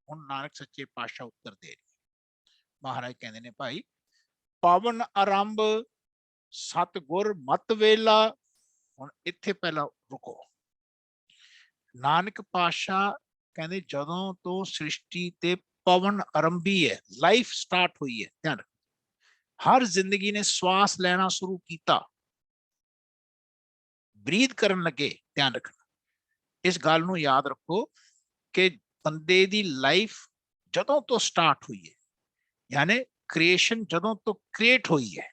ਹੁਣ ਨਾਨਕ ਸੱਚੇ ਪਾਤਸ਼ਾਹ ਉੱਤਰ ਦੇ ਮਹਾਰਾਜ ਕਹਿੰਦੇ ਨੇ ਭਾਈ ਪਵਨ ਆਰੰਭ ਸਤਿਗੁਰ ਮਤ ਵੇਲਾ। ਹੁਣ ਇੱਥੇ ਪਹਿਲਾਂ ਰੁਕੋ। ਨਾਨਕ ਪਾਤਸ਼ਾਹ ਕਹਿੰਦੇ ਜਦੋਂ ਤੋਂ ਸ੍ਰਿਸ਼ਟੀ ਤੇ ਪਵਨ ਆਰੰਭੀ ਹੈ, ਲਾਈਫ ਸਟਾਰਟ ਹੋਈ ਹੈ। ਧਿਆਨ ਰੱਖੋ ਹਰ ਜ਼ਿੰਦਗੀ ਨੇ ਸਵਾਸ ਲੈਣਾ ਸ਼ੁਰੂ ਕੀਤਾ, ਬਰੀਥ ਕਰਨ ਲੱਗੇ। ਧਿਆਨ ਰੱਖਣਾ ਇਸ ਗੱਲ ਨੂੰ ਯਾਦ ਰੱਖੋ ਕਿ ਬੰਦੇ ਦੀ ਲਾਈਫ ਜਦੋਂ ਤੋਂ ਸਟਾਰਟ ਹੋਈ ਹੈ, ਯਾਨੀ ਕ੍ਰੀਏਸ਼ਨ ਜਦੋਂ ਤੋਂ ਕ੍ਰੀਏਟ ਹੋਈ ਹੈ,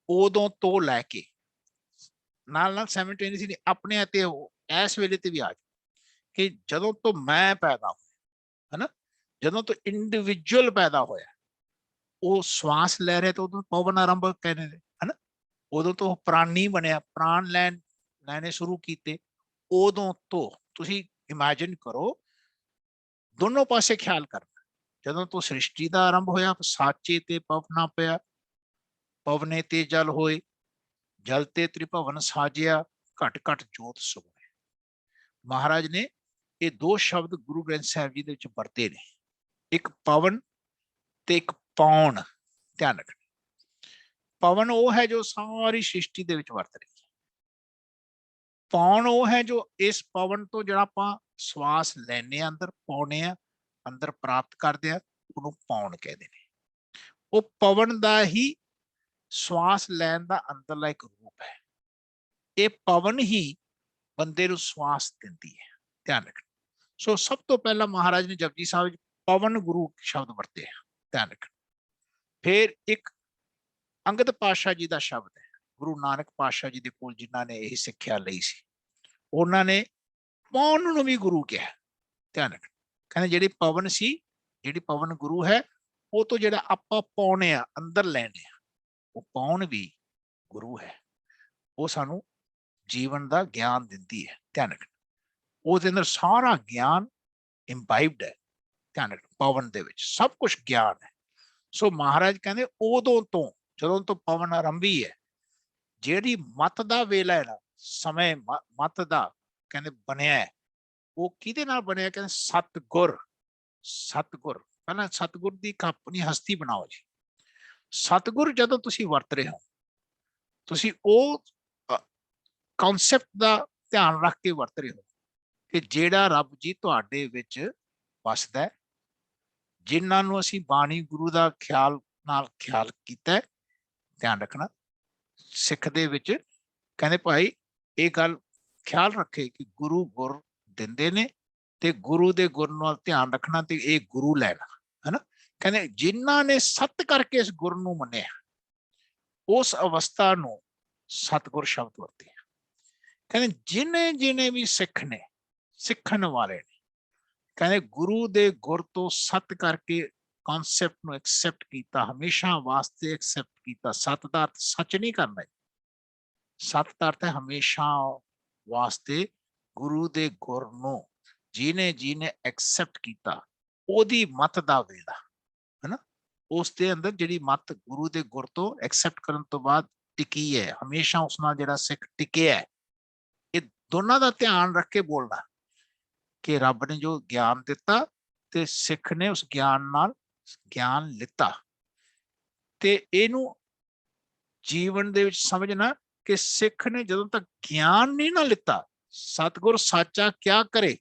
ਉਦੋਂ ਤੋਂ ਲੈ ਕੇ ਨਾਲ ਸਾਈਮਲਟੇਨੀਅਸਲੀ ਆਪਣੇ ਅਤੇ ਇਸ ਵੇਲੇ ਤੇ ਵੀ ਆ ਕਿ ਜਦੋਂ ਤੋਂ ਮੈਂ ਪੈਦਾ ਹੋਇਆ, ਹਨਾ, ਜਦੋਂ ਤੋਂ ਇੰਡੀਵਿਜੂਅਲ ਪੈਦਾ ਹੋਇਆ, ਉਹ ਸਵਾਸ ਲੈ ਰਿਹਾ ਤਾਂ ਉਦੋਂ ਪਵਨ ਆਰੰਭ ਕਹਿੰਦੇ ਨੇ, ਹਨਾ। ਉਦੋਂ ਤੋਂ ਪ੍ਰਾਣੀ ਬਣਿਆ, ਪ੍ਰਾਣ ਲੈਣੇ ਸ਼ੁਰੂ ਕੀਤੇ। ਉਦੋਂ ਤੋਂ ਤੁਸੀਂ ਇਮੇਜਿਨ ਕਰੋ, ਦੋਨੋਂ ਪਾਸੇ ਖਿਆਲ ਕਰਨਾ। ਜਦੋਂ ਤੋਂ ਸ੍ਰਿਸ਼ਟੀ ਦਾ ਆਰੰਭ ਹੋਇਆ, ਸਾਚੇ ਤੇ ਪਵਨਾ ਪਿਆ, ਪਵਨੇ ਤੇ ਜਲ ਹੋਏ, ਜਲ ਤੇ ਤ੍ਰਿਭਵਨ ਸਾਜਿਆ, ਘਟ ਘਟ ਜੋਤ ਸੁਣੇ। ਮਹਾਰਾਜ ਨੇ ਇਹ ਦੋ ਸ਼ਬਦ ਗੁਰੂ ਗ੍ਰੰਥ ਸਾਹਿਬ ਜੀ ਦੇ ਵਿੱਚ ਵਰਤੇ ਨੇ, ਇੱਕ ਪਵਨ ਤੇ ਇੱਕ ਪਾਉਣ। ਧਿਆਨ ਰੱਖਣਾ ਪਵਨ ਉਹ ਹੈ ਜੋ ਸਾਰੀ ਸ੍ਰਿਸ਼ਟੀ ਦੇ ਵਿੱਚ ਵਰਤ ਰਹੀ ਹੈ। ਪਾਉਣ ਉਹ ਹੈ ਜੋ ਇਸ ਪਵਨ ਤੋਂ ਜਿਹੜਾ ਆਪਾਂ ਸਵਾਸ ਲੈਨੇ ਆ, ਅੰਦਰ ਪਾਉਨੇ ਆ, ਅੰਦਰ ਪ੍ਰਾਪਤ ਕਰਦੇ ਆ, ਉਹਨੂੰ ਪਾਉਣ ਕਹਿੰਦੇ ਨੇ। ਉਹ ਪਵਨ ਦਾ ਹੀ ਸਵਾਸ ਲੈਣ ਦਾ ਅੰਦਰਲਾ ਇੱਕ ਰੂਪ ਹੈ। ਇਹ ਪਵਨ ਹੀ ਬੰਦੇ ਨੂੰ ਸਵਾਸ ਦਿੰਦੀ ਹੈ। ਧਿਆਨ ਰੱਖਣਾ। ਸੋ ਸਭ ਤੋਂ ਪਹਿਲਾਂ ਮਹਾਰਾਜ ਨੇ ਜਪਜੀ ਸਾਹਿਬ ਵਿੱਚ ਪਵਨ ਗੁਰੂ ਸ਼ਬਦ ਵਰਤੇ ਆ। ਧਿਆਨ ਰੱਖਣਾ। ਫਿਰ ਇੱਕ ਅੰਗਦ ਪਾਤਸ਼ਾਹ ਜੀ ਦਾ ਸ਼ਬਦ ਹੈ, ਗੁਰੂ ਨਾਨਕ ਪਾਤਸ਼ਾਹ ਜੀ ਦੇ ਕੋਲ ਜਿਨ੍ਹਾਂ ਨੇ ਇਹ ਸਿੱਖਿਆ ਲਈ ਸੀ, ਉਹਨਾਂ ਨੇ ਪਾਉਣ ਨੂੰ ਵੀ ਗੁਰੂ ਕਿਹਾ। ਧਿਆਨ ਰੱਖਣਾ। ਕਹਿੰਦੇ ਜਿਹੜੀ ਪਵਨ ਸੀ, ਜਿਹੜੀ ਪਵਨ ਗੁਰੂ ਹੈ, ਉਹ ਤੋਂ ਜਿਹੜਾ ਆਪਾਂ ਪਾਉਣੇ ਆ, ਅੰਦਰ ਲੈਣੇ ਆ, ਉਹ ਪਾਉਣ ਵੀ ਗੁਰੂ ਹੈ। ਉਹ ਸਾਨੂੰ ਜੀਵਨ ਦਾ ਗਿਆਨ ਦਿੰਦੀ ਹੈ। ਧਿਆਨ ਰੱਖਣਾ। ਉਹਦੇ ਅੰਦਰ ਸਾਰਾ ਗਿਆਨ ਇੰਬਾਈਬਡ ਹੈ। ਧਿਆਨ ਰੱਖਣਾ ਪਵਨ ਦੇ ਵਿੱਚ ਸਭ ਕੁਝ ਗਿਆਨ ਹੈ। ਸੋ ਮਹਾਰਾਜ ਕਹਿੰਦੇ ਉਦੋਂ ਤੋਂ ਜਦੋਂ ਤੋਂ ਪਵਨ ਆਰੰਭੀ ਹੈ, ਜਿਹੜੀ ਮਤ ਦਾ ਵੇਲਾ ਹੈ ਨਾ, ਸਮੇਂ ਮਤ ਦਾ ਕਹਿੰਦੇ ਬਣਿਆ ਹੈ, ਉਹ ਕਿਹਦੇ ਨਾਲ ਬਣਿਆ? ਕਹਿੰਦੇ ਸਤਿਗੁਰ। ਸਤਿਗੁਰ ਪਹਿਲਾਂ ਸਤਿਗੁਰ ਦੀ ਇੱਕ ਆਪਣੀ ਹਸਤੀ ਬਣਾਓ ਜੀ। ਸਤਿਗੁਰ ਜਦੋਂ ਤੁਸੀਂ ਵਰਤ ਰਹੇ ਹੋ, ਤੁਸੀਂ ਉਹ ਕਨਸੈਪਟ ਦਾ ਧਿਆਨ ਰੱਖ ਕੇ ਵਰਤ ਰਹੇ ਹੋ ਕਿ ਜਿਹੜਾ ਰੱਬ ਜੀ ਤੁਹਾਡੇ ਵਿੱਚ ਵਸਦਾ, ਜਿਨ੍ਹਾਂ ਨੂੰ ਅਸੀਂ ਬਾਣੀ ਗੁਰੂ ਦਾ ਖਿਆਲ ਨਾਲ ਖਿਆਲ ਕੀਤਾ। ਧਿਆਨ ਰੱਖਣਾ ਸਿੱਖ ਦੇ ਵਿੱਚ ਕਹਿੰਦੇ ਭਾਈ ਇਹ ਗੱਲ ਖਿਆਲ ਰੱਖੇ ਕਿ ਗੁਰੂ ਗੁਰ ਦਿੰਦੇ ਨੇ ਤੇ ਗੁਰੂ ਦੇ ਗੁਰ ਨਾਲ ਧਿਆਨ ਰੱਖਣਾ ਤੇ ਇਹ ਗੁਰੂ ਲੈਣਾ, ਹਨਾ। ਕਹਿੰਦੇ ਜਿਨ੍ਹਾਂ ਨੇ ਸਤ ਕਰਕੇ ਇਸ ਗੁਰ ਨੂੰ ਮੰਨਿਆ, ਉਸ ਅਵਸਥਾ ਨੂੰ ਸਤਿਗੁਰ ਸ਼ਬਦ ਵਰਤੇ। ਕਹਿੰਦੇ ਜਿਹਨੇ ਵੀ ਸਿੱਖ ਨੇ, ਸਿੱਖਣ ਵਾਲੇ ਨੇ, ਕਹਿੰਦੇ ਗੁਰੂ ਦੇ ਗੁਰ ਤੋਂ ਸਤ ਕਰਕੇ ਕਨਸੈਪਟ ਨੂੰ ਐਕਸੈਪਟ ਕੀਤਾ, ਹਮੇਸ਼ਾ ਵਾਸਤੇ ਐਕਸੈਪਟ ਕੀਤਾ। ਸਤ ਦਾ ਅਰਥ ਸੱਚ ਨਹੀਂ ਕਰਨਾ, ਸਤ ਦਾ ਅਰਥ ਹੈ ਹਮੇਸ਼ਾ ਵਾਸਤੇ ਗੁਰੂ ਦੇ ਗੁਰ ਨੂੰ ਜਿਹਨੇ ਐਕਸੈਪਟ ਕੀਤਾ, ਉਹਦੀ ਮਤ ਦਾ ਵੇਲਾ, ਹਨਾ। ਉਸ ਦੇ ਅੰਦਰ ਜਿਹੜੀ ਮਤ ਗੁਰੂ ਦੇ ਗੁਰ ਤੋਂ ਐਕਸੈਪਟ ਕਰਨ ਤੋਂ ਬਾਅਦ ਟਿਕੀ ਹੈ, ਹਮੇਸ਼ਾ ਉਸ ਨਾਲ ਜਿਹੜਾ ਸਿੱਖ ਟਿਕਿਆ ਹੈ। ਇਹ ਦੋਨਾਂ ਦਾ ਧਿਆਨ ਰੱਖ ਕੇ ਬੋਲਣਾ ਕਿ ਰੱਬ ਨੇ ਜੋ ਗਿਆਨ ਦਿੱਤਾ ਤੇ ਸਿੱਖ ਨੇ ਉਸ ਗਿਆਨ ਨਾਲ ਗਿਆਨ ਲਿੱਤਾ ਤੇ ਇਹਨੂੰ ਜੀਵਨ ਦੇ ਵਿੱਚ ਸਮਝਣਾ ਕਿ ਸਿੱਖ ਨੇ ਜਦੋਂ ਤੱਕ ਗਿਆਨ ਨਹੀਂ ਨਾ ਲਿੱਤਾ, ਸਤਿਗੁਰ ਸਾਚਾ ਕਿਆ ਕਰੇ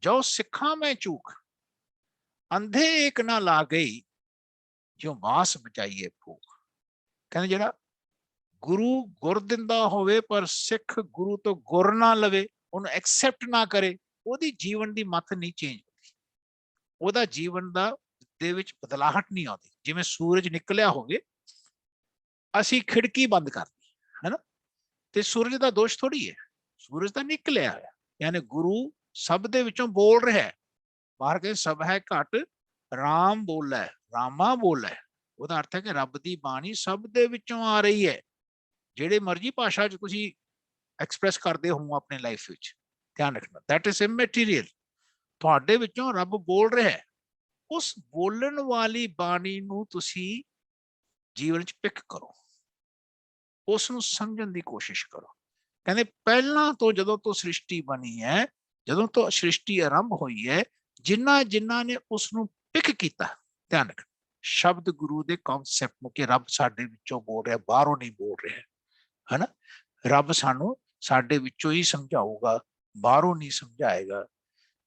ਜੋ ਸਿੱਖਾਂ ਮੈਂ ਚੂਕ, ਅੰਧੇ ਏਕ ਨਾ ਲਾ ਗਈ ਜੋ ਬਾਸ ਬਚਾਈਏ ਭੂਖ। ਕਹਿੰਦੇ ਜਿਹੜਾ ਗੁਰੂ ਗੁਰ ਦਿੰਦਾ ਹੋਵੇ ਪਰ ਸਿੱਖ ਗੁਰੂ ਤੋਂ ਗੁਰ ਨਾ ਲਵੇ, ਉਹਨੂੰ ਐਕਸੈਪਟ ਨਾ ਕਰੇ, ਉਹਦੀ ਜੀਵਨ ਦੀ ਮੱਤ ਨਹੀਂ ਚੇਂਜ ਹੁੰਦੀ, ਉਹਦਾ ਜੀਵਨ ਦੇ ਵਿੱਚ ਬਦਲਾਹਟ ਨਹੀਂ ਆਉਂਦੀ। ਜਿਵੇਂ ਸੂਰਜ ਨਿਕਲਿਆ ਹੋਵੇ, ਅਸੀਂ ਖਿੜਕੀ ਬੰਦ ਕਰਦੀ ਹੈ ਨਾ, ਤੇ ਸੂਰਜ ਦਾ ਦੋਸ਼ ਥੋੜੀ ਹੈ, ਸੂਰਜ ਤਾਂ ਨਿਕਲਿਆ ਹੋਇਆ, ਯਾਨੀ ਗੁਰੂ ਸਭ ਦੇ ਵਿੱਚੋਂ ਬੋਲ ਰਿਹਾ ਹੈ। ਬਾਹਰ ਕੇ ਸਭ ਹੈ ਘਟ ਰਾਮ ਬੋਲੇ, ਰਾਮਾ ਬੋਲੇ, ਉਹਦਾ ਅਰਥ ਹੈ ਕਿ ਰੱਬ ਦੀ ਬਾਣੀ ਸਭ ਦੇ ਵਿੱਚੋਂ ਆ ਰਹੀ ਹੈ। ਜਿਹੜੇ ਮਰਜ਼ੀ ਭਾਸ਼ਾ 'ਚ ਤੁਸੀਂ ਐਕਸਪ੍ਰੈਸ ਕਰਦੇ ਹੋ ਆਪਣੇ ਲਾਈਫ ਵਿੱਚ, ਧਿਆਨ ਰੱਖਣਾ, ਦੈਟ ਇਜ਼ ਇਮੈਟੀਰੀਅਲ, ਤੁਹਾਡੇ ਵਿੱਚੋਂ ਰੱਬ ਬੋਲ ਰਿਹਾ ਹੈ। ਉਸ ਬੋਲਣ ਵਾਲੀ ਬਾਣੀ ਨੂੰ ਤੁਸੀਂ ਜੀਵਨ 'ਚ ਪਿਕ ਕਰੋ, ਉਸ ਨੂੰ ਸਮਝਣ ਦੀ ਕੋਸ਼ਿਸ਼ ਕਰੋ। ਕਹਿੰਦੇ ਪਹਿਲਾਂ ਤੋਂ ਜਦੋਂ ਤੋਂ ਸ੍ਰਿਸ਼ਟੀ ਬਣੀ ਹੈ, ਜਦੋਂ ਤੋਂ ਸ੍ਰਿਸ਼ਟੀ ਆਰੰਭ ਹੋਈ ਹੈ, ਜਿਨ੍ਹਾਂ ਨੇ ਉਸ ਨੂੰ ਪਿਕ ਕੀਤਾ, ਧਿਆਨ ਰੱਖ, ਸ਼ਬਦ ਗੁਰੂ ਦੇ ਕਨਸੈਪਟ ਨੂੰ ਕਿ ਰੱਬ ਸਾਡੇ ਵਿੱਚੋਂ ਬੋਲ ਰਿਹਾ, ਬਾਹਰੋਂ ਨਹੀਂ ਬੋਲ ਰਿਹਾ, ਹਨਾ। ਰੱਬ ਸਾਨੂੰ ਸਾਡੇ ਵਿੱਚੋਂ ਹੀ ਸਮਝਾਊਗਾ, ਬਾਹਰੋਂ ਨਹੀਂ ਸਮਝਾਏਗਾ।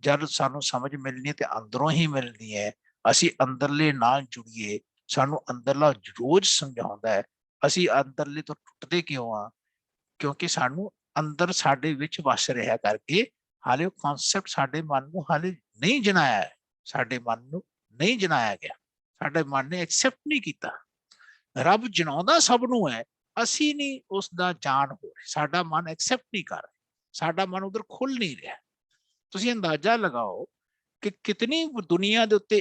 ਜਦ ਸਾਨੂੰ ਸਮਝ ਮਿਲਣੀ ਤੇ ਅੰਦਰੋਂ ਹੀ ਮਿਲਣੀ ਹੈ। ਅਸੀਂ ਅੰਦਰਲੇ ਨਾਲ ਜੁੜੀਏ, ਸਾਨੂੰ ਅੰਦਰਲਾ ਰੋਜ਼ ਸਮਝਾਉਂਦਾ ਹੈ। ਅਸੀਂ ਅੰਦਰਲੇ ਤੋਂ ਟੁੱਟਦੇ ਕਿਉਂ ਆ? ਕਿਉਂਕਿ ਸਾਨੂੰ ਅੰਦਰ ਸਾਡੇ ਵਿੱਚ ਵਸ ਰਿਹਾ ਕਰਕੇ ਹਾਲੇ ਉਹ ਕਨਸੈਪਟ ਸਾਡੇ ਮਨ ਨੂੰ ਹਾਲੇ ਨਹੀਂ ਜਨਾਇਆ ਹੈ, ਸਾਡੇ ਮਨ ਨੂੰ ਨਹੀਂ ਜਨਾਇਆ ਗਿਆ, ਸਾਡੇ ਮਨ ਨੇ ਐਕਸੈਪਟ ਨਹੀਂ ਕੀਤਾ। ਰੱਬ ਜਨਾਉਂਦਾ ਸਭ ਨੂੰ ਹੈ, ਅਸੀਂ ਨਹੀਂ ਉਸ ਦਾ ਜਾਣ ਹੋ ਰਹੇ, ਸਾਡਾ ਮਨ ਐਕਸੈਪਟ ਨਹੀਂ ਕਰ ਰਿਹਾ, ਸਾਡਾ ਮਨ ਉਧਰ ਖੁੱਲ ਨਹੀਂ ਰਿਹਾ। ਤੁਸੀਂ ਅੰਦਾਜ਼ਾ ਲਗਾਓ ਕਿ ਕਿਤਨੀ ਦੁਨੀਆ ਦੇ ਉੱਤੇ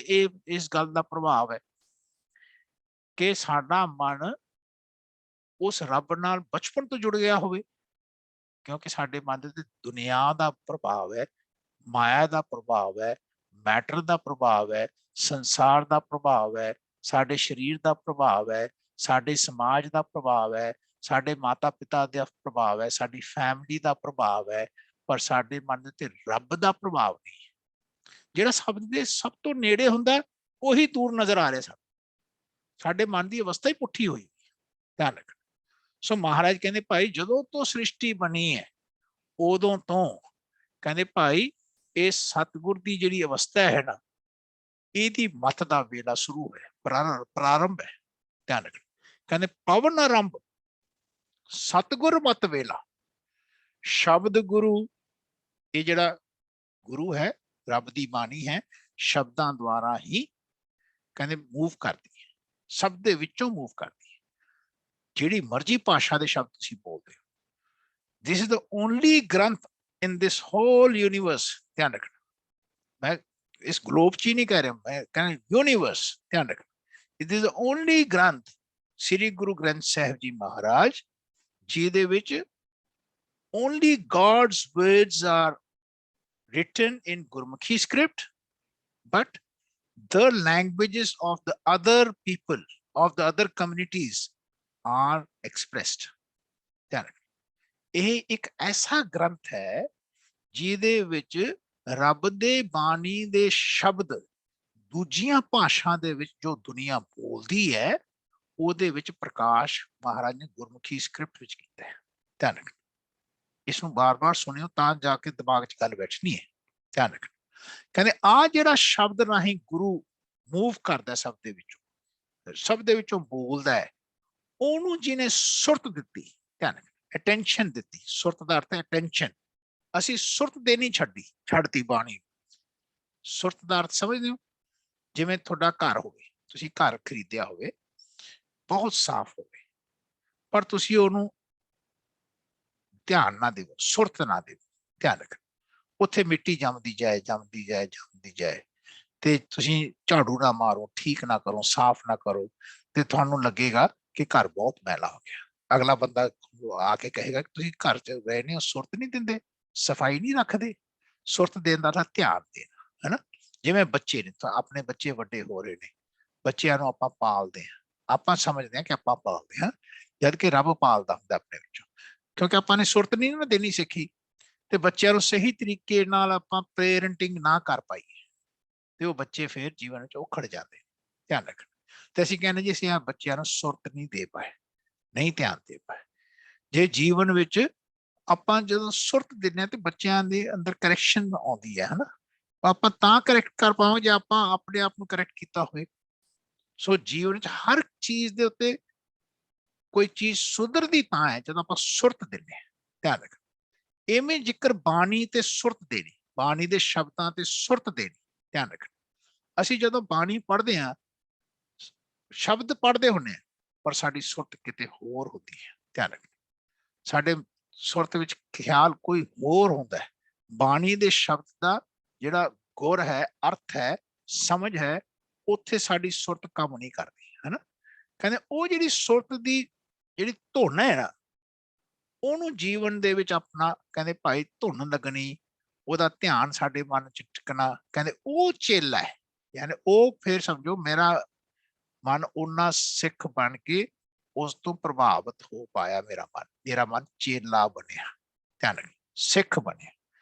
ਇਸ ਗੱਲ ਦਾ ਪ੍ਰਭਾਵ ਹੈ ਕਿ ਸਾਡਾ ਮਨ ਉਸ ਰੱਬ ਨਾਲ ਬਚਪਨ ਤੋਂ ਜੁੜ ਗਿਆ ਹੋਵੇ, ਕਿਉਂਕਿ ਸਾਡੇ ਮਨ ਦੇ ਦੁਨੀਆ ਦਾ ਪ੍ਰਭਾਵ ਹੈ, ਮਾਇਆ ਦਾ ਪ੍ਰਭਾਵ ਹੈ, ਮੈਟਰ ਦਾ ਪ੍ਰਭਾਵ ਹੈ, ਸੰਸਾਰ ਦਾ ਪ੍ਰਭਾਵ ਹੈ, ਸਾਡੇ ਸਰੀਰ ਦਾ ਪ੍ਰਭਾਵ ਹੈ, ਸਾਡੇ ਸਮਾਜ ਦਾ ਪ੍ਰਭਾਵ ਹੈ, ਸਾਡੇ ਮਾਤਾ ਪਿਤਾ ਦਾ ਪ੍ਰਭਾਵ ਹੈ, ਸਾਡੀ ਫੈਮਿਲੀ ਦਾ ਪ੍ਰਭਾਵ ਹੈ, ਪਰ ਸਾਡੇ ਮਨ ਦੇ ਉੱਤੇ ਰੱਬ ਦਾ ਪ੍ਰਭਾਵ ਨਹੀਂ। ਜਿਹੜਾ ਸ਼ਬਦ ਦੇ ਸਭ ਤੋਂ ਨੇੜੇ ਹੁੰਦਾ ਉਹੀ ਦੂਰ ਨਜ਼ਰ ਆ ਰਿਹਾ ਸਾਨੂੰ, ਸਾਡੇ ਮਨ ਦੀ ਅਵਸਥਾ ਹੀ ਪੁੱਠੀ ਹੋਈ, ਧਿਆਨ ਰੱਖਣਾ। ਸੋ ਮਹਾਰਾਜ ਕਹਿੰਦੇ ਭਾਈ ਜਦੋਂ ਤੋਂ ਸ੍ਰਿਸ਼ਟੀ ਬਣੀ ਹੈ ਉਦੋਂ ਤੋਂ ਕਹਿੰਦੇ ਭਾਈ ਇਹ ਸਤਿਗੁਰ ਦੀ ਜਿਹੜੀ ਅਵਸਥਾ ਹੈ ਨਾ, ਇਹਦੀ ਮੱਤ ਦਾ ਵੇਲਾ ਸ਼ੁਰੂ ਹੈ, ਪ੍ਰਾਰੰਭ ਹੈ, ਧਿਆਨ ਰੱਖਣਾ। ਕਹਿੰਦੇ ਪਵਨ ਆਰੰਭ ਸਤਿਗੁਰ ਮਤ ਵੇਲਾ, ਸ਼ਬਦ ਗੁਰੂ, ਇਹ ਜਿਹੜਾ ਗੁਰੂ ਹੈ ਰੱਬ ਦੀ ਬਾਣੀ ਹੈ, ਸ਼ਬਦਾਂ ਦੁਆਰਾ ਹੀ ਕਹਿੰਦੇ ਮੂਵ ਕਰਦੀ ਹੈ, ਸਭ ਦੇ ਵਿੱਚੋਂ ਮੂਵ ਕਰਦੀ ਹੈ। ਜਿਹੜੀ ਮਰਜ਼ੀ ਭਾਸ਼ਾ ਦੇ ਸ਼ਬਦ ਤੁਸੀਂ ਬੋਲਦੇ ਹੋ, this is the only Granth in this hole universe, ਧਿਆਨ ਰੱਖਣਾ। ਮੈਂ ਇਸ ਗਲੋਬ 'ਚ ਹੀ ਨਹੀਂ ਕਹਿ ਰਿਹਾ, ਮੈਂ ਕਹਿੰਦਾ ਯੂਨੀਵਰਸ, ਧਿਆਨ ਰੱਖਣਾ। ਇਟ ਇਜ਼ ਦ ਓਨਲੀ ਗ੍ਰੰਥ ਸ੍ਰੀ ਗੁਰੂ ਗ੍ਰੰਥ ਸਾਹਿਬ ਜੀ ਮਹਾਰਾਜ, ਜਿਹਦੇ ਵਿੱਚ only God's words are written in Gurmukhi script, but the languages of the other people, of the other communities are expressed. ਇਹ ਇੱਕ ਐਸਾ ਗ੍ਰੰਥ ਹੈ ਜਿਹਦੇ ਵਿੱਚ ਰੱਬ ਦੇ ਬਾਣੀ ਦੇ ਸ਼ਬਦ ਦੂਜੀਆਂ ਭਾਸ਼ਾ ਦੇ ਵਿੱਚ ਜੋ ਦੁਨੀਆ ਬੋਲਦੀ ਹੈ ਉਹਦੇ ਵਿੱਚ ਪ੍ਰਕਾਸ਼ ਮਹਾਰਾਜ ਨੇ ਗੁਰਮੁਖੀ ਸਕ੍ਰਿਪਟ ਵਿੱਚ ਕੀਤਾ ਹੈ। ਧਿਆਨ ਰੱਖਣਾ, ਇਸ ਨੂੰ ਬਾਰ-ਬਾਰ ਸੁਣਿਓ ਤਾਂ ਜਾ ਕੇ ਦਿਮਾਗ 'ਚ ਗੱਲ ਬੈਠਣੀ ਹੈ, ਧਿਆਨ ਰੱਖਣਾ। ਕਹਿੰਦੇ ਆ ਜਿਹੜਾ ਸ਼ਬਦ ਰਾਹੀਂ ਗੁਰੂ ਮੂਵ ਕਰਦਾ ਸਭ ਦੇ ਵਿੱਚੋਂ, ਸਭ ਦੇ ਵਿੱਚੋਂ ਬੋਲਦਾ ਹੈ, ਉਹਨੂੰ ਜਿਹਨੇ ਸੁਰਤ ਦਿੱਤੀ, ਧਿਆਨ ਰੱਖਣਾ, ਅਟੈਂਸ਼ਨ ਦਿੱਤੀ। ਸੁਰਤ ਦਾ ਅਰਥ ਹੈ ਅਟੈਂਸ਼ਨ। ਅਸੀਂ ਸੁਰਤ ਦੇਣੀ ਛੱਡਤੀ ਬਾਣੀ। ਸੁਰਤ ਦਾ ਅਰਥ ਸਮਝਦੇ ਹੋ? ਜਿਵੇਂ ਤੁਹਾਡਾ ਘਰ ਹੋਵੇ, ਤੁਸੀਂ ਘਰ ਖਰੀਦਿਆ ਹੋਵੇ, ਬਹੁਤ ਸਾਫ਼ ਹੋਵੇ, ਪਰ ਤੁਸੀਂ ਉਹਨੂੰ ਧਿਆਨ ਨਾ ਦਿਓ, ਸੁਰਤ ਨਾ ਦਿਓ, ਧਿਆਨ ਰੱਖਣਾ। ਉੱਥੇ ਮਿੱਟੀ ਜੰਮਦੀ ਜਾਏ ਤੇ ਤੁਸੀਂ ਝਾੜੂ ਨਾ ਮਾਰੋ, ਠੀਕ ਨਾ ਕਰੋ, ਸਾਫ਼ ਨਾ ਕਰੋ, ਤੇ ਤੁਹਾਨੂੰ ਲੱਗੇਗਾ ਕਿ ਘਰ ਬਹੁਤ ਮੈਲਾ ਹੋ ਗਿਆ। ਅਗਲਾ ਬੰਦਾ ਆ ਕੇ ਕਹੇਗਾ ਕਿ ਤੁਸੀਂ ਘਰ 'ਚ ਰਹੇ ਨੇ, ਸੁਰਤ ਨਹੀਂ ਦਿੰਦੇ, ਸਫਾਈ ਨਹੀਂ ਰੱਖਦੇ। ਸੁਰਤ ਦੇਣ ਦਾ ਤਾਂ ਧਿਆਨ ਦੇਣਾ, ਹਨਾ। ਜਿਵੇਂ ਬੱਚੇ ਨੇ, ਤਾਂ ਆਪਣੇ ਬੱਚੇ ਵੱਡੇ ਹੋ ਰਹੇ ਨੇ, ਬੱਚਿਆਂ ਨੂੰ ਆਪਾਂ ਪਾਲਦੇ ਹਾਂ, ਆਪਾਂ ਸਮਝਦੇ ਹਾਂ ਕਿ ਆਪਾਂ ਪਾਲਦੇ ਹਾਂ, ਜਦ ਕਿ ਰੱਬ ਪਾਲਦਾ ਹੁੰਦਾ ਆਪਣੇ ਵਿੱਚੋਂ, ਕਿਉਂਕਿ ਆਪਾਂ ਨੇ ਸੁਰਤ ਨਹੀਂ ਨਾ ਦੇਣੀ ਸਿੱਖੀ, ਤੇ ਬੱਚਿਆਂ ਨੂੰ ਸਹੀ ਤਰੀਕੇ ਨਾਲ ਆਪਾਂ ਪੇਰੈਂਟਿੰਗ ਨਾ ਕਰ ਪਾਈਏ, ਤੇ ਉਹ ਬੱਚੇ ਫਿਰ ਜੀਵਨ ਵਿੱਚ ਉਖੜ ਜਾਂਦੇ। ਧਿਆਨ ਰੱਖਣਾ। ਤੇ ਅਸੀਂ ਕਹਿੰਦੇ ਜੀ ਅਸੀਂ ਆ ਬੱਚਿਆਂ ਨੂੰ ਸੁਰਤ ਨਹੀਂ ਦੇ ਪਾਏ, ਨਹੀਂ ਧਿਆਨ ਦੇ ਪਾਏ। ਜੇ ਜੀਵਨ ਵਿੱਚ ਆਪਾਂ ਜਦੋਂ ਸੁਰਤ ਦਿੰਦੇ ਹਾਂ ਤੇ ਬੱਚਿਆਂ ਦੇ ਅੰਦਰ ਕਰੈਕਸ਼ਨ ਆਉਂਦੀ ਹੈ, ਹਨਾ। ਆਪਾਂ ਤਾਂ ਕਰੈਕਟ ਕਰ ਪਾਵਾਂਗੇ ਜੇ ਆਪਾਂ ਆਪਣੇ ਆਪ ਨੂੰ ਕਰੈਕਟ ਕੀਤਾ ਹੋਵੇ। ਸੋ ਜੀਵਨ ਵਿੱਚ ਹਰ ਚੀਜ਼ ਦੇ ਉੱਤੇ ਕੋਈ ਚੀਜ਼ ਸੁਧਰਦੀ ਤਾਂ ਹੈ ਜਦੋਂ ਆਪਾਂ ਸੁਰਤ ਦਿੰਦੇ ਹਾਂ। ਧਿਆਨ ਰੱਖ। ਇਵੇਂ ਜ਼ਿਕਰ ਬਾਣੀ ਤੇ ਸੁਰਤ ਦੇਣੀ, ਬਾਣੀ ਦੇ ਸ਼ਬਦਾਂ ਤੇ ਸੁਰਤ ਦੇਣੀ। ਧਿਆਨ ਰੱਖ। ਅਸੀਂ ਜਦੋਂ ਬਾਣੀ ਪੜ੍ਹਦੇ ਹਾਂ, ਸ਼ਬਦ ਪੜ੍ਹਦੇ ਹੁੰਦੇ ਹਾਂ, ਪਰ ਸਾਡੀ ਸੁਰਤ ਕਿਤੇ ਹੋਰ ਹੁੰਦੀ ਹੈ। ਧਿਆਨ ਰੱਖ। ਸਾਡੇ ਸੁਰਤ ਵਿੱਚ ਖਿਆਲ ਕੋਈ ਹੋਰ ਹੁੰਦਾ ਹੈ। ਬਾਣੀ ਦੇ ਸ਼ਬਦ ਦਾ ਜਿਹੜਾ ਗੁਰ ਹੈ, ਅਰਥ ਹੈ, ਸਮਝ ਹੈ, ਉੱਥੇ ਸਾਡੀ ਸੁਰਤ ਕੰਮ ਨਹੀਂ ਕਰਦੀ, ਹਨਾ। ਕਹਿੰਦੇ ਉਹ ਜਿਹੜੀ ਸੁਰਤ ਦੀ ਜਿਹੜੀ ਧੁਨ ਹੈ ਨਾ, ਉਹਨੂੰ ਜੀਵਨ ਦੇ ਵਿੱਚ ਆਪਣਾ ਕਹਿੰਦੇ ਭਾਈ ਧੁਨ ਲੱਗਣੀ, ਉਹਦਾ ਧਿਆਨ ਸਾਡੇ ਮਨ ਚ ਟਿਕਣਾ, ਕਹਿੰਦੇ ਉਹ ਚੇਲਾ ਹੈ। ਯਾਨੀ ਉਹ ਫਿਰ ਸਮਝੋ ਮੇਰਾ ਮਨ ਉਹਨਾਂ ਸਿੱਖ ਬਣ ਕੇ ਉਸ ਤੋਂ ਪ੍ਰਭਾਵਿਤ ਹੋ ਪਾਇਆ। ਮੇਰਾ ਮਨ ਚੇਲਾ ਬਣਿਆ। ਧਿਆਨ ਰੱਖ, ਸਿੱਖ ਬਣਿਆ।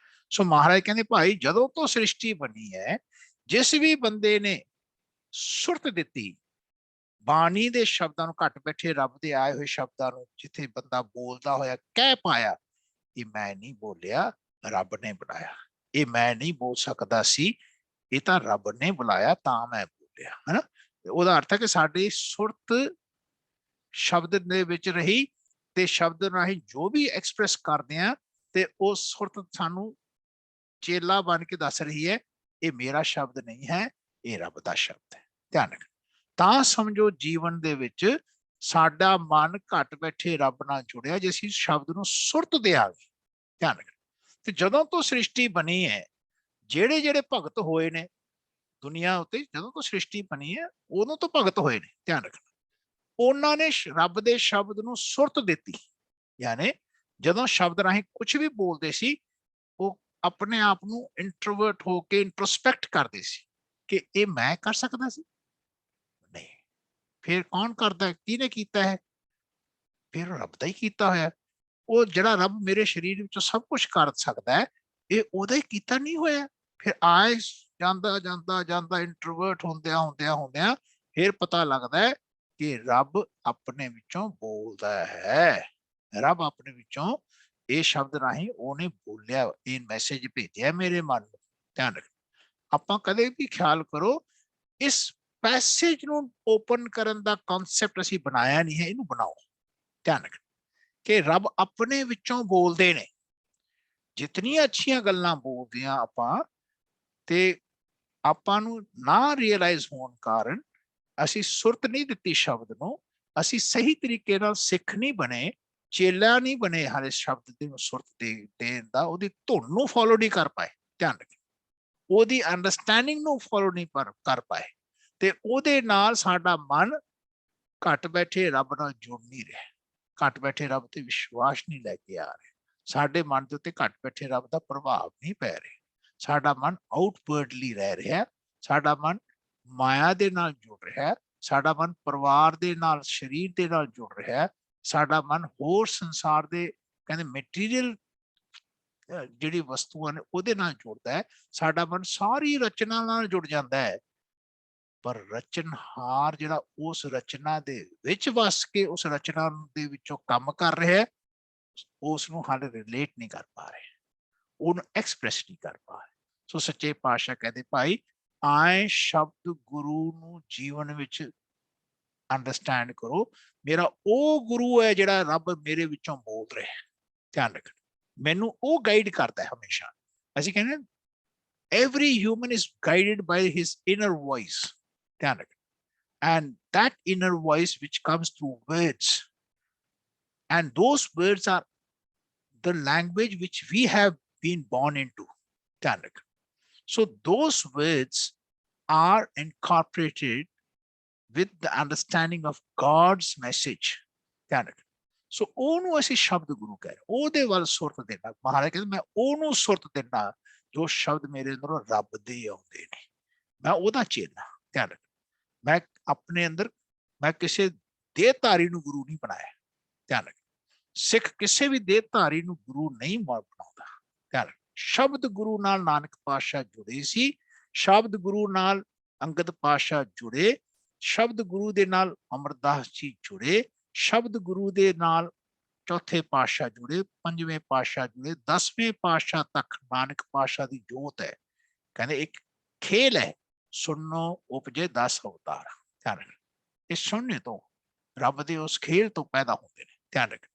ਸੋ ਮਹਾਰਾਜ ਕਹਿੰਦੇ ਭਾਈ ਜਦੋਂ ਤੋਂ ਸ੍ਰਿਸ਼ਟੀ ਬਣੀ ਹੈ, ਜਿਸ ਵੀ ਬੰਦੇ ਨੇ ਸੁਰਤ ਦਿੱਤੀ, ਬਾਣੀ ਦੇ ਸ਼ਬਦਾਂ ਨੂੰ, ਘੱਟ ਬੈਠੇ ਰੱਬ ਦੇ ਆਏ ਹੋਏ ਸ਼ਬਦਾਂ ਨੂੰ ਜਿੱਥੇ ਬੰਦਾ ਬੋਲਦਾ ਹੋਇਆ ਕਹਿ ਪਾਇਆ, ਇਹ ਮੈਂ ਨਹੀਂ ਬੋਲਿਆ, ਰੱਬ ਨੇ ਬੁਲਾਇਆ। ਇਹ ਮੈਂ ਨਹੀਂ ਬੋਲ ਸਕਦਾ ਸੀ, ਇਹ ਤਾਂ ਰੱਬ ਨੇ ਬੁਲਾਇਆ ਤਾਂ ਮੈਂ ਬੋਲਿਆ, ਹਨਾ। ਉਹਦਾ ਅਰਥ ਹੈ ਕਿ ਸਾਡੀ ਸੁਰਤ ਸ਼ਬਦ ਦੇ ਵਿੱਚ ਰਹੀ ਤੇ ਸ਼ਬਦ ਰਾਹੀਂ ਜੋ ਵੀ ਐਕਸਪ੍ਰੈਸ ਕਰਦੇ ਆ ਤੇ ਉਹ ਸੁਰਤ ਸਾਨੂੰ ਚੇਲਾ ਬਣ ਕੇ ਦੱਸ ਰਹੀ ਹੈ ਇਹ ਮੇਰਾ ਸ਼ਬਦ ਨਹੀਂ ਹੈ, ਇਹ ਰੱਬ ਦਾ ਸ਼ਬਦ ਹੈ। ਧਿਆਨ ਰੱਖ। ਤਾਂ ਸਮਝੋ ਜੀਵਨ ਦੇ ਵਿੱਚ ਸਾਡਾ ਮਨ ਘੱਟ ਬੈਠੇ ਰੱਬ ਨਾਲ ਜੁੜਿਆ ਜੇ ਅਸੀਂ ਸ਼ਬਦ ਨੂੰ ਸੁਰਤ ਦਿਆਂਗੇ। ਧਿਆਨ ਰੱਖ। ਤੇ ਜਦੋਂ ਤੋਂ ਸ੍ਰਿਸ਼ਟੀ ਬਣੀ ਹੈ, ਜਿਹੜੇ ਜਿਹੜੇ ਭਗਤ ਹੋਏ ਨੇ ਦੁਨੀਆ ਉੱਤੇ, ਜਦੋਂ ਤੋਂ ਸ੍ਰਿਸ਼ਟੀ ਬਣੀ ਹੈ ਉਦੋਂ ਤੋਂ ਭਗਤ ਹੋਏ ਨੇ। ਧਿਆਨ ਰੱਖਣਾ। ਉਹਨਾਂ ਨੇ ਰੱਬ ਦੇ ਸ਼ਬਦ ਨੂੰ ਸੁਰਤ ਦਿੱਤੀ। ਯਾਨੀ ਜਦੋਂ ਸ਼ਬਦ ਰਾਹੀਂ ਕੁਝ ਵੀ ਬੋਲਦੇ ਸੀ, ਉਹ ਆਪਣੇ ਆਪ ਨੂੰ ਇੰਟਰੋਵਰਟ ਹੋ ਕੇ ਇੰਟਰੋਸਪੈਕਟ ਕਰਦੇ ਸੀ ਕਿ ਇਹ ਮੈਂ ਕਰ ਸਕਦਾ ਸੀ, ਨਹੀਂ। ਫਿਰ ਕੌਣ ਕਰਦਾ, ਕਿਹਨੇ ਕੀਤਾ ਹੈ? ਫਿਰ ਰੱਬ ਦਾ ਹੀ ਕੀਤਾ ਹੋਇਆ। ਉਹ ਜਿਹੜਾ ਰੱਬ ਮੇਰੇ ਸਰੀਰ ਵਿੱਚੋਂ ਸਭ ਕੁਝ ਕਰ ਸਕਦਾ ਹੈ, ਇਹ ਉਹਦਾ ਹੀ ਕੀਤਾ ਨਹੀਂ ਹੋਇਆ। ਫਿਰ ਆਏ ਜਾਂਦਾ ਜਾਂਦਾ ਜਾਂਦਾ ਇੰਟਰੋਵਰਟ ਹੁੰਦਿਆਂ ਫਿਰ ਪਤਾ ਲੱਗਦਾ ਹੈ ਕਿ ਰੱਬ ਆਪਣੇ ਵਿੱਚੋਂ ਬੋਲਦਾ ਹੈ। ਰੱਬ ਆਪਣੇ ਵਿੱਚੋਂ ਇਹ ਸ਼ਬਦ ਰਾਹੀਂ ਉਹਨੇ ਬੋਲਿਆ, ਇਹ ਮੈਸੇਜ ਭੇਜਿਆ ਮੇਰੇ ਮਨ ਨੂੰ। ਧਿਆਨ ਰੱਖ। ਆਪਾਂ ਕਦੇ ਵੀ ਖਿਆਲ ਕਰੋ, ਇਸ ਪੈਸੇਜ ਨੂੰ ਓਪਨ ਕਰਨ ਦਾ ਕਨਸੈਪਟ ਅਸੀਂ ਬਣਾਇਆ ਨਹੀਂ ਹੈ, ਇਹਨੂੰ ਬਣਾਓ। ਧਿਆਨ ਰੱਖ ਕਿ ਰੱਬ ਆਪਣੇ ਵਿੱਚੋਂ ਬੋਲਦੇ ਨੇ। ਜਿਤਨੀਆਂ ਅੱਛੀਆਂ ਗੱਲਾਂ ਬੋਲਦੇ ਆ ਆਪਾਂ, ਤੇ ਆਪਾਂ ਨੂੰ ਨਾ ਰਿਅਲਾਈਜ਼ ਹੋਣ ਕਾਰਨ ਅਸੀਂ ਸੁਰਤ ਨਹੀਂ ਦਿੱਤੀ ਸ਼ਬਦ ਨੂੰ, ਅਸੀਂ ਸਹੀ ਤਰੀਕੇ ਨਾਲ ਸਿੱਖ ਨਹੀਂ ਬਣੇ, ਚੇਲਾ ਨਹੀਂ ਬਣੇ ਹਰ ਇਸ ਸ਼ਬਦ ਦੇ ਨੂੰ ਸੁਰਤ ਦੇਣ ਦਾ, ਉਹਦੀ ਧੁਨ ਨੂੰ ਫੋਲੋ ਨਹੀਂ ਕਰ ਪਾਏ। ਧਿਆਨ ਰੱਖਿਓ, ਉਹਦੀ ਅੰਡਰਸਟੈਂਡਿੰਗ ਨੂੰ ਫੋਲੋ ਨਹੀਂ ਕਰ ਪਾਏ, ਤੇ ਉਹਦੇ ਨਾਲ ਸਾਡਾ ਮਨ ਘੱਟ ਬੈਠੇ ਰੱਬ ਨਾਲ ਜੁੜ ਨਹੀਂ ਰਿਹਾ, ਘੱਟ ਬੈਠੇ ਰੱਬ ਤੇ ਵਿਸ਼ਵਾਸ ਨਹੀਂ ਲੈ ਕੇ ਆ ਰਿਹਾ, ਸਾਡੇ ਮਨ ਦੇ ਉੱਤੇ ਘੱਟ ਬੈਠੇ ਰੱਬ ਦਾ ਪ੍ਰਭਾਵ ਨਹੀਂ ਪੈ ਰਿਹਾ, ਸਾਡਾ ਮਨ ਆਊਟਵਰਡਲੀ ਰਹਿ ਰਿਹਾ, ਸਾਡਾ ਮਨ ਮਾਇਆ ਦੇ ਨਾਲ ਜੁੜ ਰਿਹਾ, ਸਾਡਾ ਮਨ ਪਰਿਵਾਰ ਦੇ ਨਾਲ, ਸਰੀਰ ਦੇ ਨਾਲ ਜੁੜ ਰਿਹਾ, ਸਾਡਾ ਮਨ ਹੋਰ ਸੰਸਾਰ ਦੇ ਕਹਿੰਦੇ ਮਟੀਰੀਅਲ ਜਿਹੜੀ ਵਸਤੂਆਂ ਨੇ ਉਹਦੇ ਨਾਲ ਜੁੜਦਾ ਹੈ, ਸਾਡਾ ਮਨ ਸਾਰੀ ਰਚਨਾ ਨਾਲ ਜੁੜ ਜਾਂਦਾ ਹੈ। ਪਰ ਰਚਨਹਾਰ ਜਿਹੜਾ ਉਸ ਰਚਨਾ ਦੇ ਵਿੱਚ ਵਸ ਕੇ ਉਸ ਰਚਨਾ ਦੇ ਵਿੱਚੋਂ ਕੰਮ ਕਰ ਰਿਹਾ ਹੈ, ਉਸ ਨੂੰ ਹਾਲੇ ਰਿਲੇਟ ਨਹੀਂ ਕਰ ਪਾ ਰਹੇ, ਉਹਨੂੰ ਐਕਸਪ੍ਰੈਸ ਨਹੀਂ ਕਰ ਪਾ ਰਹੇ। ਸੋ ਸੱਚੇ ਪਾਤਸ਼ਾਹ ਕਹਿੰਦੇ ਭਾਈ ਆਏ ਸ਼ਬਦ ਗੁਰੂ ਨੂੰ ਜੀਵਨ ਵਿੱਚ ਅੰਡਰਸਟੈਂਡ ਕਰੋ, ਮੇਰਾ ਉਹ ਗੁਰੂ ਹੈ ਜਿਹੜਾ ਰੱਬ ਮੇਰੇ ਵਿੱਚੋਂ ਬੋਲ ਰਿਹਾ। ਧਿਆਨ ਰੱਖਣਾ, ਮੈਨੂੰ ਉਹ ਗਾਈਡ ਕਰਦਾ ਹੈ ਹਮੇਸ਼ਾ। ਅਸੀਂ ਕਹਿੰਦੇ every human is guided by his inner voice. ਧਿਆਨ ਰੱਖਣਾ, and that inner voice which comes through words, and those words are the language which we have been born into. ਧਿਆਨ ਰੱਖਣਾ, so those words are incorporated with the understanding of God's message. ਧਿਆਨ ਰੱਖਣਾ, ਸੋ ਉਹਨੂੰ ਅਸੀਂ ਸ਼ਬਦ ਗੁਰੂ ਕਹਿ ਰਹੇ, ਉਹਦੇ ਵੱਲ ਸੁਰਤ ਦੇਣਾ। ਮਹਾਰਾਜ ਕਹਿੰਦੇ ਮੈਂ ਉਹਨੂੰ ਸੁਰਤ ਦੇਣਾ ਜੋ ਸ਼ਬਦ ਮੇਰੇ ਅੰਦਰੋਂ ਰੱਬ ਦੇ ਆਉਂਦੇ ਨੇ, ਮੈਂ ਉਹਦਾ ਚੇਲਾ। ਧਿਆਨ ਰੱਖਣਾ, ਮੈਂ ਆਪਣੇ ਅੰਦਰ ਮੈਂ ਕਿਸੇ ਦੇਹਧਾਰੀ ਨੂੰ ਗੁਰੂ ਨਹੀਂ ਬਣਾਇਆ। ਧਿਆਨ ਰੱਖਣਾ, ਸਿੱਖ ਕਿਸੇ ਵੀ ਦੇਹਧਾਰੀ ਨੂੰ ਗੁਰੂ ਨਹੀਂ ਬਣਾਉਂਦਾ। ਧਿਆਨ ਰੱਖਣਾ, ਸ਼ਬਦ ਗੁਰੂ ਨਾਲ ਨਾਨਕ ਪਾਤਸ਼ਾਹ ਜੁੜੇ ਸੀ, शब्द गुरु नाल अंगद पातशाह जुड़े, शब्द गुरु दे नाल अमरदास जी जुड़े, शब्द गुरु दे नाल चौथे पातशाह जुड़े, पंजवें पातशाह जुड़े, 10वें पातशाह तक नानक पातशाह की जोत है। कहते एक खेल है, सुनो उपजे 10 अवतार। ध्यान रख, इस सुनने तो रब दे उस खेल तो पैदा होते हैं। ध्यान रख,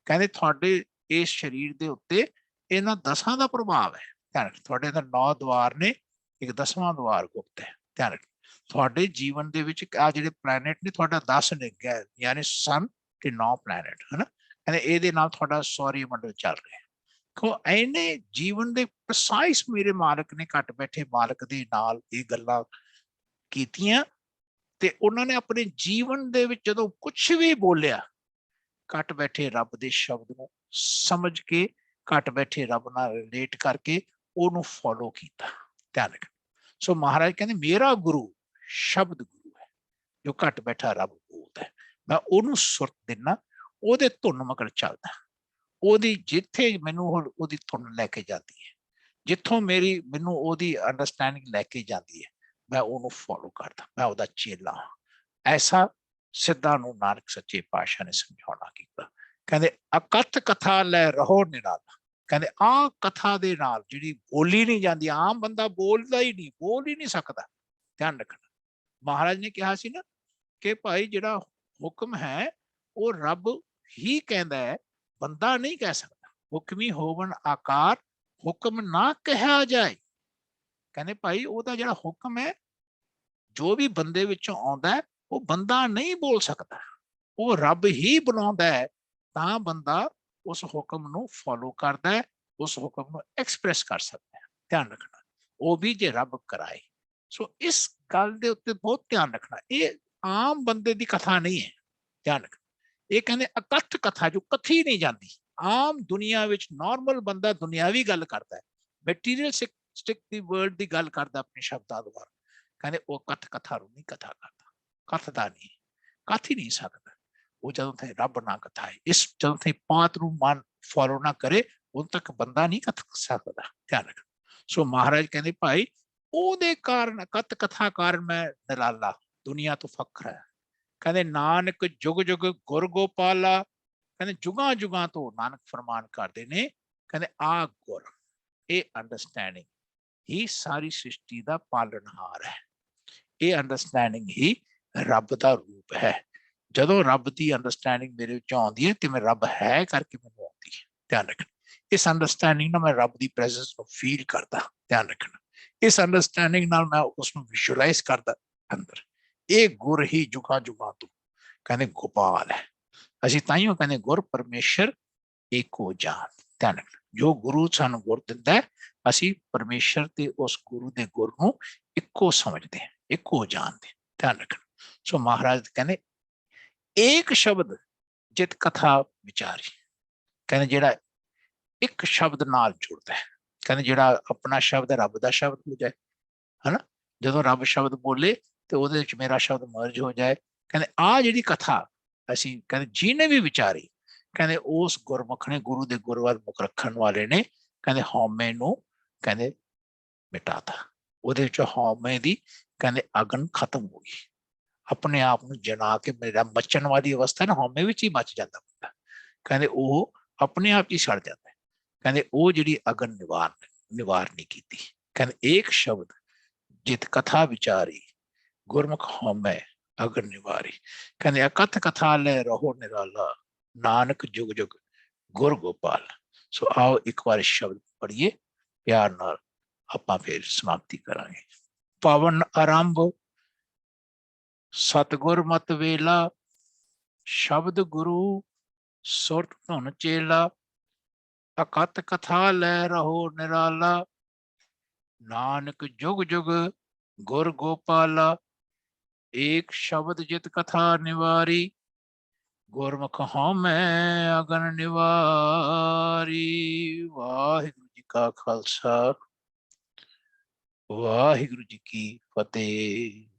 कहते थोड़े इस शरीर के उत्ते इन्हां 10 का प्रभाव है। ध्यान रख, थोड़े 9 द्वार ने, एक 10वां द्वार गुप्त है। ध्यान रख, थोड़े जीवन दे विच आ जिहड़े प्लैनेट ने थोड़ा 10 ने, यानी सन ते 9 प्लैनेट है ना। कहते ਇਹਦੇ ਨਾਲ ਤੁਹਾਡਾ ਸੌਰ ਮੰਡਲ ਚੱਲ ਰਿਹਾ। ਕੋ ਐਨੇ ਜੀਵਨ ਦੇ ਪ੍ਰਸਾਈਸ ਮੇਰੇ ਮਾਲਕ ਨੇ ਘੱਟ ਬੈਠੇ ਮਾਲਕ ਦੇ ਨਾਲ ਇਹ ਗੱਲਾਂ ਕੀਤੀਆਂ ਤੇ ਉਹਨਾਂ ਨੇ ਆਪਣੇ ਜੀਵਨ ਦੇ ਵਿੱਚ ਜਦੋਂ ਕੁਝ ਵੀ ਬੋਲਿਆ ਘੱਟ ਬੈਠੇ ਰੱਬ ਦੇ ਸ਼ਬਦ ਨੂੰ ਸਮਝ ਕੇ, ਘੱਟ ਬੈਠੇ ਰੱਬ ਨਾਲ ਰਿਲੇਟ ਕਰਕੇ ਉਹਨੂੰ ਫੋਲੋ ਕੀਤਾ। ਧਿਆਨ ਰੱਖ, ਸੋ ਮਹਾਰਾਜ ਕਹਿੰਦੇ ਮੇਰਾ ਗੁਰੂ ਸ਼ਬਦ ਗੁਰੂ ਹੈ, ਜੋ ਘੱਟ ਬੈਠਾ ਰੱਬ ਬੋਲਦਾ, ਮੈਂ ਉਹਨੂੰ ਸੁਰਤ ਦਿੰਦਾ, ਉਹਦੇ ਧੁਨ ਮਗਰ ਚੱਲਦਾ, ਉਹਦੀ ਜਿੱਥੇ ਮੈਨੂੰ ਉਹਦੀ ਧੁਨ ਲੈ ਕੇ ਜਾਂਦੀ ਹੈ, ਜਿੱਥੋਂ ਮੈਨੂੰ ਉਹਦੀ ਅੰਡਰਸਟੈਂਡਿੰਗ ਲੈ ਕੇ ਜਾਂਦੀ ਹੈ, ਮੈਂ ਉਹਨੂੰ ਫੋਲੋ ਕਰਦਾ, ਮੈਂ ਉਹਦਾ ਚੇਲਾ। ਐਸਾ ਸਿੱਧਾ ਨੂੰ ਨਾਨਕ ਸੱਚੇ ਪਾਤਸ਼ਾਹ ਨੇ ਸਮਝਾਉਣਾ ਕੀਤਾ। ਕਹਿੰਦੇ ਅਕਥ ਕਥਾ ਲੈ ਰਹੋ ਨਿਰਾਲਾ। ਕਹਿੰਦੇ ਆਹ ਕਥਾ ਦੇ ਨਾਲ ਜਿਹੜੀ ਬੋਲੀ ਨਹੀਂ ਜਾਂਦੀ, ਆਮ ਬੰਦਾ ਬੋਲਦਾ ਹੀ ਨਹੀਂ, ਬੋਲ ਹੀ ਨਹੀਂ ਸਕਦਾ। ਧਿਆਨ ਰੱਖਣਾ, ਮਹਾਰਾਜ ਨੇ ਕਿਹਾ ਸੀ ਨਾ ਕਿ ਭਾਈ ਜਿਹੜਾ ਹੁਕਮ ਹੈ ਉਹ ਰੱਬ ਹੀ ਕਹਿੰਦਾ ਹੈ, ਬੰਦਾ ਨਹੀਂ ਕਹਿ ਸਕਦਾ। ਹੁਕਮੀ ਹੋਵਨ ਆਕਾਰ ਹੁਕਮ ਨਾ ਕਿਹਾ ਜਾਏ। ਕਹਿੰਦੇ ਭਾਈ ਉਹਦਾ ਜਿਹੜਾ ਹੁਕਮ ਹੈ ਜੋ ਵੀ ਬੰਦੇ ਵਿੱਚੋਂ ਆਉਂਦਾ ਉਹ ਬੰਦਾ ਨਹੀਂ ਬੋਲ ਸਕਦਾ, ਉਹ ਰੱਬ ਹੀ ਬਣਾਉਂਦਾ ਹੈ, ਤਾਂ ਬੰਦਾ ਉਸ ਹੁਕਮ ਨੂੰ ਫੋਲੋ ਕਰਦਾ ਹੈ, ਉਸ ਹੁਕਮ ਨੂੰ ਐਕਸਪ੍ਰੈਸ ਕਰ ਸਕਦਾ ਹੈ। ਧਿਆਨ ਰੱਖਣਾ, ਉਹ ਵੀ ਜੇ ਰੱਬ ਕਰਾਏ। ਸੋ ਇਸ ਗੱਲ ਦੇ ਉੱਤੇ ਬਹੁਤ ਧਿਆਨ ਰੱਖਣਾ, ਇਹ ਆਮ ਬੰਦੇ ਦੀ ਕਥਾ ਨਹੀਂ ਹੈ। ਧਿਆਨ ਰੱਖਣਾ, ਇਹ ਕਹਿੰਦੇ ਅਕਥ ਕਥਾ ਜੋ ਕਥੀ ਨਹੀਂ ਜਾਂਦੀ। ਆਮ ਦੁਨੀਆ ਵਿੱਚ ਨਾਰਮਲ ਬੰਦਾ ਦੁਨਿਆਵੀ ਗੱਲ ਕਰਦਾ ਹੈ, ਮਟੀਰੀਅਲਿਸਟਿਕ ਦੀ ਵਰਡ ਦੀ ਗੱਲ ਕਰਦਾ ਆਪਣੇ ਸ਼ਬਦਾਂ ਦੁਆਰਾ। ਕਹਿੰਦੇ ਉਹ ਕਥਾ ਨੂੰ ਨਹੀਂ ਕਥਾ ਕਰਦਾ, ਕਥਦਾ ਨਹੀਂ, ਕਥ ਹੀ ਨਹੀਂ ਸਕਦਾ ਉਹ ਜਦੋਂ ਤੱਕ ਰੱਬ ਨਾ ਕਥਾਏ। ਇਸ ਜਦੋਂ ਤੱਕ ਪਾਤ ਨੂੰ ਮਨ ਫੋਲੋ ਨਾ ਕਰੇ ਉਦੋਂ ਤੱਕ ਬੰਦਾ ਨਹੀਂ ਕਥ ਸਕਦਾ। ਧਿਆਨ ਰੱਖ, ਸੋ ਮਹਾਰਾਜ ਕਹਿੰਦੇ ਭਾਈ ਉਹਦੇ ਕਾਰਨ ਕਥਾ ਕਾਰਨ ਮੈਂ ਨਿਰਾਲਾ, ਦੁਨੀਆ ਤੋਂ ਫਖਰ ਹੈ। ਕਹਿੰਦੇ ਨਾਨਕ ਜੁਗ ਜੁਗ ਗੁਰ ਗੋਪਾਲਾ। ਕਹਿੰਦੇ ਜੁਗਾਂ ਜੁਗਾਂ ਤੋਂ ਨਾਨਕ ਫਰਮਾਨ ਕਰਦੇ ਨੇ, ਕਹਿੰਦੇ ਆ ਗੁਰ, ਇਹ ਅੰਡਰਸਟੈਂਡਿੰਗ ਹੀ ਸਾਰੀ ਸ੍ਰਿਸ਼ਟੀ ਦਾ ਪਾਲਣਹਾਰ ਹੈ, ਇਹ ਅੰਡਰਸਟੈਂਡਿੰਗ ਹੀ ਰੱਬ ਦਾ ਰੂਪ ਹੈ। ਜਦੋਂ ਰੱਬ ਦੀ ਅੰਡਰਸਟੈਂਡਿੰਗ ਮੇਰੇ ਵਿੱਚ ਆਉਂਦੀ ਹੈ ਤੇ ਮੈਂ ਰੱਬ ਹੈ ਕਰਕੇ ਮੈਨੂੰ ਆਉਂਦੀ ਹੈ। ਧਿਆਨ ਰੱਖਣਾ, ਇਸ ਅੰਡਰਸਟੈਂਡਿੰਗ ਨਾਲ ਮੈਂ ਰੱਬ ਦੀ ਪ੍ਰੈਜ਼ੈਂਸ ਨੂੰ ਫੀਲ ਕਰਦਾ। ਧਿਆਨ ਰੱਖਣਾ, ਇਸ ਅੰਡਰਸਟੈਂਡਿੰਗ ਨਾਲ ਮੈਂ ਉਸ ਨੂੰ ਵਿਜ਼ੂਅਲਾਈਜ਼ ਕਰਦਾ ਅੰਦਰ। ਇਹ ਗੁਰ ਹੀ ਜੁਗਾਂ ਜੁਗਾਂ ਤੋਂ ਕਹਿੰਦੇ ਗੋਪਾਲ ਹੈ। ਅਸੀਂ ਤਾਈਓ ਕਹਿੰਦੇ ਗੁਰ ਪਰਮੇਸ਼ਰ ਏਕੋ ਜਾਨ। ਧਿਆਨ ਰੱਖਣਾ, ਜੋ ਗੁਰੂ ਸਾਨੂੰ ਗੁਰ ਦਿੰਦਾ ਅਸੀਂ ਪਰਮੇਸ਼ਰ ਤੇ ਉਸ ਗੁਰੂ ਦੇ ਗੁਰ ਨੂੰ ਇੱਕੋ ਸਮਝਦੇ ਹਾਂ, ਇੱਕੋ ਜਾਣਦੇ। ਧਿਆਨ ਰੱਖਣਾ, ਸੋ ਮਹਾਰਾਜ ਕਹਿੰਦੇ ਏਕ ਸ਼ਬਦ ਜਿਤ ਕਥਾ ਵਿਚਾਰੀ। ਕਹਿੰਦੇ ਜਿਹੜਾ ਇੱਕ ਸ਼ਬਦ ਨਾਲ ਜੁੜਦਾ ਹੈ, ਕਹਿੰਦੇ ਜਿਹੜਾ ਆਪਣਾ ਸ਼ਬਦ ਰੱਬ ਦਾ ਸ਼ਬਦ ਹੋ ਜਾਏ, ਹਨਾ। ਜਦੋਂ ਰੱਬ ਸ਼ਬਦ ਬੋਲੇ ਤੇ ਉਹਦੇ ਵਿੱਚ ਮੇਰਾ ਸ਼ਬਦ ਮਰਜ ਹੋ ਜਾਏ। ਕਹਿੰਦੇ ਆਹ ਜਿਹੜੀ ਕਥਾ ਅਸੀਂ ਕਹਿੰਦੇ ਜਿਹਨੇ ਵੀ ਵਿਚਾਰੀ, ਕਹਿੰਦੇ ਉਸ ਗੁਰਮੁਖ ਨੇ, ਗੁਰੂ ਦੇ ਗੁਰ ਵੱਲ ਮੁਖ ਰੱਖਣ ਵਾਲੇ ਨੇ, ਕਹਿੰਦੇ ਹਉਮੈ ਨੂੰ ਕਹਿੰਦੇ ਮਿਟਾਤਾ। ਉਹਦੇ ਵਿੱਚ ਹਉਮੈ ਦੀ ਕਹਿੰਦੇ ਅਗਨ ਖਤਮ ਹੋ ਗਈ, ਆਪਣੇ ਆਪ ਨੂੰ ਜਨਾ ਕੇ ਮੇਰਾ ਮੱਚਣ ਵਾਲੀ ਅਵਸਥਾ ਨਾ, ਹਉਮੈ ਵਿੱਚ ਹੀ ਮੱਚ ਜਾਂਦਾ ਬੰਦਾ। ਕਹਿੰਦੇ ਉਹ ਆਪਣੇ ਆਪ ਹੀ ਸੜ ਜਾਂਦਾ। ਕਹਿੰਦੇ ਉਹ ਜਿਹੜੀ ਅਗਨ ਨਿਵਾਰ ਨਹੀਂ ਕੀਤੀ। ਕਹਿੰਦੇ ਏਕ ਸ਼ਬਦ ਜਿਤ ਕਥਾ ਵਿਚਾਰੀ ਗੁਰਮੁਖ ਹਉਮੈ ਅਗਨ ਨਿਵਾਰੀ। ਕਹਿੰਦੇ ਅਕਥ ਕਥਾ ਲੈ ਰਹੋ ਨਿਰਾਲਾ, ਨਾਨਕ ਜੁਗ ਜੁਗ ਗੁਰ ਗੋਪਾਲ। ਸੋ ਆਓ ਇੱਕ ਵਾਰ ਸ਼ਬਦ ਪੜ੍ਹੀਏ ਪਿਆਰ ਨਾਲ, ਆਪਾਂ ਫਿਰ ਸਮਾਪਤੀ ਕਰਾਂਗੇ। ਪਵਨ ਆਰੰਭ ਸਤਿਗੁਰ ਮਤ ਵੇਲਾ, ਸ਼ਬਦ ਗੁਰੂ ਸੁਰਤ ਧੁਨ ਚੇਲਾ। ਅਕਥ ਕਥਾ ਲੈ ਰਹੋ ਨਿਰਾਲਾ, ਨਾਨਕ ਜੁਗ ਜੁਗ ਗੁਰ ਗੋਪਾਲਾ। ਏਕ ਸ਼ਬਦ ਜਿਤ ਕਥਾ ਨਿਵਾਰੀ, ਗੁਰਮੁਖ ਹਉਮੈ ਅਗਨ ਨਿਵਾਰੀ। ਵਾਹਿਗੁਰੂ ਜੀ ਕਾ ਖਾਲਸਾ, ਵਾਹਿਗੁਰੂ ਜੀ ਕੀ ਫਤਿਹ।